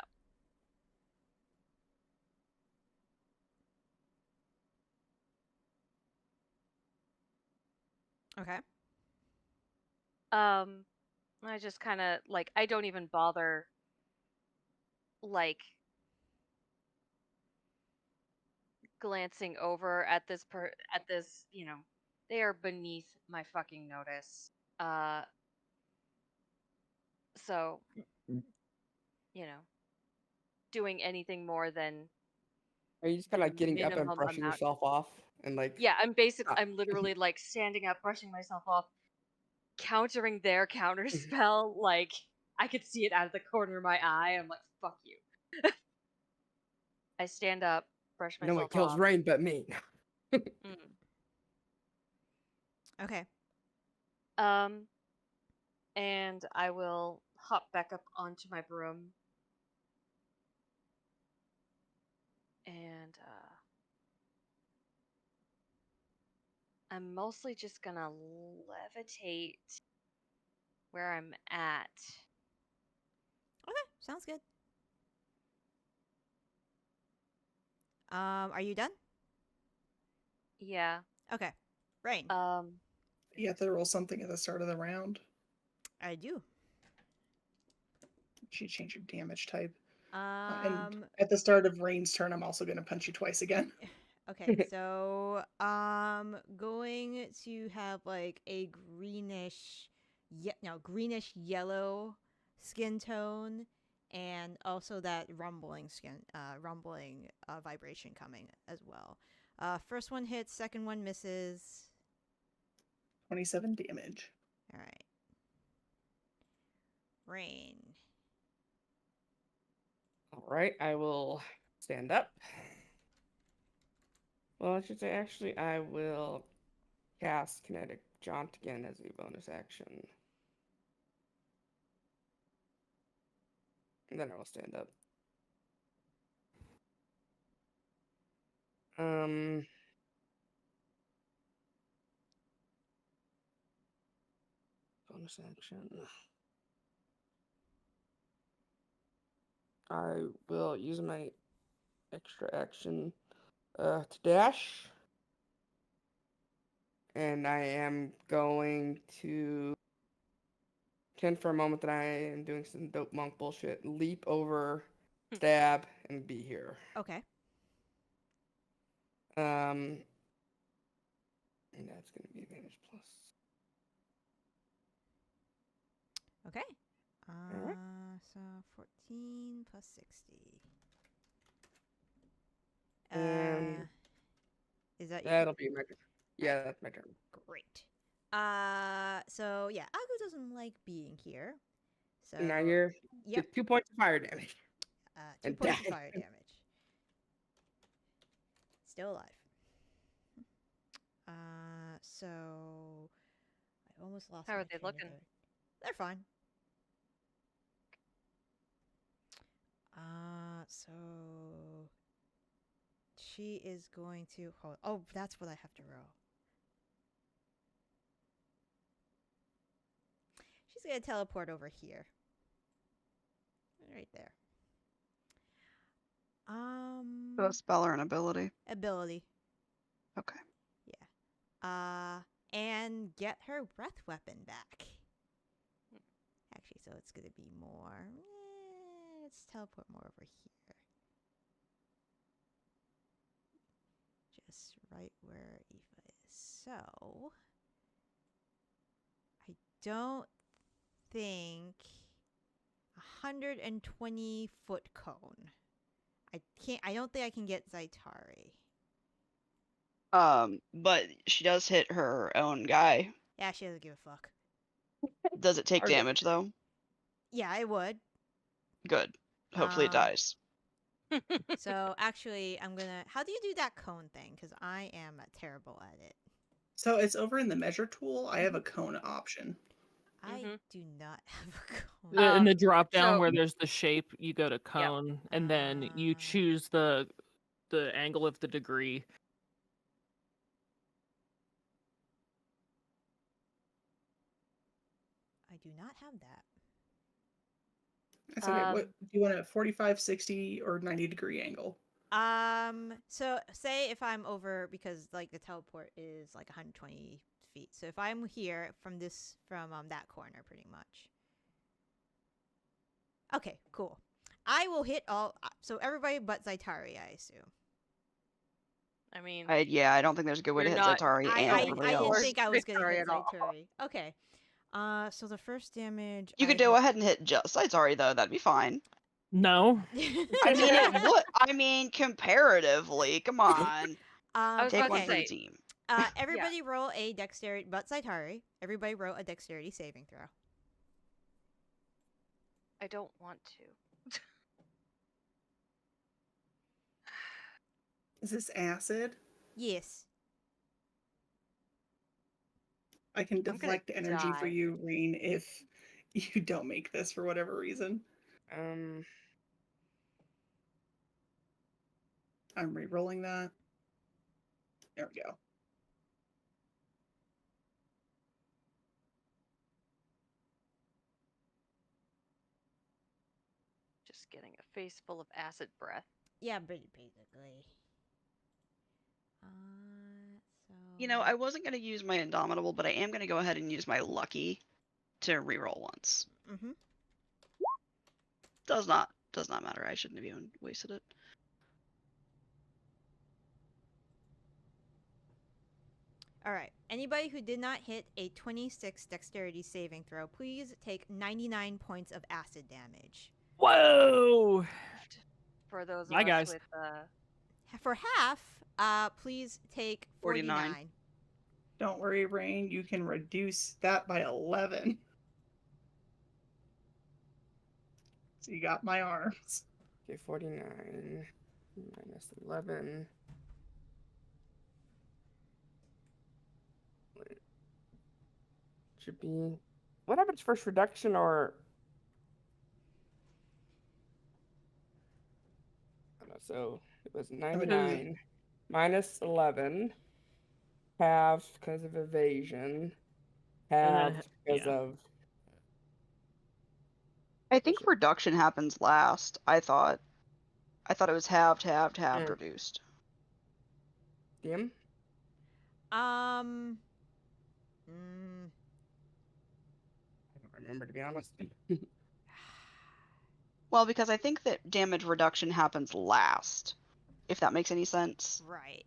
Okay. I just kind of like I don't even bother like glancing over at this they are beneath my fucking notice. So doing anything more than Are you just kind of like getting up and minimum brushing amount. yourself off and like? Yeah, Ah. I'm literally like standing up, brushing myself off, countering their counter spell. Like I could see it out of the corner of my eye. I'm like, fuck you. I stand up, brush No one myself kills off. Raine but me. Okay. And I will hop back up onto my broom. And I'm mostly just gonna levitate where I'm at. Okay. Sounds good. Are you done? Yeah. Okay. Raine. You have to roll something at the start of the round. I do. You change your damage type. Um. And at the start of Raine's turn, I'm also going to punch you twice again. Okay. So going to have like a greenish yellow skin tone, and also that rumbling vibration coming as well. First one hits, second one misses. 27 damage. All right. Raine. All right, I will stand up. Well, I should say actually I will cast Kinetic Jaunt again as a bonus action. And then I will stand up. Bonus action. I will use my extra action to dash. And I am going to pretend for a moment that I am doing some dope monk bullshit. Leap over, stab, and be here. Okay. And that's gonna be advantage plus. Okay. Alright. So 14 plus 60. And Is that your that'll be my turn. Yeah, that's my turn. Great. So yeah, Agu doesn't like being here. So Now you're yep. 2 points of fire damage. 2 and points of die. fire damage. Still alive. So I almost lost. How my are they train of looking? thought. They're fine. So she is going to hold. Oh, that's what I have to roll. She's gonna teleport over here. Right there. So a spell or an ability? Ability. Okay. Yeah. And get her breath weapon back. Actually, so it's gonna be more. Let's teleport more over here. Just right where Aoife is. So I don't think 120-foot cone. I don't think I can get Zaitari. But she does hit her own guy. Yeah, she doesn't give a fuck. Does it take Are- damage though? Yeah, it would. Good. Hopefully it Um, dies. So actually, I'm gonna. How do you do that cone thing? Because I am terrible at it. So it's over in the measure tool. I have a cone option. I Mhm. do not have a cone. In the Um, drop down so- where there's the shape, you go to cone, and then you Ah. choose the angle of the degree. I do not have that. That's okay. What do you want? A 45, 60, or 90-degree angle? So say if I'm over, because like the teleport is like 120 feet. So if I'm here from that corner, pretty much. Okay, cool. I will hit all. So everybody but Zaitari, I assume. I mean, Yeah, I don't think there's a good way to You're hit not- Zaitari and I everybody didn't else. think I was gonna Zaitari hit at all. Zaitari. Okay. So the first damage. You could go ahead and hit just Zaitari though. That'd be fine. No. I mean, it would. I mean, comparatively, come on. I was Take about one to for the say, team. Everybody roll a dexterity, but Zaitari. Everybody roll a dexterity saving throw. I don't want to. Is this acid? Yes. I can gonna deflect energy for die. you, Raine, if you don't make this for whatever reason. I'm re-rolling that. There we go. Just getting a face full of acid breath. Yeah, basically. So. You know, I wasn't gonna use my Indomitable, but I am gonna go ahead and use my Lucky to reroll once. Mm-hmm. Does not matter. I shouldn't have even wasted it. All right. Anybody who did not hit a 26 dexterity saving throw, please take 99 points of acid damage. Whoa! For those of Bye, us guys. with For half, please take 49. Don't worry, Raine. You can reduce that by 11. So you got my arms. Okay, 49 minus 11. Should be. What happens first, reduction or? I don't know, so it was 99 minus 11. Half because of evasion. Half because yeah. of. I think reduction happens last. I thought it was halved, Mm. reduced. DM? Mm, I don't remember, to be honest. Well, because I think that damage reduction happens last, if that makes any sense. right.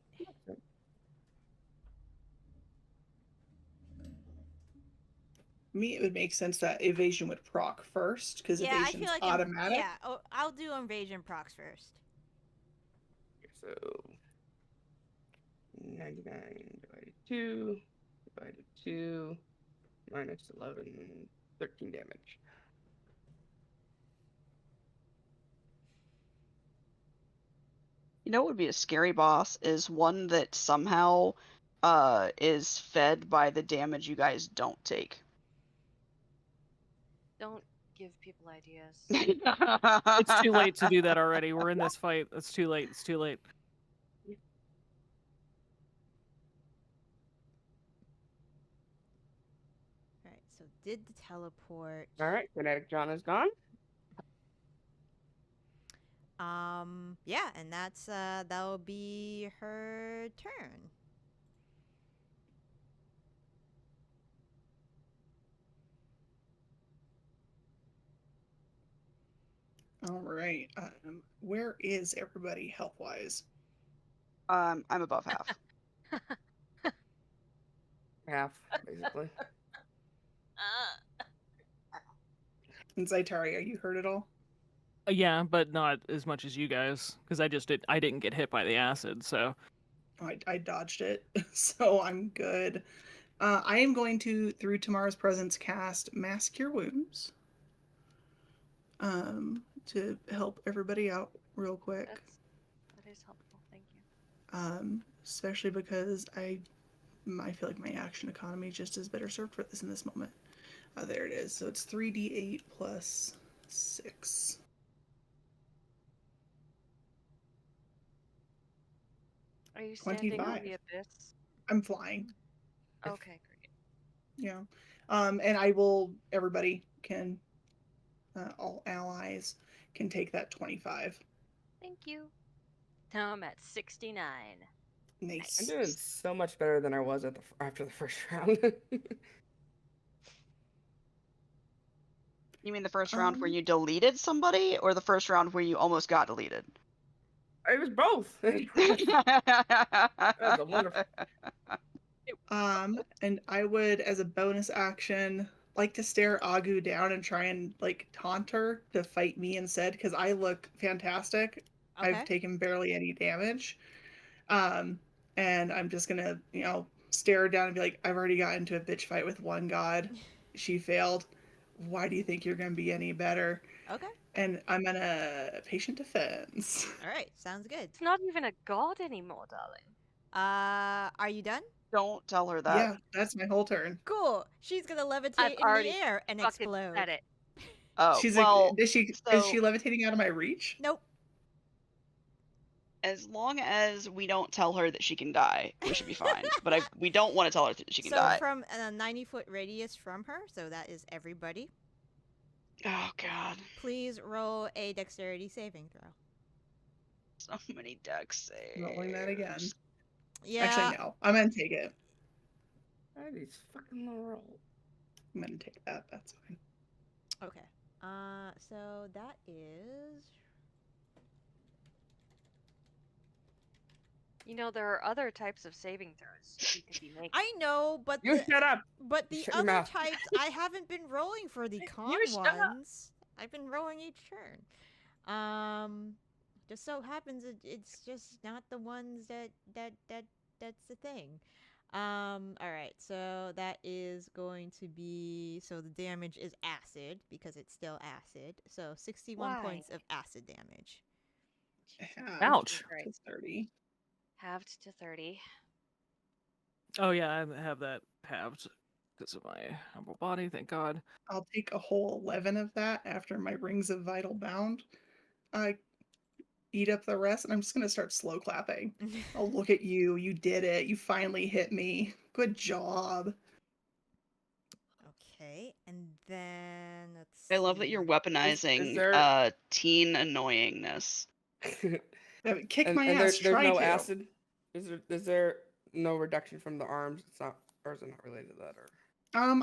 Me, it would make sense that evasion would proc first, because Yeah, I evasion's feel like automatic. yeah, I'll do invasion procs first. So 99 divided 2 divided 2 minus 11, 13 damage. You know what would be a scary boss is one that somehow is fed by the damage you guys don't take. don't give people ideas. It's too late to do that already. We're in this fight. It's too late. It's too late. All right. So did the teleport? All right, Kinetic John is gone. Yeah, and that'll be her turn. All right. Where is everybody health-wise? I'm above half. Half, basically. And Zaitari, are you hurt at all? Yeah, but not as much as you guys, because I didn't get hit by the acid, so. Oh, I dodged it, so I'm good. I am going to, through tomorrow's presence, cast Mask Cure Wounds. To help everybody out real quick. That is helpful. Thank you. Especially because I feel like my action economy just is better served for this in this moment. There it is. So it's 3d8 plus 6. Are you standing on 25. the abyss? I'm flying. Okay, great. Yeah. And I will. Everybody can. All allies can take that 25. Thank you. Now I'm at 69. Nice. I'm doing so much better than I was after the first round. You mean the first round where you deleted somebody, or the first round where you almost got deleted? It was both. That's a wonderful. And I would, as a bonus action, like to stare Agu down and try and like taunt her to fight me instead, because I look fantastic. Okay. I've taken barely any damage. And I'm just gonna, stare her down and be like, I've already got into a bitch fight with one god. She failed. Why do you think you're gonna be any better? Okay. And I'm gonna patient defense. All right. Sounds good. It's not even a god anymore, darling. Are you done? Don't tell her that. Yeah, that's my whole turn. Cool. She's gonna levitate I've in already the air and Fucking explode. said it. Oh, She's well, is she so levitating out of my reach? Nope. as long as we don't tell her that she can die, we should be fine. But we don't want to tell her that she can So die. from a 90-foot radius from her, so that is everybody. Oh god, Please roll a dexterity saving throw. so many dex saves. Rolling that again. Yeah. Actually, no. I'm gonna take it. That is fucking low roll. I'm gonna take that. That's fine. Okay. So that is. You know, there are other types of saving throws you could be making. I know, but You shut up. but the Shut your other mouth. types I haven't been rolling for the con shut up. ones. I've been rolling each turn. Just so happens it's just not the ones that's the thing. All right, so that is going to be so the damage is acid because it's still acid. So 61 Why? points of acid damage. Halved Ouch. To 30. Halved to 30. Oh yeah, I have that halved because of my humble body. Thank God. I'll take a whole 11 of that after my rings of vital bound. I eat up the rest, and I'm just gonna start slow clapping. Oh, look at you! You did it! You finally hit me. Good job. Okay, and then let's. I love that you're see. weaponizing there- teen annoyingness. Kick my and ass. there's Try no to. acid. Is there no reduction from the arms? It's not, or is it not related to that? Or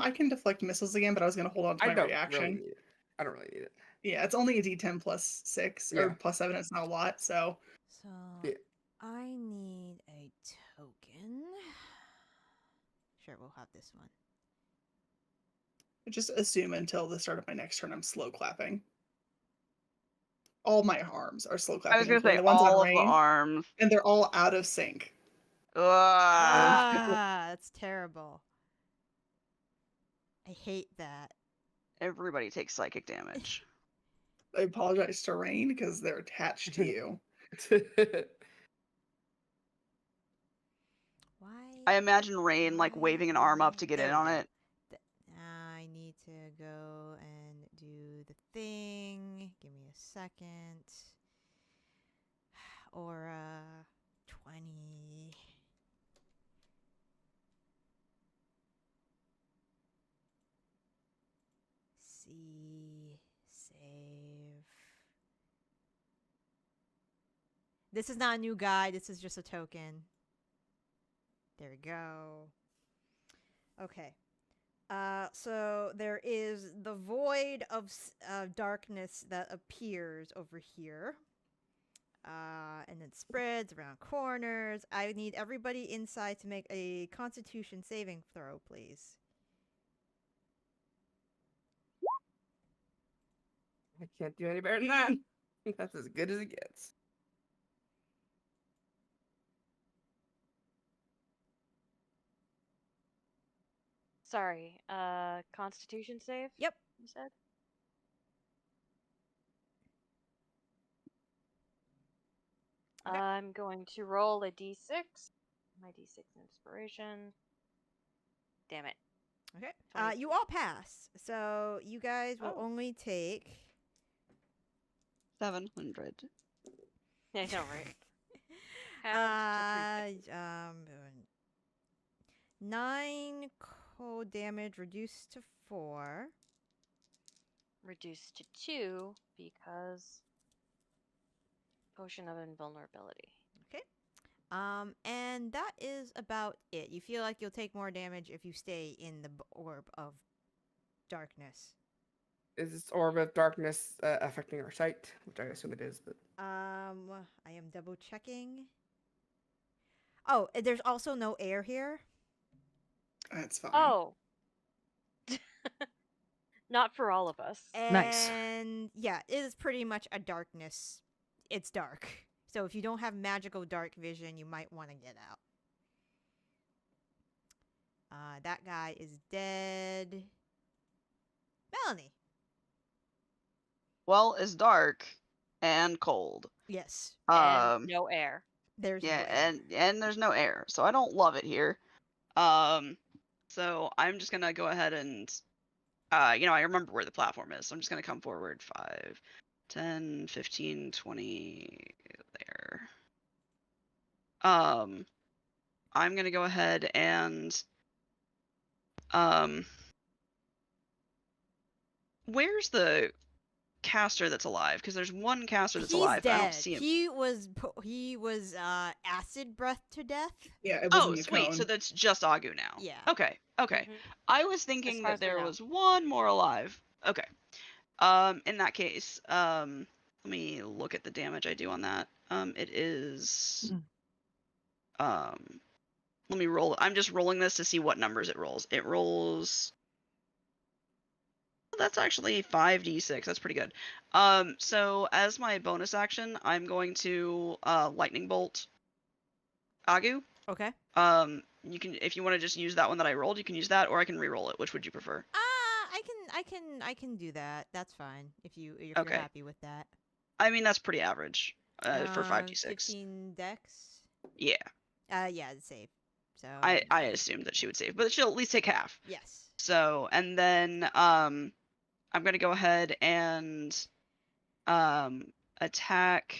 I can deflect missiles again, but I was gonna hold on to I my don't reaction. really need it. I don't really need it. Yeah, it's only a D10 plus 6 or Yeah. plus 7. It's not a lot, so. So Yeah. I need a token. Sure, we'll have this one. Just assume until the start of my next turn I'm slow clapping. All my arms are slow clapping. I was gonna say including the ones on all of the Raine, arms. and they're all out of sync. Ugh. That's terrible. I hate that. Everybody takes psychic damage. I apologize to Raine because they're attached to you. Why? I imagine Raine like waving an arm up to get There in we on go. it. I need to go and do the thing. Give me a second. Aura 20. C save. This is not a new guide. This is just a token. There we go. Okay. So there is the void of darkness that appears over here. And it spreads around corners. I need everybody inside to make a Constitution saving throw, please. I can't do any better than that. That's as good as it gets. Sorry, Constitution save? Yep. You said? Okay. I'm going to roll a d6. My d6 inspiration. Damn it. Okay. 20. You all pass. So you guys will Oh. only take 700. I know, right? Half to 9 cold damage reduced to 4. reduced to 2 because potion of invulnerability. And that is about it. You feel like you'll take more damage if you stay in the orb of darkness. Is this orb of darkness affecting our sight? Which I assume it is, but I am double checking. Oh, there's also no air here. That's fine. Oh! Not for all of us. Nice. And yeah, it is pretty much a darkness. It's dark. So if you don't have magical dark vision, you might want to get out. That guy is dead. Melanie. Well, it's dark and cold. Yes. And no air. There's no Yeah, air. and there's no air, so I don't love it here. So I'm just gonna go ahead and, I remember where the platform is, so I'm just gonna come forward 5, 10, 15, 20 there. I'm gonna go ahead and, where's the caster that's alive? Because there's one caster that's He's alive. dead. I don't see him. He was acid breath to death. Yeah, it was Oh, in the sweet. So cone. that's just Agu now. Yeah. Okay. Okay. Mhm. I was thinking far that as we there know. was one more alive. Okay. In that case, let me look at the damage I do on that. It is, let me roll. I'm just rolling this to see what numbers it rolls. It rolls. That's actually 5d6. That's pretty good. So as my bonus action, I'm going to lightning bolt Agu. Okay. You can, if you want to just use that one that I rolled, you can use that, or I can re-roll it. Which would you prefer? I can do that. That's fine if you're Okay. happy with that. I mean, that's pretty average for 5d6. 15 dex. Yeah, Yeah, it's safe. So I assumed that she would save, but she'll at least take half. yes. So, and then I'm gonna go ahead and attack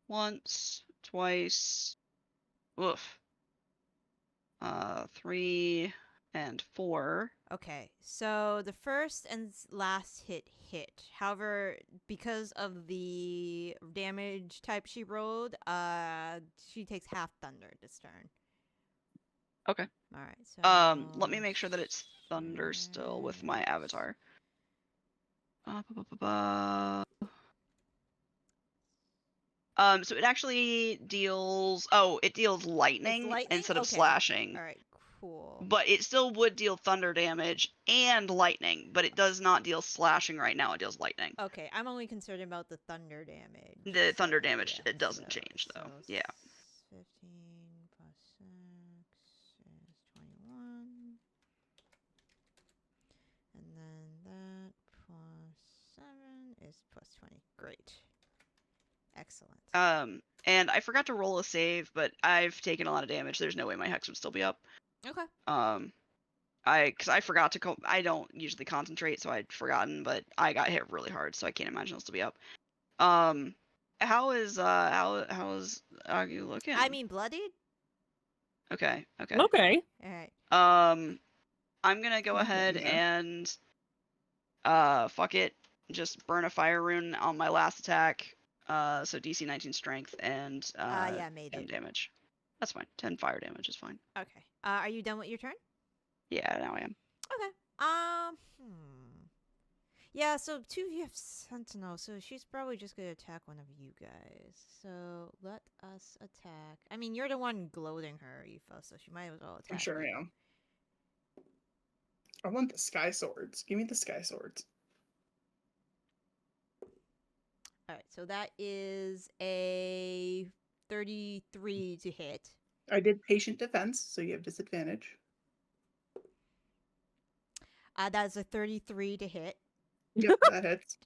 once, twice, woof. 3 and 4. Okay, so the first and last hit. However, because of the damage type she rolled, she takes half thunder this turn. Okay. All right. So Let me make sure that it's thunder still with my avatar. So it actually deals. Oh, it deals lightning, lightning? instead of Okay. slashing. All right, cool. But it still would deal thunder damage and lightning, but it does not deal slashing right now. It deals lightning. Okay, I'm only concerned about the thunder damage. The thunder damage, yeah, it doesn't change though. Yeah. 15 plus 6 is 21. And then that plus 7 is plus 20. Great. Excellent. And I forgot to roll a save, but I've taken a lot of damage. There's no way my hex would still be up. Okay. Because I forgot to I don't usually concentrate, so I'd forgotten, but I got hit really hard, so I can't imagine it'll still be up. How is Agu looking? I mean, bloodied? Okay. Okay. All right. I'm gonna go ahead Yeah. and fuck it, just burn a fire rune on my last attack. So DC 19 strength and Yeah, made 10 it. damage. That's fine. 10 fire damage is fine. Okay. Are you done with your turn? Yeah, now I am. Okay. Yeah, so two of you have Sentinel, so she's probably just gonna attack one of you guys. So let us attack. I mean, you're the one gloating her, Aoife, so she might as well attack. I'm sure I you. am. I want the sky swords. Give me the sky swords. All right, so that is a 33 to hit. I did patient defense, so you have disadvantage. That's a 33 to hit. Yep, that hits.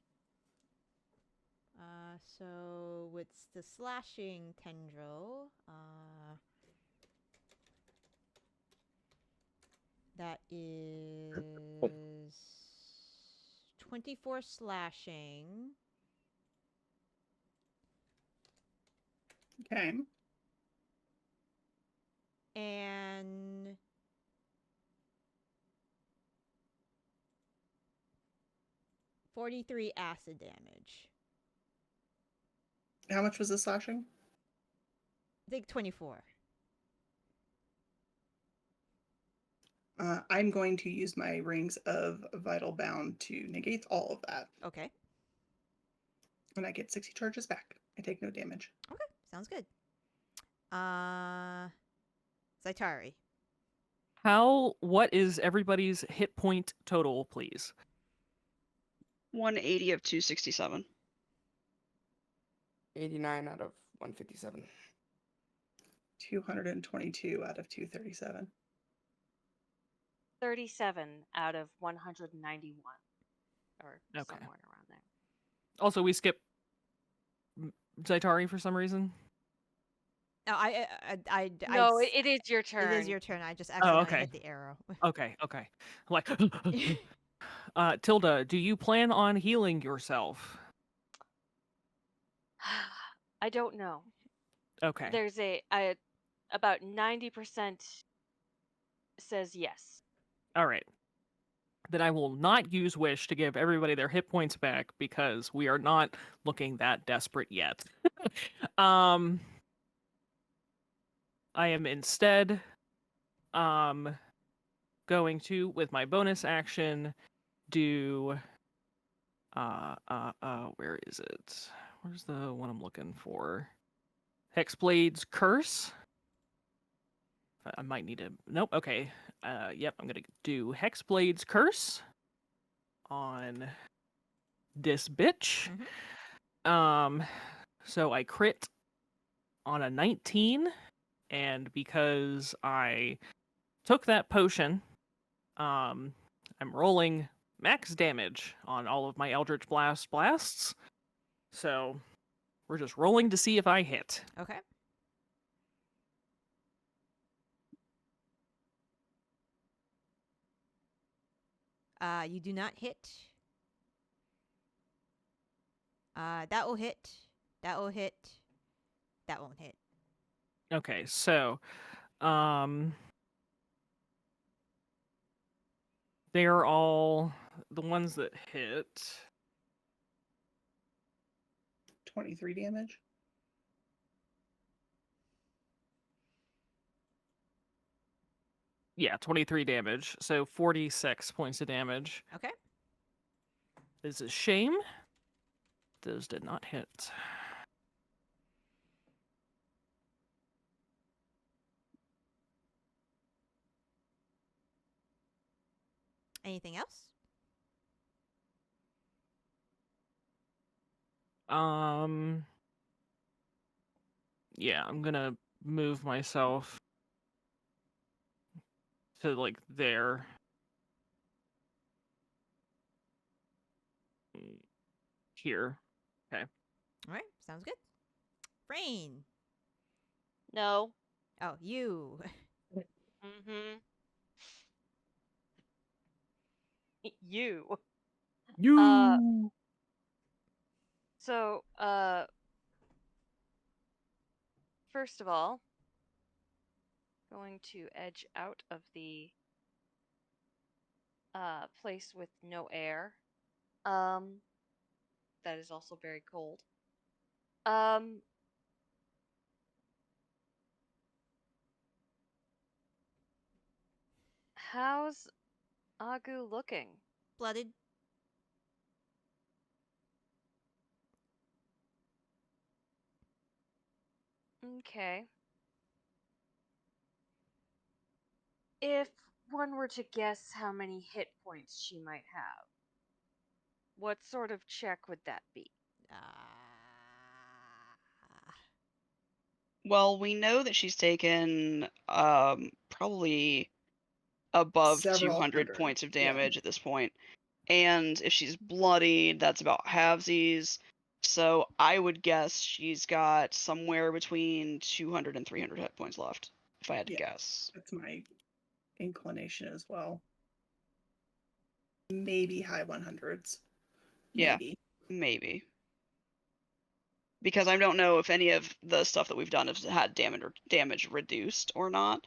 So with the slashing tendril, that is 24 slashing. Okay. And 43 acid damage. How much was the slashing? I think 24. I'm going to use my rings of vital bound to negate all of that. Okay. And I get 60 charges back. I take no damage. Okay, sounds good. Zaitari. What is everybody's hit point total, please? 180 of 267. 89 out of 157. 222 out of 237. 37 out of 191, or Okay. somewhere around there. Also, we skip Zaitari for some reason. No, No, it is your turn. It is your turn. I just accidentally okay. hit the arrow. Okay. Like, Tilda, do you plan on healing yourself? I don't know. Okay. There's about 90% says yes. All right. Then I will not use Wish to give everybody their hit points back because we are not looking that desperate yet. I am instead going to, with my bonus action, do where is it? Where's the one I'm looking for? Hexblade's Curse. I might need to. Nope. Okay. Yep. I'm gonna do Hexblade's Curse on this bitch. Mhm. So I crit on a 19, and because I took that potion, I'm rolling max damage on all of my Eldritch blasts. So we're just rolling to see if I hit. Okay. You do not hit. That will hit. That will hit. That won't hit. Okay, so they're all the ones that hit. 23 damage. Yeah, 23 damage. So 46 points of damage. Okay. This is a shame. Those did not hit. Anything else? Yeah, I'm gonna move myself to like there. Here. Okay. All right. Sounds good. Raine. No. Oh, you. Mm-hmm. You. You. So, first of all, going to edge out of the place with no air. That is also very cold. How's Agu looking? Blooded. Okay. If one were to guess how many hit points she might have, what sort of check would that be? Well, we know that she's taken probably above Several 200 hundred, points of yeah. damage at this point. And if she's bloodied, that's about halvesies. So I would guess she's got somewhere between 200 and 300 hit points left, if I had to Yeah. guess. That's my inclination as well. Maybe high 100s. Yeah. Maybe. Maybe. Because I don't know if any of the stuff that we've done has had damage reduced or not.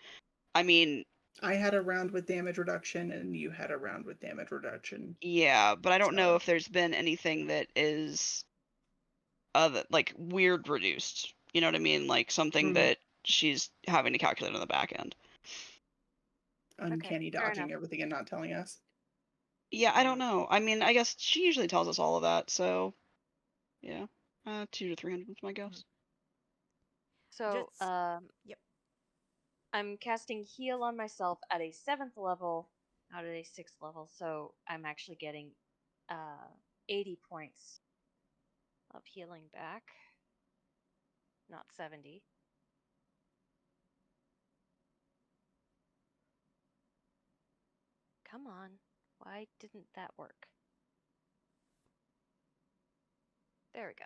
I mean, I had a round with damage reduction, and you had a round with damage reduction. yeah, but I don't know So- if there's been anything that is like weird reduced. You know what I mean? Like something Mhm. that she's having to calculate on the back end. Uncanny fair dodging enough. everything and not telling us. Yeah, I don't know. I mean, I guess she usually tells us all of that, so yeah, 200 to 300 is my guess. So, Just- yep. I'm casting heal on myself at a 7th level out of a 6th level, so I'm actually getting 80 points of healing back, not 70. Come on, why didn't that work? There we go.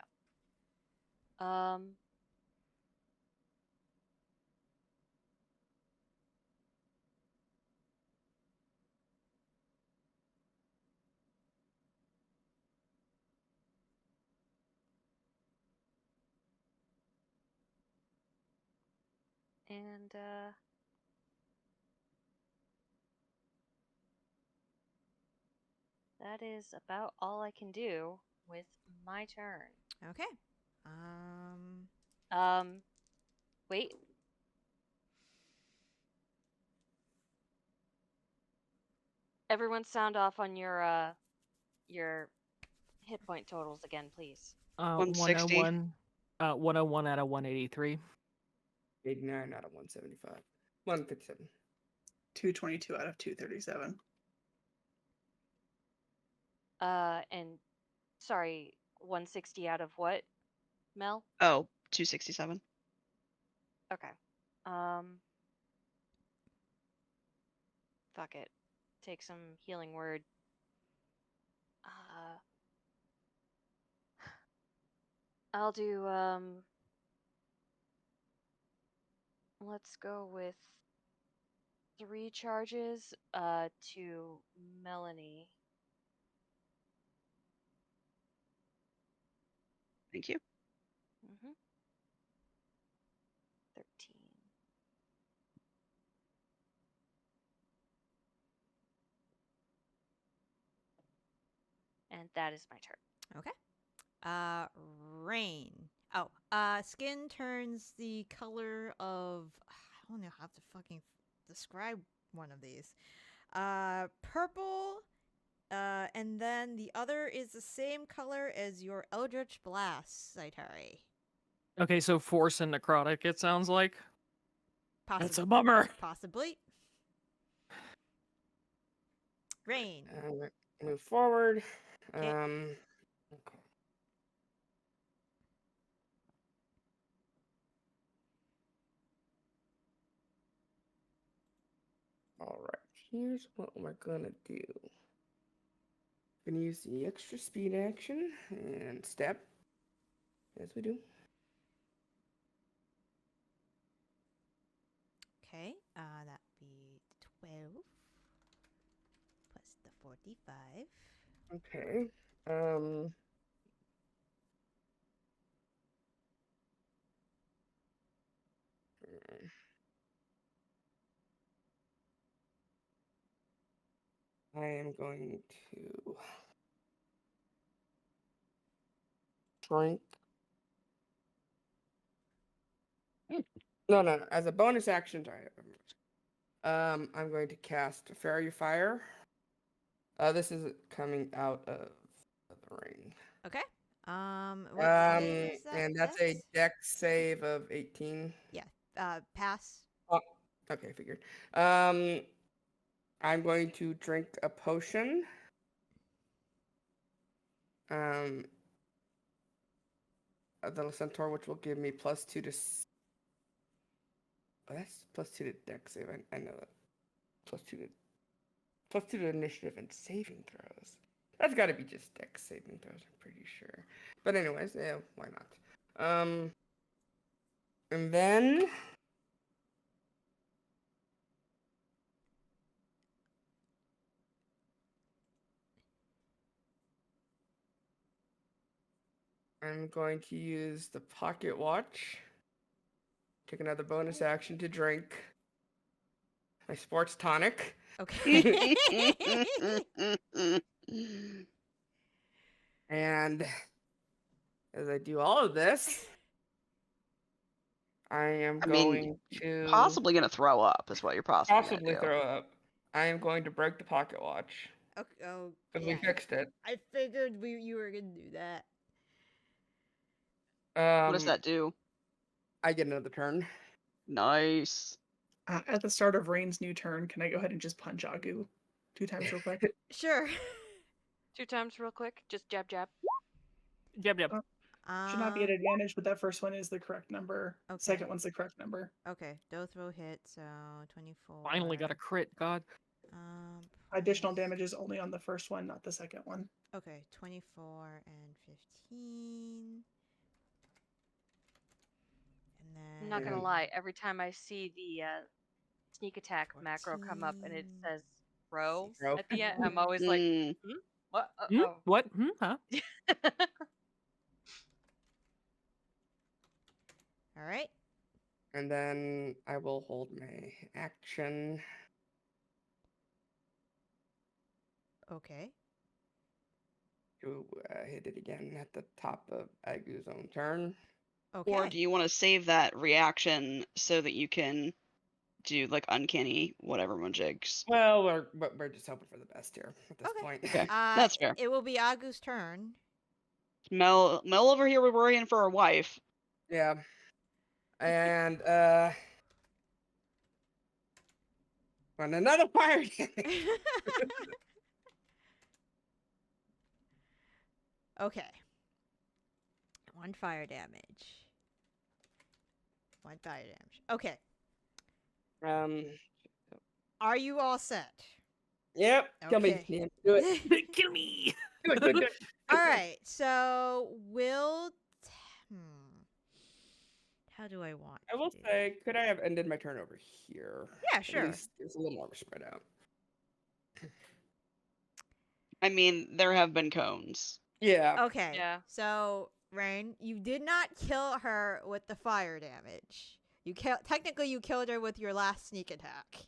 And that is about all I can do with my turn. Okay. Wait. Everyone sound off on your hit point totals again, please. 160. 101. 101 out of 183. 89 out of 175. 157. 222 out of 237. And sorry, 160 out of what, Mel? Oh, 267. Okay. Fuck it. Take some healing word. I'll do, let's go with 3 charges, to Melanie. Thank you. 13. And that is my turn. Okay. Rain. Oh, skin turns the color of. I don't know how to fucking describe one of these. Purple. And then the other is the same color as your Eldritch Blast, Zaitari. Okay, so force and necrotic, it sounds like. That's a Possibly. bummer. Possibly. Rain. Move forward. Okay. Okay. All right. Here's what we're gonna do. Gonna use the extra speed action and step. As we do. Okay. That'd be 12 plus the 45. Okay. I am going to drink. No. As a bonus action, I'm going to cast Fairy Fire. This is coming out of the ring. Okay. What save is that? And that's a Dex? Dex save of 18. Pass. Oh, okay, figured. I'm going to drink a potion. The centaur, which will give me +2 to. Oh, that's +2 to Dex save. I know that. +2 to initiative and saving throws. That's got to be just Dex saving throws. I'm pretty sure. But anyways, yeah, why not? And then I'm going to use the pocket watch. Take another bonus action to drink my sports tonic. Okay. And as I do all of this, I am going to possibly gonna throw up is what you're possibly gonna do. throw up. I am going to break the pocket watch. Okay. Oh, Because yeah, we fixed it. I figured you were gonna do that. What does that do? I get another turn. Nice. At the start of Raine's new turn, can I go ahead and just punch Agu 2 times real quick? Sure. 2 times real quick. Just jab, jab. Jab, jab. Should not be at advantage, but that first one is the correct number. Okay. Second one's the correct number. Okay, throw hit, so 24. Finally got a crit, God. Additional damage is only on the first one, not the second one. Okay, 24 and 15. And then I'm not gonna lie. Every time I see the sneak attack macro come up and it 14. says "row" Row. at the end, I'm always like, Mm, "What? Hmm? Oh." What? Huh? All right. And then I will hold my action. Okay. To hit it again at the top of Agu's own turn. Okay. Or do you want to save that reaction so that you can do like uncanny whatever jigs? Well, we're just hoping for the best here at this Okay. point. Okay, that's fair. It will be Agu's turn. Mel over here, we're worrying for our wife. Yeah. And on another fire damage. Okay. 1 fire damage. 1 fire damage. Okay. Are you all set? Yep. Kill me. Okay. Yeah, do it. Kill me! Do it. Do it. All right. So how do I want? I will to do say, could I have ended my turn over here? Yeah, sure. At least it's a little more spread out. I mean, there have been cones. Yeah. Okay. Yeah. So, Raine, you did not kill her with the fire damage. Technically you killed her with your last sneak attack.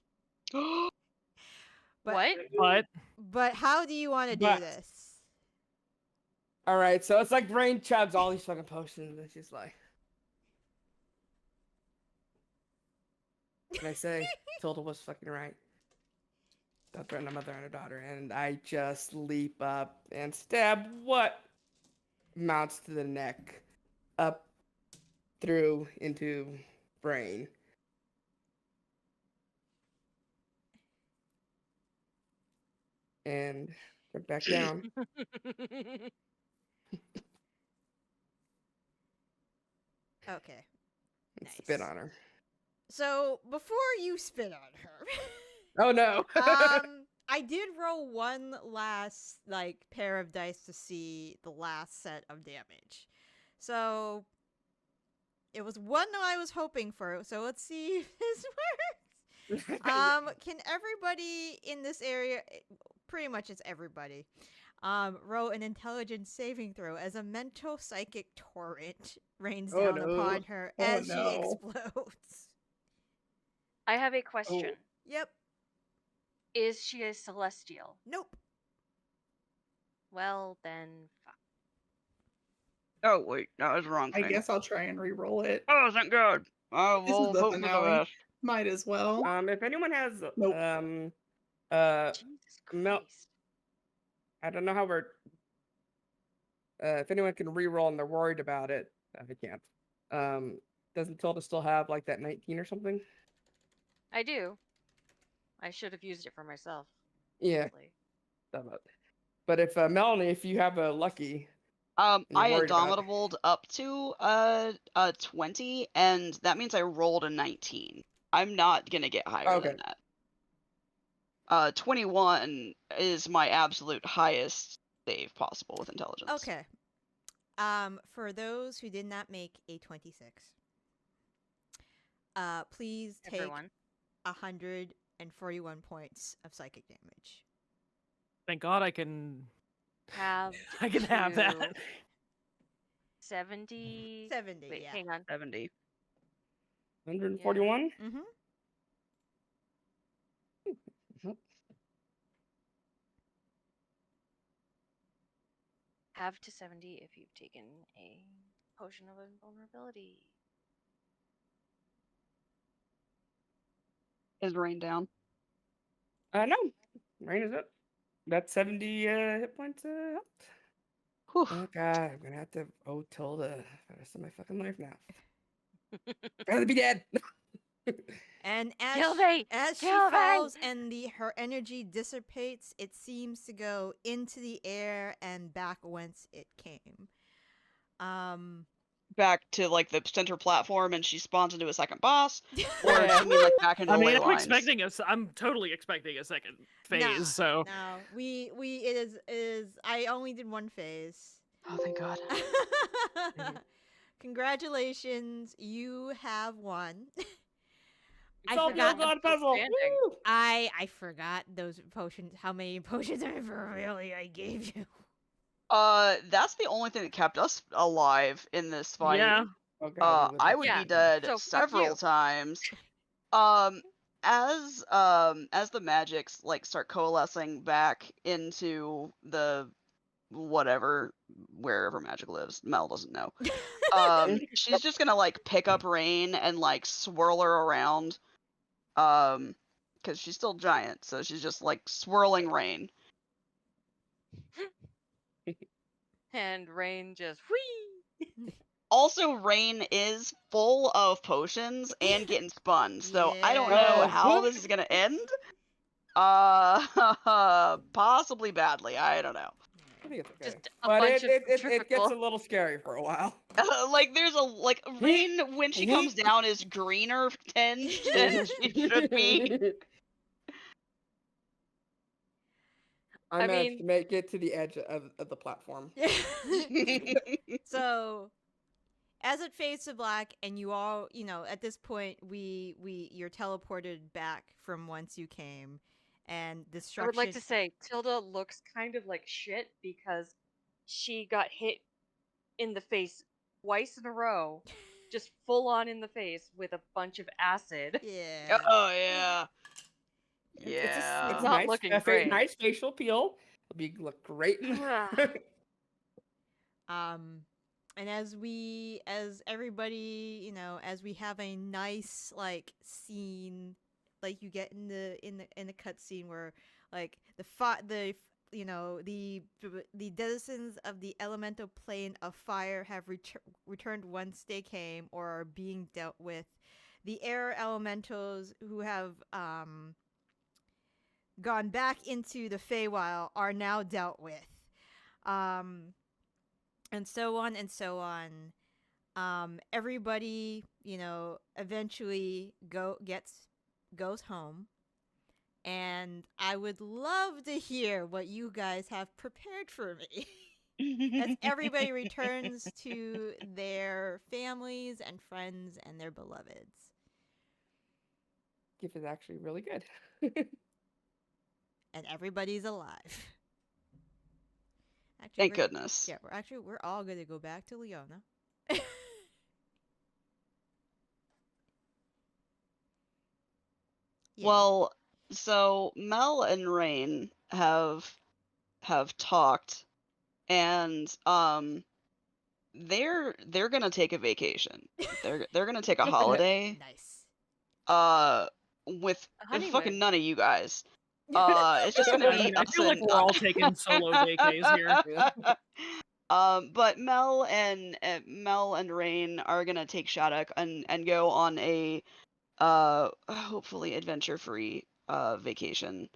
But, What? But how do you want to do But- this? All right. So it's like Raine chugs all these fucking potions, and she's like, "Can I say Tilda was fucking right? Don't threaten a mother and a daughter." And I just leap up and stab what mounts to the neck, up through into brain. And put back down. Okay. And spit Nice. on her. So, before you spit on her, Oh no. I did roll one last pair of dice to see the last set of damage. So it was one I was hoping for. So let's see if this works. Can everybody in this area, pretty much it's everybody, roll an intelligence saving throw as a mental psychic torrent rains Oh, down no. upon her Oh, as she no. explodes. I have a question. Yep. Is she a celestial? Nope. Well, then, fuck. Oh wait, that was the wrong I thing. guess I'll try and re-roll it. Oh, thank God. I This is will the vote for the finale. best. Might as well. If anyone has Nope. Jesus Mel- Christ. I don't know how we're. If anyone can re-roll and they're worried about it, I can't. Doesn't Tilda still have like that 19 or something? I do. I should have used it for myself. Yeah. honestly. But if Melanie, if you have a lucky, I you're worried about it. indomitabled up to 20, and that means I rolled a 19. I'm not gonna get higher Okay. than that. 21 is my absolute highest save possible with intelligence. Okay. For those who did not make a 26, please take Everyone. 141 points of psychic damage. Thank God I can. Have I can have to that. 70. 70, Wait, yeah. hang on. 70. 141. Mm-hmm. Have to 70 if you've taken a potion of invulnerability. Is Raine down? No, Raine is up. That's 70 hit points helped. Whew. Oh god, I'm gonna have to owe Tilda for the rest of my fucking life now. I'd rather be dead. And as Kill she, me! as she Kill me! falls and her energy dissipates, it seems to go into the air and back whence it came. Back to like the center platform, and she spawns into a second boss, or Yeah. do you mean like back into I the mean, ley I'm lines? expecting I'm totally expecting a second phase. No, So no, it is. I only did one phase. Oh, thank God. Congratulations, you have won. I Solve the forgot. God puzzle. Standing. Woo! I forgot those potions. How many potions of invulnerability I gave you? That's the only thing that kept us alive in this fight. yeah, Oh god, I would Yeah, be dead so fuck several you. times. As the magics like start coalescing back into the wherever magic lives, Mel doesn't know. She's just gonna like pick up Raine and like swirl her around. Because she's still giant, so she's just like swirling Raine. And Raine just whee! Also, Raine is full of potions and getting spun, so I don't know Yeah. how this is gonna end. Possibly badly. I don't know. I think it's okay. Just a But bunch of it gets centrifugal. a little scary for a while. Like there's Raine when she comes down is greener tinged than she should be. I I managed mean- to make it to the edge of the platform. So, as it fades to black, and you all, at this point, you're teleported back from whence you came, and destruction. I would like to say Tilda looks kind of like shit because she got hit in the face twice in a row, just full on in the face with a bunch of acid. Yeah. Oh yeah. It's not nice, looking great. Nice facial peel. It'll look great. And as everybody, as we have a nice like scene, like you get in the cutscene where like the denizens of the elemental plane of fire have returned whence they came or are being dealt with. The air elementals who have gone back into the Feywild are now dealt with. And so on and so on. Everybody, eventually goes home. And I would love to hear what you guys have prepared for me. As everybody returns to their families and friends and their beloveds. Gift is actually really good. And everybody's alive. Actually, Thank goodness. Yeah, we're all gonna go back to Leona. Yeah. Well, so Mel and Raine have talked, and they're gonna take a vacation. They're gonna take a holiday. Nice. with A honeymoon. fucking none of you guys. It's just gonna I be mean, I us feel like and we're all taking solo vacays here. But Mel and Raine are gonna take Shattuck and go on a hopefully adventure-free vacation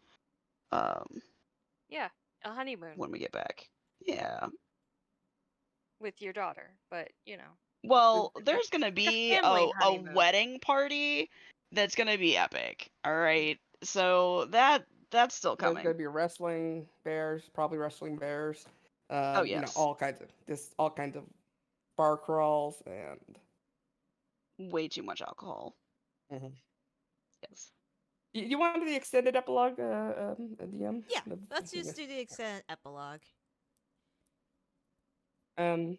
Yeah, a honeymoon when we get back. Yeah. with your daughter, but you know. Well, there's gonna be family a honeymoon. wedding party that's gonna be epic. All right, so that's still There's coming. gonna be wrestling bears, probably wrestling bears. Oh You know, yes, all kinds of bar crawls and. way too much alcohol. Mhm. Yes. You wanted the extended epilogue, DM? Yeah, The- let's just yes. do the extended epilogue. Do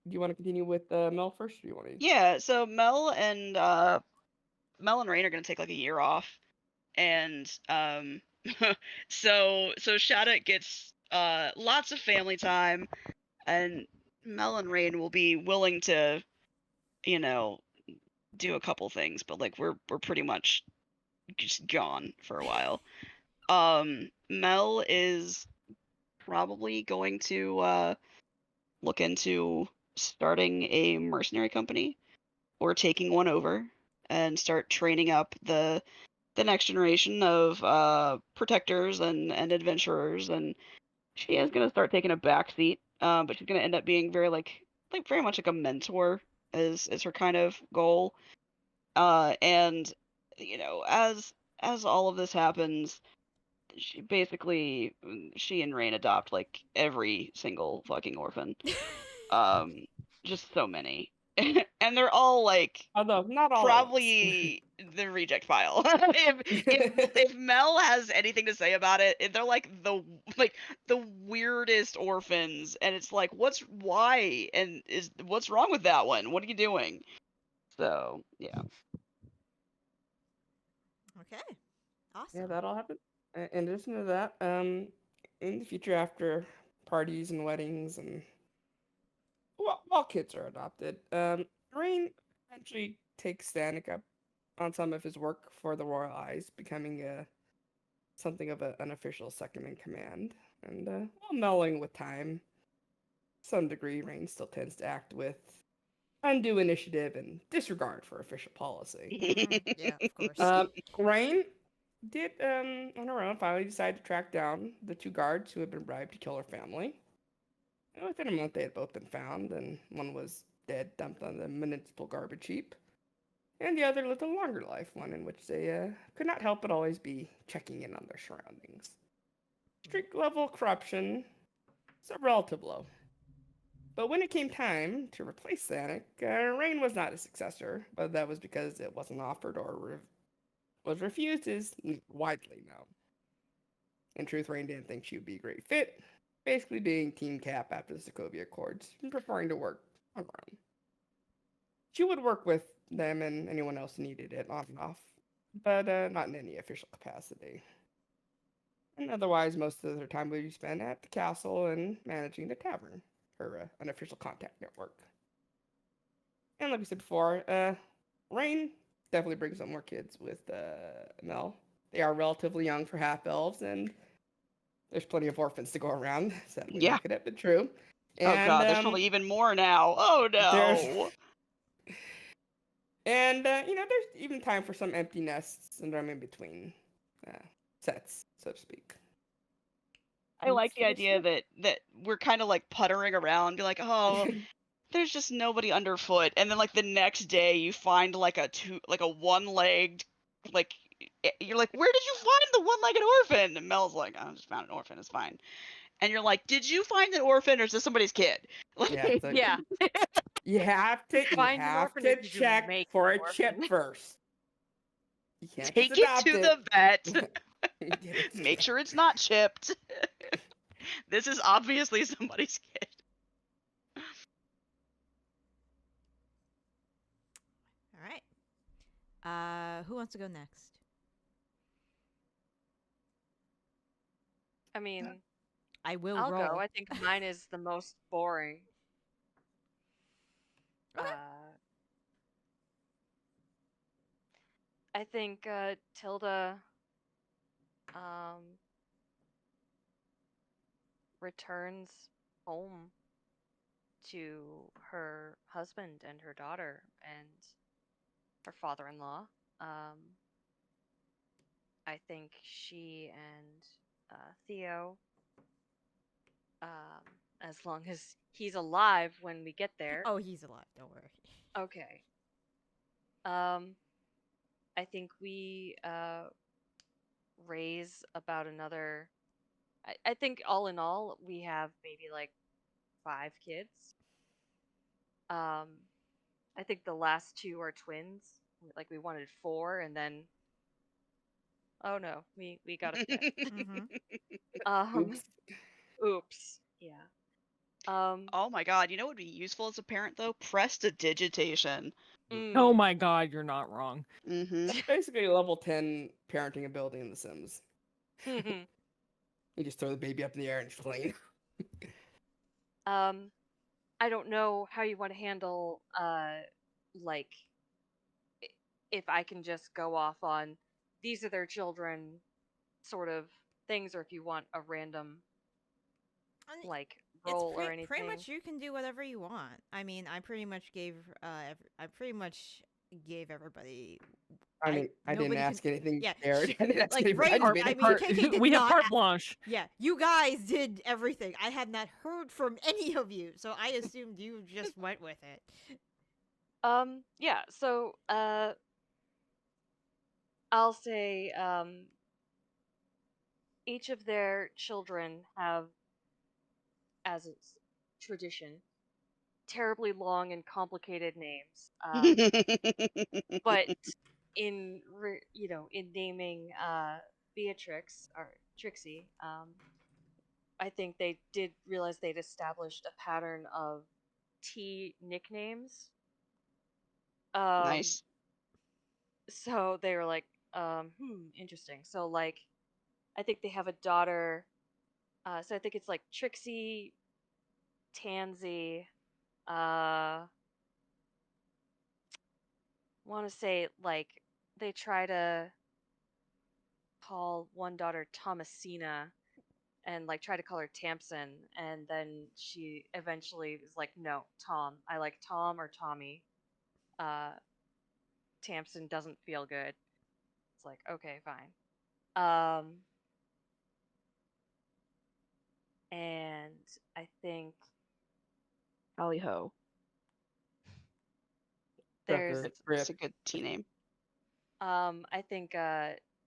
you want to continue with Mel first, or do you want to? Yeah. So Mel and Raine are gonna take like a year off, and so Shattuck gets lots of family time, and Mel and Raine will be willing to, you know, do a couple things, but like we're pretty much just gone for a while. Mel is probably going to look into starting a mercenary company or taking one over and start training up the next generation of protectors and adventurers, and she is gonna start taking a back seat, but she's gonna end up being very like very much like a mentor is her kind of goal. And you know, as all of this happens, she and Raine adopt like every single fucking orphan. Just so many. And they're all like Although not all. probably the reject file. if Mel has anything to say about it, they're like the weirdest orphans, and it's like what's wrong with that one? What are you doing? So yeah. Okay, awesome. Yeah, that'll happen. In addition to that, in the future, after parties and weddings and while kids are adopted, Raine eventually takes Stanek up on some of his work for the Royal Eyes, becoming something of an unofficial second in command. And while mellowing with time, to some degree, Raine still tends to act with undue initiative and disregard for official policy. Yeah, of course. Raine did, on her own, finally decide to track down the two guards who had been bribed to kill her family. And within a month, they had both been found, and one was dead, dumped on the municipal garbage heap, and the other lived a longer life, one in which they could not help but always be checking in on their surroundings. Street level corruption is a relative low. But when it came time to replace Stanek, Raine was not a successor, but that was because it wasn't offered or was refused is widely known. In truth, Raine didn't think she would be a great fit, basically being team cap after the Sokovia Accords and preferring to work on her own. She would work with them and anyone else who needed it on and off, but not in any official capacity. And otherwise, most of her time would be spent at the castle and managing the tavern, her unofficial contact network. And like we said before, Raine definitely brings up more kids with Mel. They are relatively young for half-elves, and there's plenty of orphans to go around. Sadly, Yeah. that could have been true. Oh god, there's probably even more now. Oh no. And you know, there's even time for some empty nests syndrome in between sets, so to speak. I like the idea that we're kind of like puttering around, be like, oh, there's just nobody underfoot, and then like the next day you find like a one-legged, like you're like, where did you find the one-legged orphan? And Mel's like, I just found an orphan, it's fine. And you're like, did you find an orphan or is this somebody's kid? Yeah, it's like, Yeah. you have to check for a chip first. You can't Take just it adopt to the vet. Make sure it's not chipped. This is obviously somebody's kid. All right. Who wants to go next? I mean, I will I'll roll. go. I think mine is the most boring. Okay. I think Tilda returns home to her husband and her daughter and her father-in-law. I think she and Theo, as long as he's alive when we get there. Oh, he's alive. Don't worry. Okay. I think we raise about another. I think all in all we have maybe like 5 kids. I think the last 2 are twins. Like we wanted 4, and then oh no, we got a 5th. Mm-hmm. Oops. Oops. Yeah. Oh my god, you know what would be useful as a parent though? Prestidigitation. Oh my god, you're not wrong. Mm-hmm. That's basically a level 10 parenting ability in The Sims. You just throw the baby up in the air and fling. I don't know how you want to handle like if I can just go off on these are their children sort of things, or if you want a random like roll or anything. Pretty much you can do whatever you want. I mean, I pretty much gave everybody. I mean, I didn't nobody can- ask anything. yeah, Jared. I didn't ask like, anybody. right, just made I it mean, clear. KK did We have not carte a- blanche. Yeah, you guys did everything. I had not heard from any of you, so I assumed you just went with it. Yeah, so I'll say each of their children have, as it's tradition, terribly long and complicated names. But in in naming Beatrix or Trixie, I think they did realize they'd established a pattern of T nicknames. Nice. So they were like, interesting. So like, I think they have a daughter. So I think it's like Trixie, Tansy. Want to say like they try to call one daughter Thomasina and like try to call her Tamsin, and then she eventually is like, no, Tom. I like Tom or Tommy. Tamsin doesn't feel good. It's like, okay, fine. And I think Tally ho. there's It's a good tea name. I think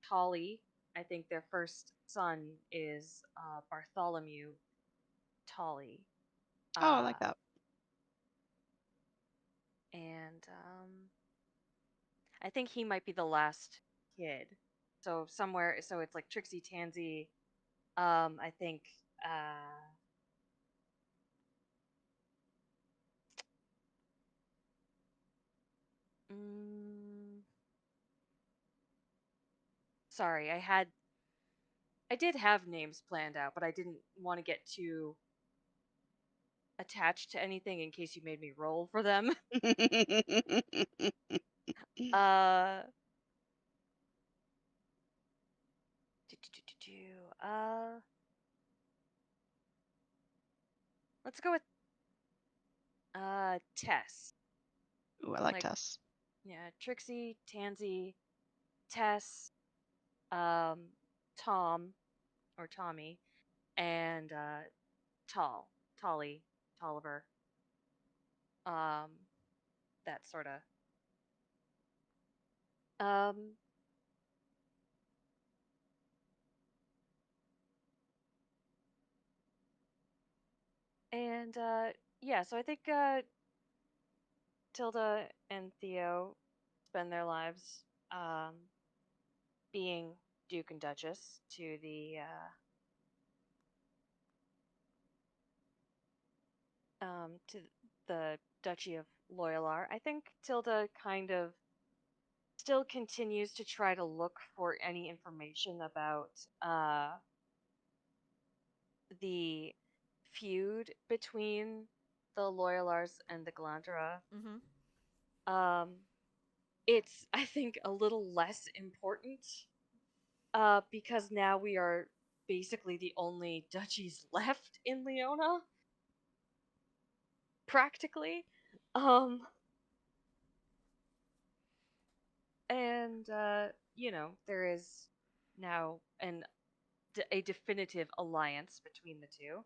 Tolly, I think their first son is Bartholomew Tolly. Oh, I like that. And I think he might be the last kid. So somewhere, so it's like Trixie, Tansy. I think sorry, I did have names planned out, but I didn't want to get too attached to anything in case you made me roll for them. uh let's go with Tess. Ooh, I like Like- Tess. Yeah, Trixie, Tansy, Tess, Tom or Tommy, and Tolly, Tolliver. That sort of. And yeah, so I think Tilda and Theo spend their lives being Duke and Duchess to the Duchy of Loyalar. I think Tilda kind of still continues to try to look for any information about the feud between the Loyalars and the Gellantara. Mm-hmm. it's, I think, a little less important because now we are basically the only duchies left in Leona, practically. Um, and there is now a definitive alliance between the two.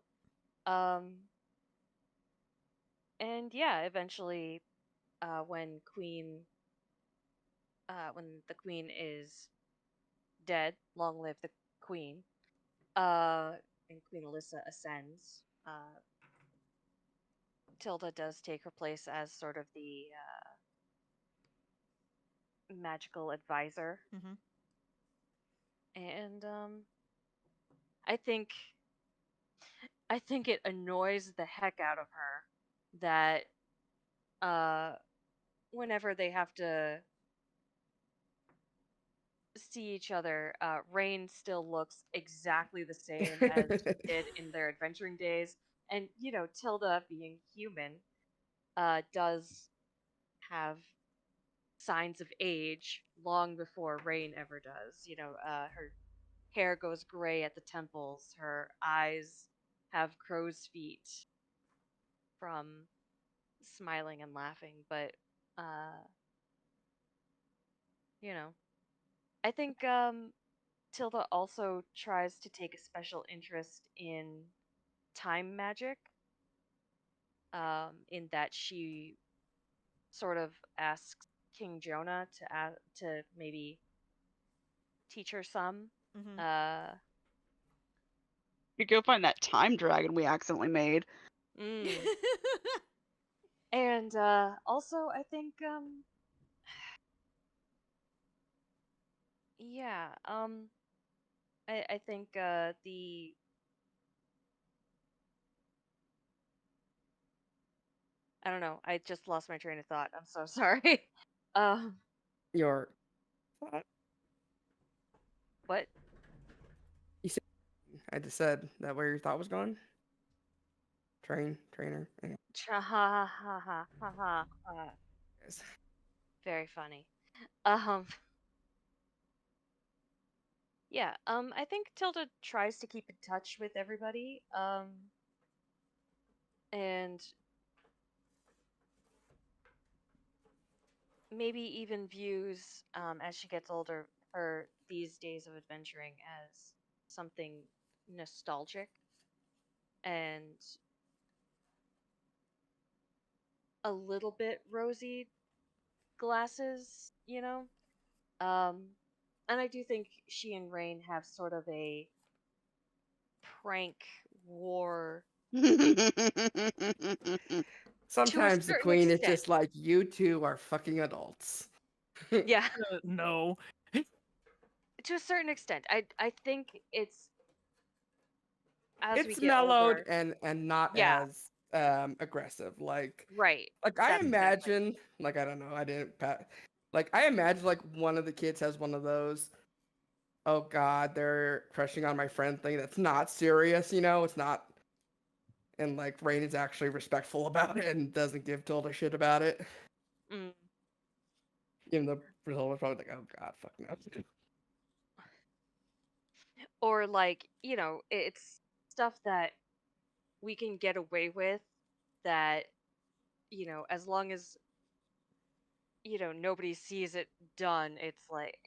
And yeah, eventually, when the queen is dead, long live the queen. And Queen Alyssa ascends. Tilda does take her place as sort of the magical advisor, Mhm. and I think I think it annoys the heck out of her that uh, whenever they have to see each other, Raine still looks exactly the same as she did in their adventuring days, and Tilda, being human, does have signs of age long before Raine ever does. Her hair goes gray at the temples, her eyes have crow's feet from smiling and laughing, but uh, you know, I think Tilda also tries to take a special interest in time magic, in that she sort of asks King Jonah to maybe teach her some. Mhm. Uh, You go find that time dragon we accidentally made. mm. And also, I think, yeah, I think I don't know. I just lost my train of thought. I'm so sorry. um, Your thought? what? You said I just said that where your thought was going. Trainer. Yeah. Ha ha ha ha ha ha. Yes. Very funny. Um, yeah. I think Tilda tries to keep in touch with everybody. And maybe even views, as she gets older, her these days of adventuring as something nostalgic and a little bit rosy glasses, and I do think she and Raine have sort of a prank war to a Sometimes the certain queen is extent. just like, you two are fucking adults. Yeah, No. to a certain extent. I think it's as we It's get mellowed older. and not Yeah, as aggressive. right. Like I That's exactly. imagine, like I don't know, I didn't like I imagine like one of the kids has one of those, oh god, they're crushing on my friend thing that's not serious, it's not, and like Rain is actually respectful about it and doesn't give Tilda shit about it. Mm. Even though Brazil was probably like, oh god, fuck no. Or like, it's stuff that we can get away with that, as long as, nobody sees it done, it's like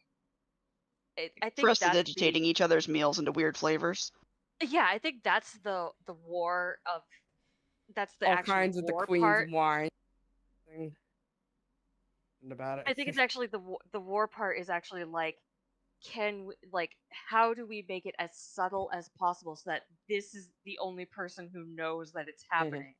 I think that's Prestidigitating the each other's meals into weird flavors. yeah, I think that's the war of that's the All actual kinds of the war queen's part. wine thing about I it. think it's actually the war part is actually like, how do we make it as subtle as possible so that this is the only person who knows that it's Mhm. happening.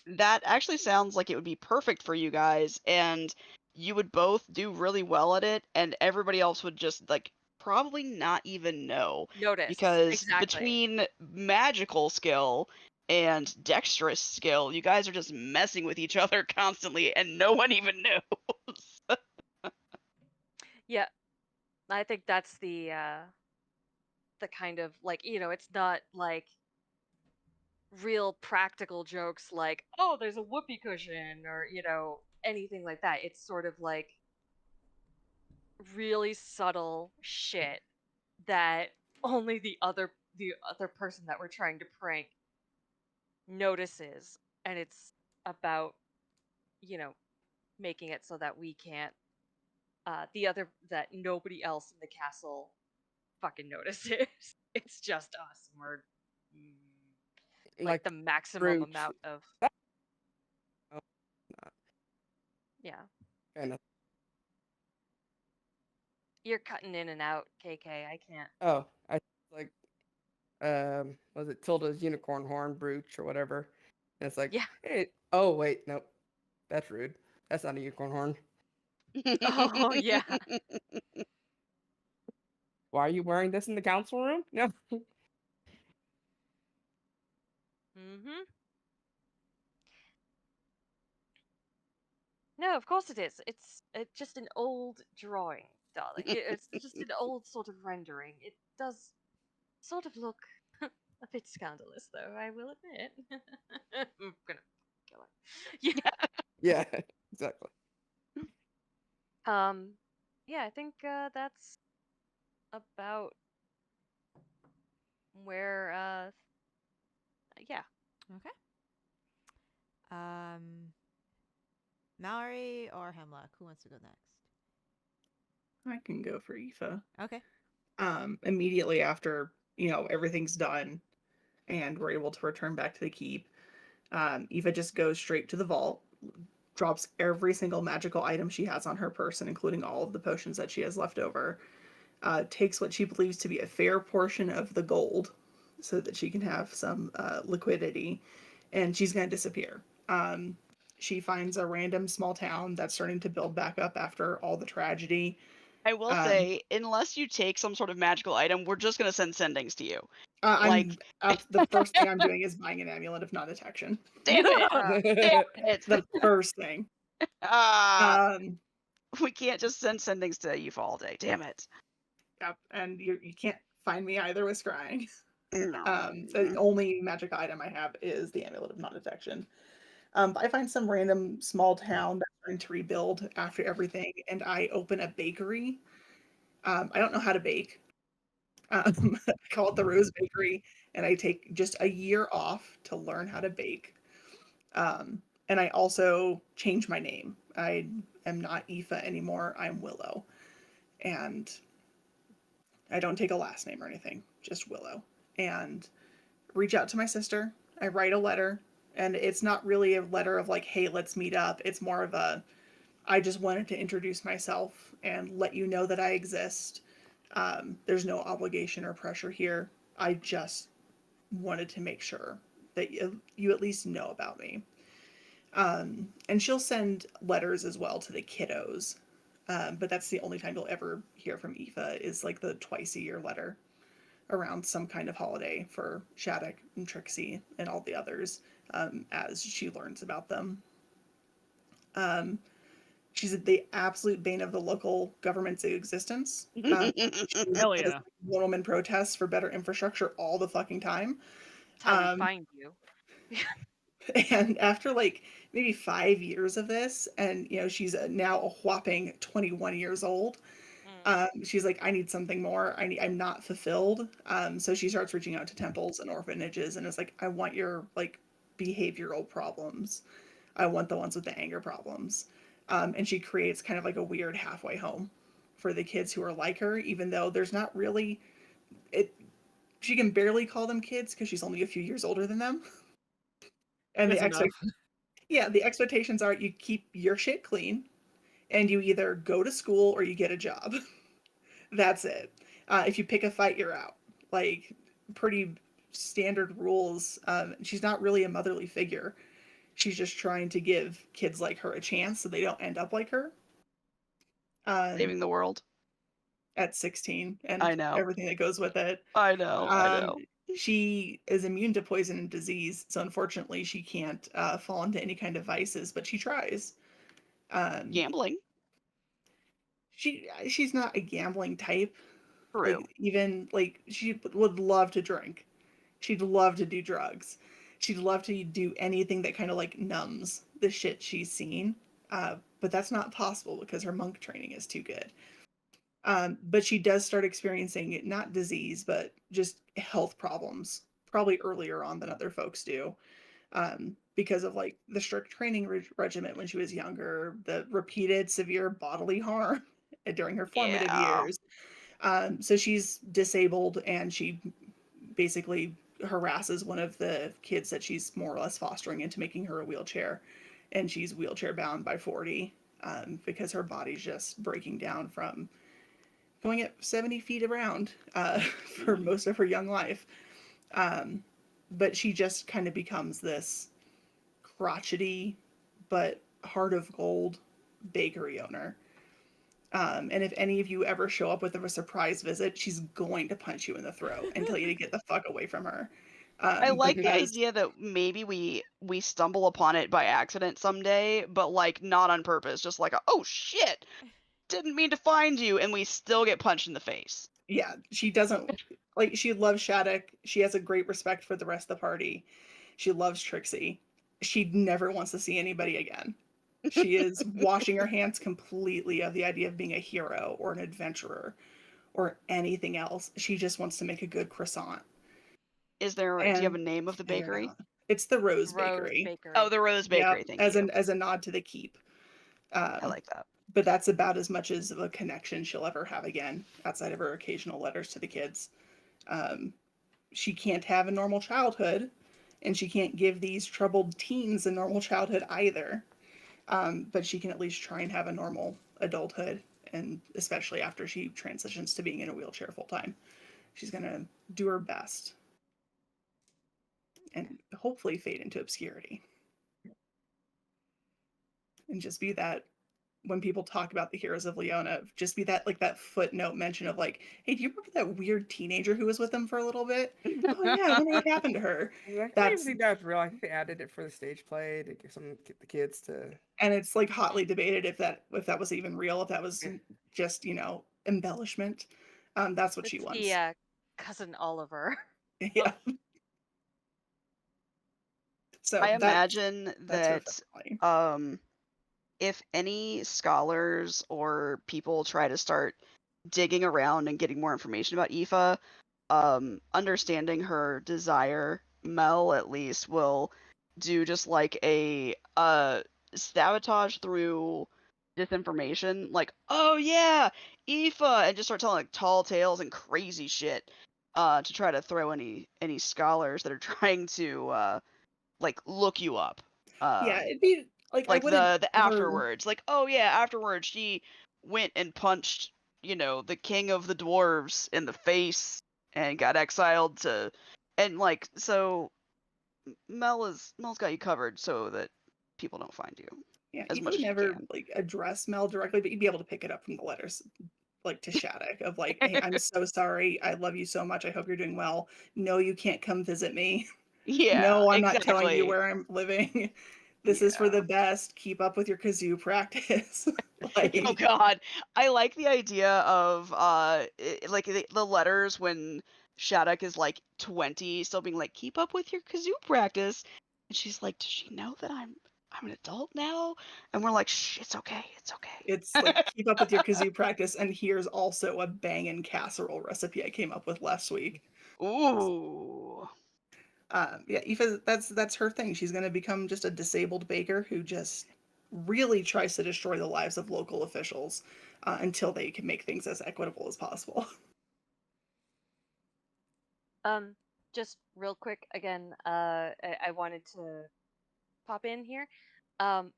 That actually sounds like it would be perfect for you guys, and you would both do really well at it, and everybody else would just like probably not even know, Notice. because Exactly. between magical skill and dexterous skill, you guys are just messing with each other constantly, and no one even knows. Yeah, I think that's the kind of like, it's not like real practical jokes like, oh, there's a whoopee cushion or, anything like that. It's sort of like really subtle shit that only the other person that we're trying to prank notices, and it's about, you know, making it so that we can't that nobody else in the castle fucking notices. It's just us, and we're like the maximum brooch. amount of Oh, yeah. kind of. You're cutting in and out, KK. I can't. Oh, I like was it Tilda's unicorn horn brooch or whatever? And it's like, Yeah. hey, oh wait, nope, that's rude. That's not a unicorn horn. Oh yeah. Why are you wearing this in the council room? No. Mm-hmm. No, of course it is. It's just an old drawing, darling. It's just an old sort of rendering. It does sort of look a bit scandalous, though, I will admit. I'm gonna kill her. Yeah. Yeah, exactly. Yeah, I think that's about where yeah. Okay. Mallory or Hemlock? Who wants to go next? I can go for Aoife. Okay. Immediately after, everything's done and we're able to return back to the keep, Aoife just goes straight to the vault, drops every single magical item she has on her person, including all of the potions that she has left over, takes what she believes to be a fair portion of the gold so that she can have some liquidity, and she's going to disappear. She finds a random small town that's starting to build back up after all the tragedy. I will say, unless you take some sort of magical item, we're just gonna send sendings to you. The first thing I'm doing is buying an amulet of non-detection. Damn it! Damn it! The first thing. We can't just send sendings to you for all day. Damn it! Yep, and you can't find me either with scrying. No. The only magic item I have is the amulet of non-detection. But I find some random small town that's starting to rebuild after everything, and I open a bakery. I don't know how to bake. I call it the Rose Bakery, and I take just a year off to learn how to bake. And I also change my name. I am not Aoife anymore. I'm Willow. And I don't take a last name or anything, just Willow. And reach out to my sister. I write a letter, and it's not really a letter of like, hey, let's meet up. It's more of a, I just wanted to introduce myself and let you know that I exist. There's no obligation or pressure here. I just wanted to make sure that you at least know about me. And she'll send letters as well to the kiddos. But that's the only time you'll ever hear from Aoife is like the twice-a-year letter around some kind of holiday for Shattuck and Trixie and all the others, as she learns about them. She's the absolute bane of the local government's existence. Hell yeah. Woman protests for better infrastructure all the fucking time. That's how we find you. And after like maybe 5 years of this, and she's now a whopping 21 years old, she's like, I need something more. I'm not fulfilled. So she starts reaching out to temples and orphanages, and it's like, I want your like behavioral problems. I want the ones with the anger problems. And she creates kind of like a weird halfway home for the kids who are like her, even though there's not really it. She can barely call them kids because she's only a few years older than them. And the expectations are you keep your shit clean, and you either go to school or you get a job. That's it. If you pick a fight, you're out. Like, pretty standard rules. She's not really a motherly figure. She's just trying to give kids like her a chance so they don't end up like her. Saving the world. At 16, and I know. everything that goes with it. I know. She is immune to poison and disease, so unfortunately she can't fall into any kind of vices, but she tries. Gambling. She's not a gambling type. True. Like, even like she would love to drink. She'd love to do drugs. She'd love to do anything that kind of like numbs the shit she's seen. But that's not possible because her monk training is too good. But she does start experiencing not disease, but just health problems, probably earlier on than other folks do, because of like the strict training regimen when she was younger, the repeated severe bodily harm during her formative Yeah. years. So she's disabled, and she basically harasses one of the kids that she's more or less fostering into making her a wheelchair, and she's wheelchair bound by 40, because her body's just breaking down from going at 70 feet around for most of her young life. But she just kind of becomes this crotchety but heart of gold bakery owner. And if any of you ever show up with a surprise visit, she's going to punch you in the throat and tell you to get the fuck away from her. I like the because idea that maybe we stumble upon it by accident someday, but like not on purpose, just like oh shit, didn't mean to find you, and we still get punched in the face. yeah, she doesn't like. She loves Shattuck. She has a great respect for the rest of the party. She loves Trixie. She never wants to see anybody again. She is washing her hands completely of the idea of being a hero or an adventurer or anything else. She just wants to make a good croissant. Do you have a And name of the figure it bakery? out. It's the Rose Rose Bakery. Bakery. Oh, the Rose Bakery. Yep, Thank as you. a nod to the keep. I like that. But that's about as much as of a connection she'll ever have again, outside of her occasional letters to the kids. She can't have a normal childhood, and she can't give these troubled teens a normal childhood either. But she can at least try and have a normal adulthood, and especially after she transitions to being in a wheelchair full time. She's gonna do her best and hopefully fade into obscurity. And just be that when people talk about the heroes of Leona, just be that like that footnote mention of like, hey, do you remember that weird teenager who was with them for a little bit? Oh yeah, I wonder what happened to her. I don't even That's think that was real. I think they added it for the stage play to get the kids to. and it's like hotly debated if that was even real, if that was just embellishment. That's what she It's wants. the cousin Oliver. Yeah. So I imagine that's that if any scholars or people try to start digging around and getting more information about Aoife, understanding her desire, Mel at least will do just like a sabotage through disinformation, like, oh yeah, Aoife, and just start telling like tall tales and crazy shit to try to throw any scholars that are trying to like look you up. yeah, it'd be like I Like wouldn't the ever- afterwards, like, oh yeah, afterwards she went and punched, the king of the dwarves in the face and got exiled to, and like, so Mel's got you covered so that people don't find you Yeah, as you much would as you never can. like address Mel directly, but you'd be able to pick it up from the letters, like to Shattuck, of like, hey, I'm so sorry. I love you so much. I hope you're doing well. No, you can't come visit me. Yeah, No, I'm not telling you exactly. where I'm living. This is for the best. Keep up with your kazoo practice. Oh god, I like the idea of like the letters when Shattuck is like 20, still being like, keep up with your kazoo practice, and she's like, does she know that I'm an adult now? And we're like, shh, it's okay, it's okay. It's like keep up with your kazoo practice, and here's also a bangin' casserole recipe I came up with last week. Ooh. Yeah, Aoife, that's her thing. She's gonna become just a disabled baker who just really tries to destroy the lives of local officials until they can make things as equitable as possible. Just real quick again, I wanted to pop in here.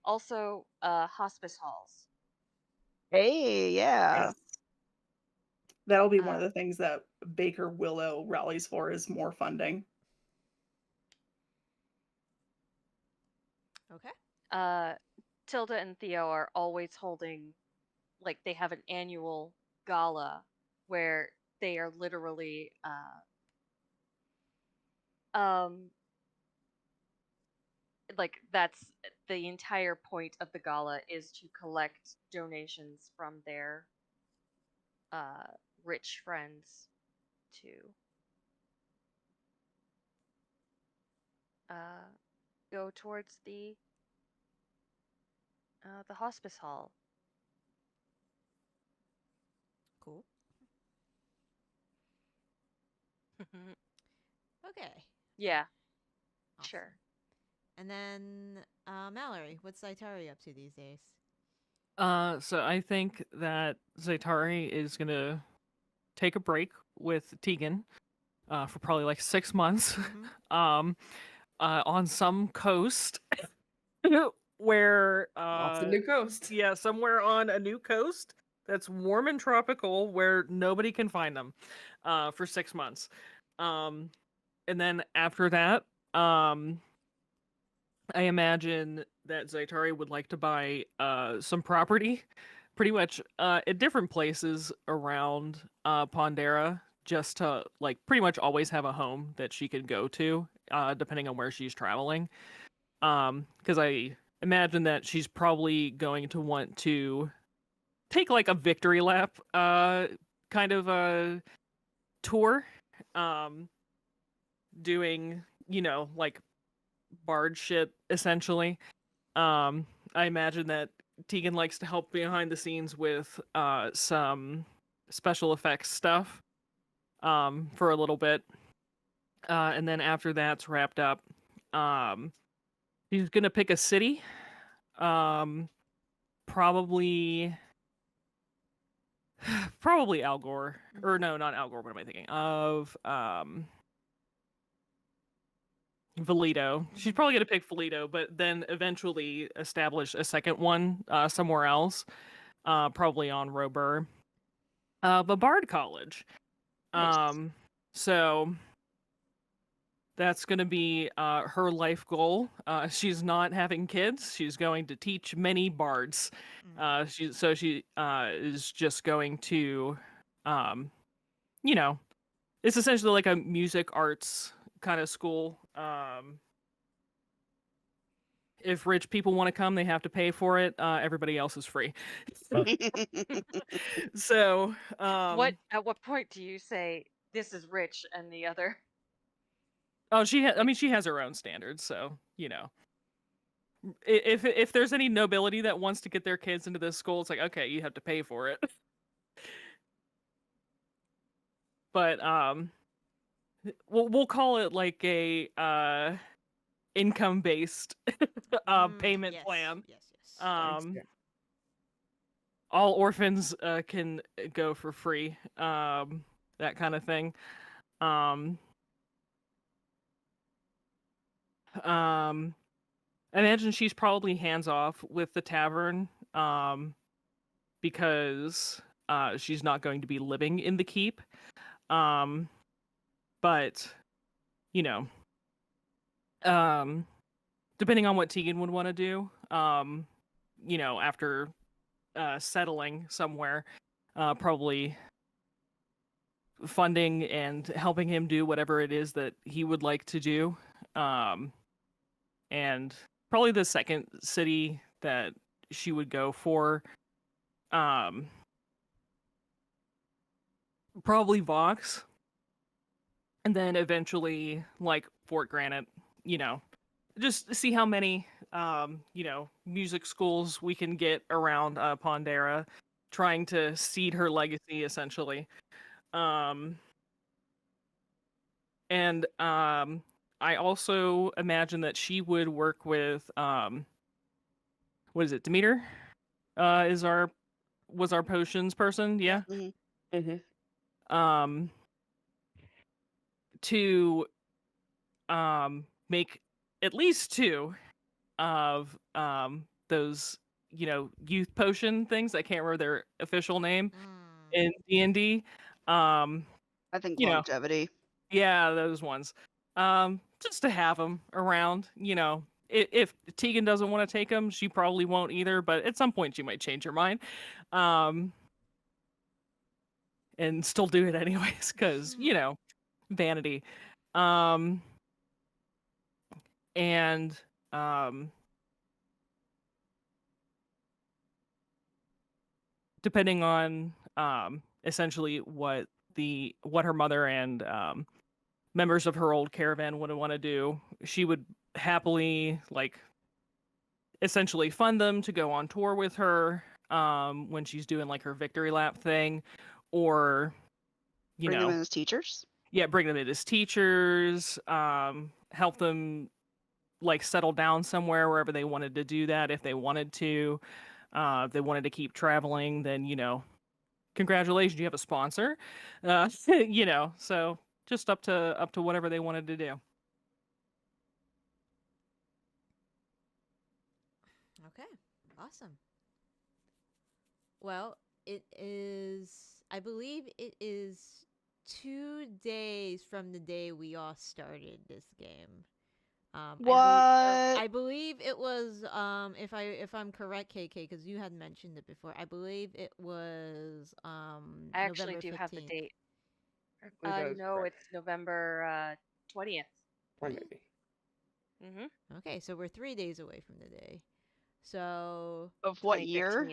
Also, hospice halls. Hey, yeah. Yes. That'll be one of the things that Baker Willow rallies for is more funding. Okay. Tilda and Theo are always holding, like, they have an annual gala where they are literally like that's the entire point of the gala is to collect donations from their rich friends to go towards the hospice hall. Cool. Okay. Yeah, Awesome. sure. And then Mallory, what's Zaitari up to these days? So I think that Zaitari is gonna take a break with Tegan, for probably like 6 months, Mhm. on some coast, where Off the new coast. yeah, somewhere on a new coast that's warm and tropical where nobody can find them, for 6 months. And then after that, I imagine that Zaitari would like to buy some property, pretty much at different places around Pondera, just to like pretty much always have a home that she could go to, depending on where she's traveling. Because I imagine that she's probably going to want to take like a victory lap, kind of a tour, doing like bard shit essentially. I imagine that Tegan likes to help behind the scenes with some special effects stuff for a little bit. And then after that's wrapped up, he's gonna pick a city. Probably probably Al Gore. Or no, not Al Gore, what am I thinking? Of Valito. She's probably going to pick Valito, but then eventually establish a second one somewhere else, probably on Robur. But Bard College. Nice. So that's going to be her life goal. She's not having kids. She's going to teach many bards. She is just going to, it's essentially like a music arts kind of school. If rich people want to come, they have to pay for it. Everybody else is free. So, At what point do you say this is rich and the other? Oh, she has her own standards, so if there's any nobility that wants to get their kids into this school, it's like, okay, you have to pay for it. But we'll call it like a income based payment Yes, plan. Yes. Yeah. All orphans can go for free, that kind of thing. I imagine she's probably hands off with the tavern, because she's not going to be living in the keep. But depending on what Tegan would want to do, after settling somewhere, probably funding and helping him do whatever it is that he would like to do. And probably the second city that she would go for, probably Vox. And then eventually like Fort Granite, just see how many music schools we can get around Pondera, trying to seed her legacy essentially. And I also imagine that she would work with what is it, Demeter? Was our potions person, yeah. Mm-hmm. To make at least 2 of those youth potion things. I can't remember their official name in D&D. I think longevity. Yeah, those ones. Just to have them around. If Tegan doesn't want to take them, she probably won't either. But at some point, she might change her mind, and still do it anyways, because vanity. And depending on essentially what her mother and members of her old caravan would want to do, she would happily essentially fund them to go on tour with her when she's doing like her victory lap thing, or you Bring them know, in as teachers. yeah, bring them in as teachers, help them like settle down somewhere wherever they wanted to do that if they wanted to. If they wanted to keep traveling, then congratulations, you have a sponsor. So just up to whatever they wanted to do. Okay, awesome. Well, it is, I believe it is 2 days from the day we all started this game. What? I believe it was if I'm correct, KK, because you had mentioned it before. I believe it was I actually November do 15th. have the date. I believe that is No, correct. it's November 20th. Or maybe. Mm-hmm. Okay, so we're 3 days away from the day. So Of what year?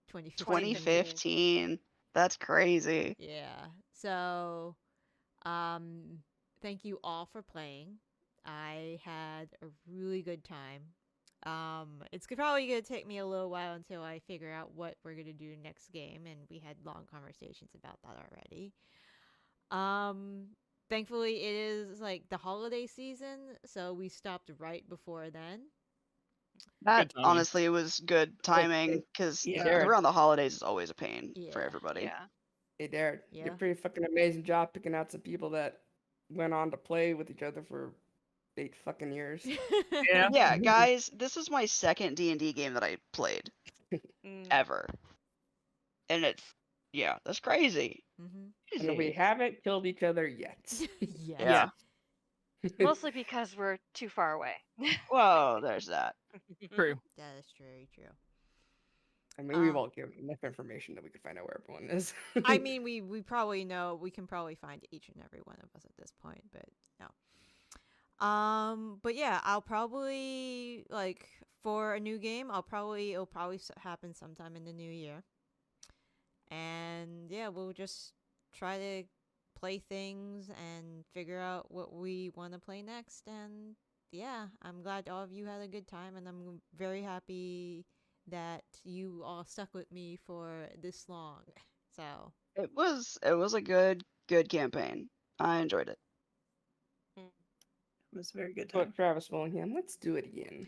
2015. 2015. That's crazy. Yeah. So thank you all for playing. I had a really good time. It's probably gonna take me a little while until I figure out what we're gonna do next game, and we had long conversations about that already. Thankfully it is like the holiday season, so we stopped right before then. That timing. honestly was good timing because Yeah. around the holidays is always a pain for Yeah. everybody. Yeah. Hey, Darren, you Yeah. did a pretty fucking amazing job picking out some people that went on to play with each other for 8 fucking years. Yeah. Yeah, guys, this is my second D&D game that I played Mm. ever, and that's crazy. Mm-hmm. And we Crazy. haven't killed each other yet. Yes. Yeah. Mostly because we're too far away. Whoa, there's that. True. That is very true. I mean, we've all given enough information that we could find out where everyone is. I mean, we probably know. We can probably find each and every one of us at this point, but no. But yeah, I'll probably like for a new game. It'll probably happen sometime in the new year. And yeah, we'll just try to play things and figure out what we want to play next. And yeah, I'm glad all of you had a good time, and I'm very happy that you all stuck with me for this long. So It was a good campaign. I enjoyed it. It was a very good But time. Travis Willingham, let's do it again.